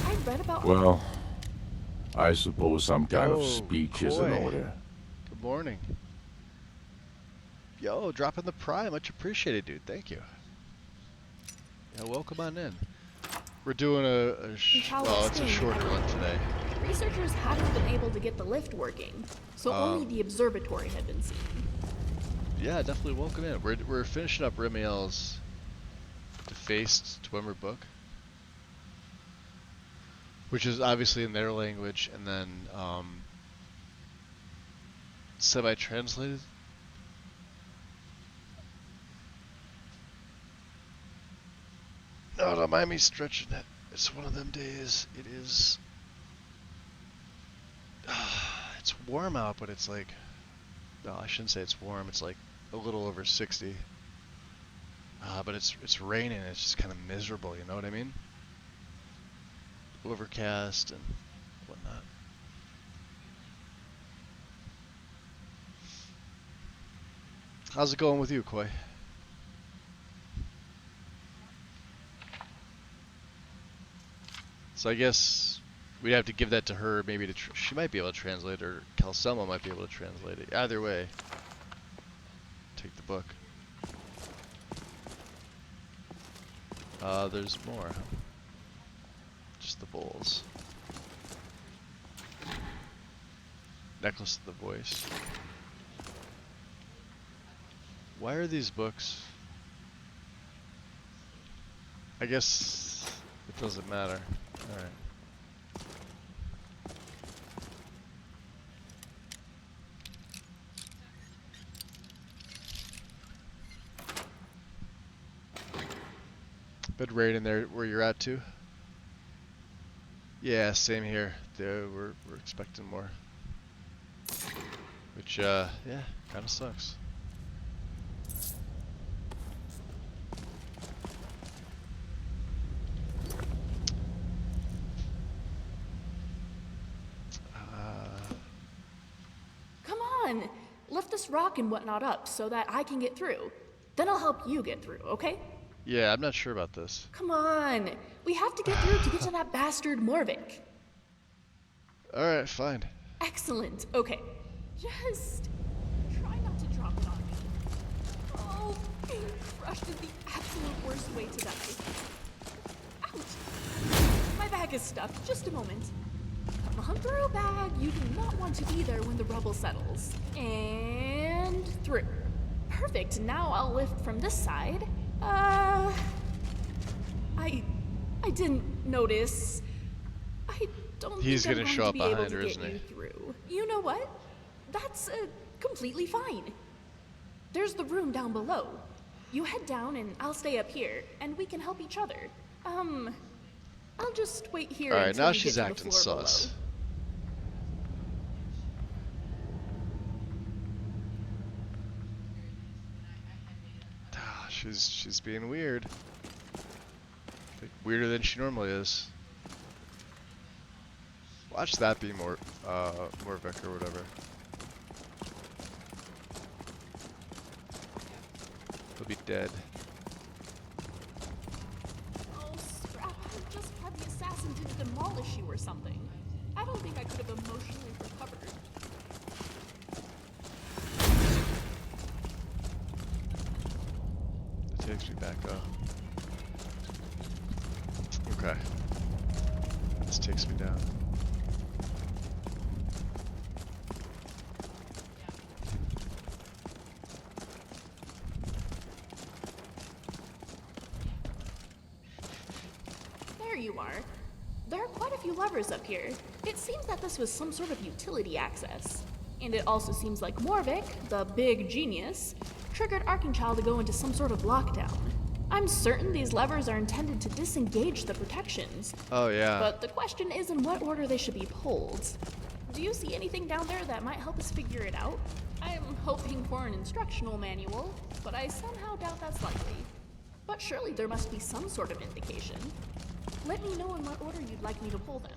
[SPEAKER 3] I read about.
[SPEAKER 5] Well, I suppose some kind of
[SPEAKER 1] Oh,
[SPEAKER 5] speech is in
[SPEAKER 1] Koi.
[SPEAKER 5] order.
[SPEAKER 1] Good morning. Yo, dropping the prime, much appreciated, dude. Thank you. Yeah, welcome on in. We're doing well, it's a shorter one today.
[SPEAKER 3] Researchers hadn't been able to get the lift working, so only the observatory had been seen.
[SPEAKER 1] Yeah, definitely welcome in. We're finishing up Remiel's Defaced Dwemer book, which is obviously in their language, and then semi-translated. No, don't mind me stretching it. It's one of them days. It is. It's warm out, but it's like. No, I shouldn't say it's warm. It's like a little over 60. But it's raining. It's just kind of miserable. You know what I mean? Overcast and whatnot. How's it going with you, Koi? So I guess we'd have to give that to her, maybe to she might be able to translate, or Calselma might be able to translate it. Either way, take the book. There's more, huh? Just the bowls. Necklace of the Voice. Why are these books? I guess it doesn't matter. Alright. Been raining there where you're at too? Yeah, same here. We're expecting more. Which yeah, kinda sucks.
[SPEAKER 3] Come on. Lift this rock and whatnot up so that I can get through. Then I'll help you get through, okay?
[SPEAKER 1] Yeah, I'm not sure about this.
[SPEAKER 3] Come on. We have to get through to get to that bastard Morvik.
[SPEAKER 1] Alright, fine.
[SPEAKER 3] Excellent. Okay. Just try not to drop it on me. Oh, being crushed is the absolute worst way to die. Ouch. My bag is stuck. Just a moment. Come on through, bag. You do not want to be there when the rubble settles. And through. Perfect. Now I'll lift from this side. I didn't notice. I don't
[SPEAKER 1] He's
[SPEAKER 3] think
[SPEAKER 1] gonna
[SPEAKER 3] I'm
[SPEAKER 1] show
[SPEAKER 3] going
[SPEAKER 1] up
[SPEAKER 3] to be able
[SPEAKER 1] behind
[SPEAKER 3] to
[SPEAKER 1] her,
[SPEAKER 3] get
[SPEAKER 1] isn't he?
[SPEAKER 3] you through. You know what? That's completely fine. There's the room down below. You head down and I'll stay up here, and we can help each other. I'll just wait here
[SPEAKER 1] Alright,
[SPEAKER 3] until
[SPEAKER 1] now
[SPEAKER 3] we
[SPEAKER 1] she's
[SPEAKER 3] get to
[SPEAKER 1] acting
[SPEAKER 3] the floor
[SPEAKER 1] sus.
[SPEAKER 3] below.
[SPEAKER 1] She's being weird. Like, weirder than she normally is. Watch that be more Morvik or whatever. He'll be dead.
[SPEAKER 3] Oh, scrap. I just had the assassin to demolish you or something. I don't think I could have emotionally recovered.
[SPEAKER 1] It takes me back up. Okay. This takes me down.
[SPEAKER 3] There you are. There are quite a few levers up here. It seems that this was some sort of utility access. And it also seems like Morvik, the big genius, triggered Archenchild to go into some sort of lockdown. I'm certain these levers are intended to disengage the protections.
[SPEAKER 1] Oh, yeah.
[SPEAKER 3] But the question is in what order they should be pulled. Do you see anything down there that might help us figure it out? I'm hoping for an instructional manual, but I somehow doubt that's likely. But surely there must be some sort of indication. Let me know in what order you'd like me to pull them.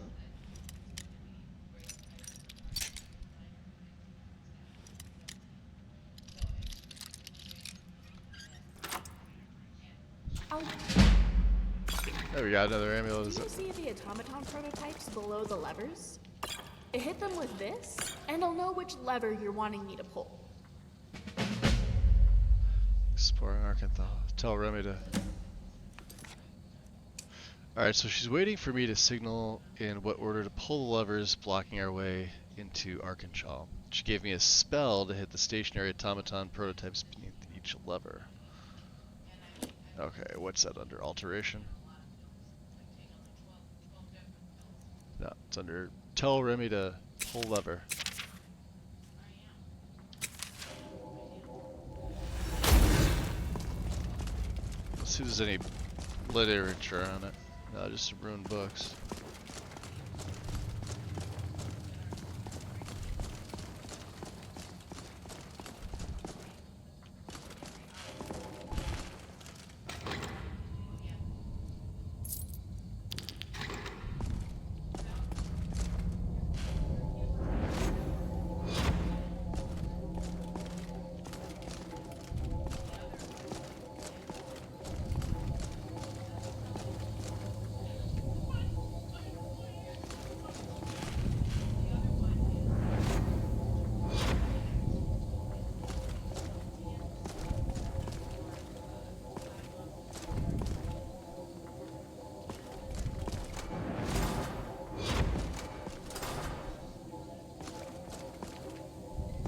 [SPEAKER 1] There we got another amulet.
[SPEAKER 3] Do you see the automaton prototypes below the levers? Hit them with this, and I'll know which lever you're wanting me to pull.
[SPEAKER 1] Exploring Arkansas. Tell Remy to... Alright, so she's waiting for me to signal in what order to pull the levers blocking our way into Archenchild. She gave me a spell to hit the stationary automaton prototypes beneath each lever. Okay, what's that under? Alteration? No, it's under tell Remy to pull lever. Let's see if there's any literature on it. No, just some ruined books.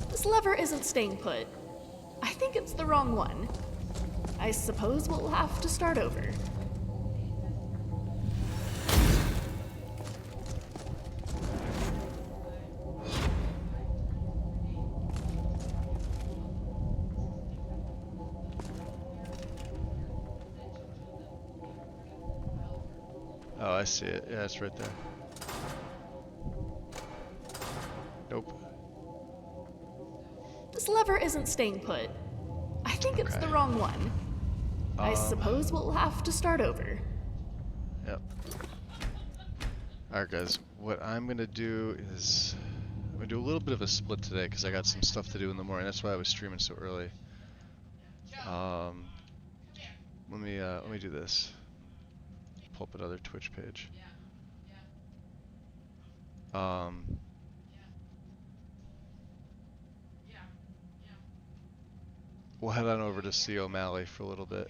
[SPEAKER 3] This lever isn't staying put. I think it's the wrong one. I suppose we'll have to start over.
[SPEAKER 1] Oh, I see it. Yeah, it's right there. Nope.
[SPEAKER 3] This lever isn't staying put. I think it's the wrong one. I suppose we'll have to start over.
[SPEAKER 1] Yep. Alright guys, what I'm gonna do is I'm I do a little bit of a split today because I got some stuff to do in the morning. That's why I was streaming so early. Let me do this. Pull up another Twitch page. We'll head on over to see O'Malley for a little bit.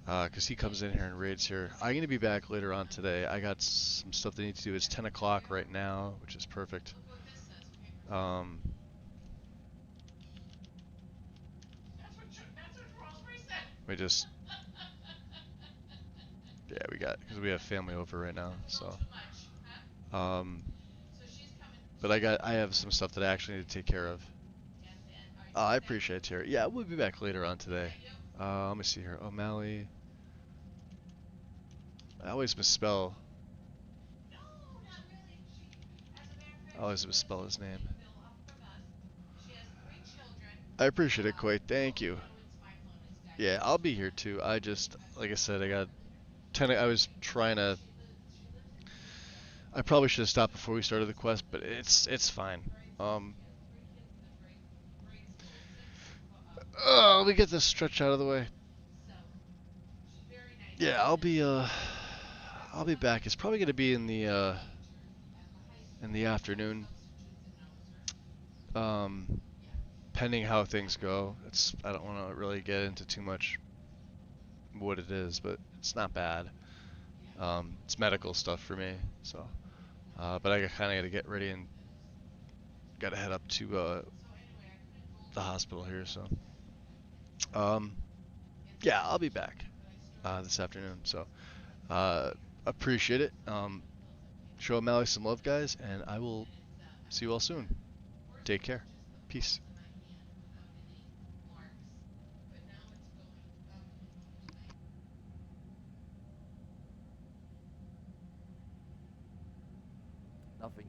[SPEAKER 1] Because he comes in here and raids here. I'm going to be back later on today. I got some stuff that I need to do. It's 10 o'clock right now, which is perfect. We just... Yeah, because we have family over right now, so... But I have some stuff that I actually need to take care of. I appreciate it, Terry. Yeah, we'll be back later on today. Let me see here. O'Malley. I always misspell. I always misspell his name. I appreciate it, Quay. Thank you. Yeah, I'll be here too. I just, like I said, I got 10. I was trying to. I probably should have stopped before we started the quest, but it's fine. Let me get this stretch out of the way. Yeah, I'll be back. It's probably gonna be in the afternoon. Pending how things go. I don't want to really get into too much what it is, but it's not bad. It's medical stuff for me, so. But I kind of got to get ready and got to head up to the hospital here, so. Yeah, I'll be back this afternoon, so. Appreciate it. Show O'Malley some love, guys, and I will see you all soon. Take care. Peace.
[SPEAKER 15] Nothing.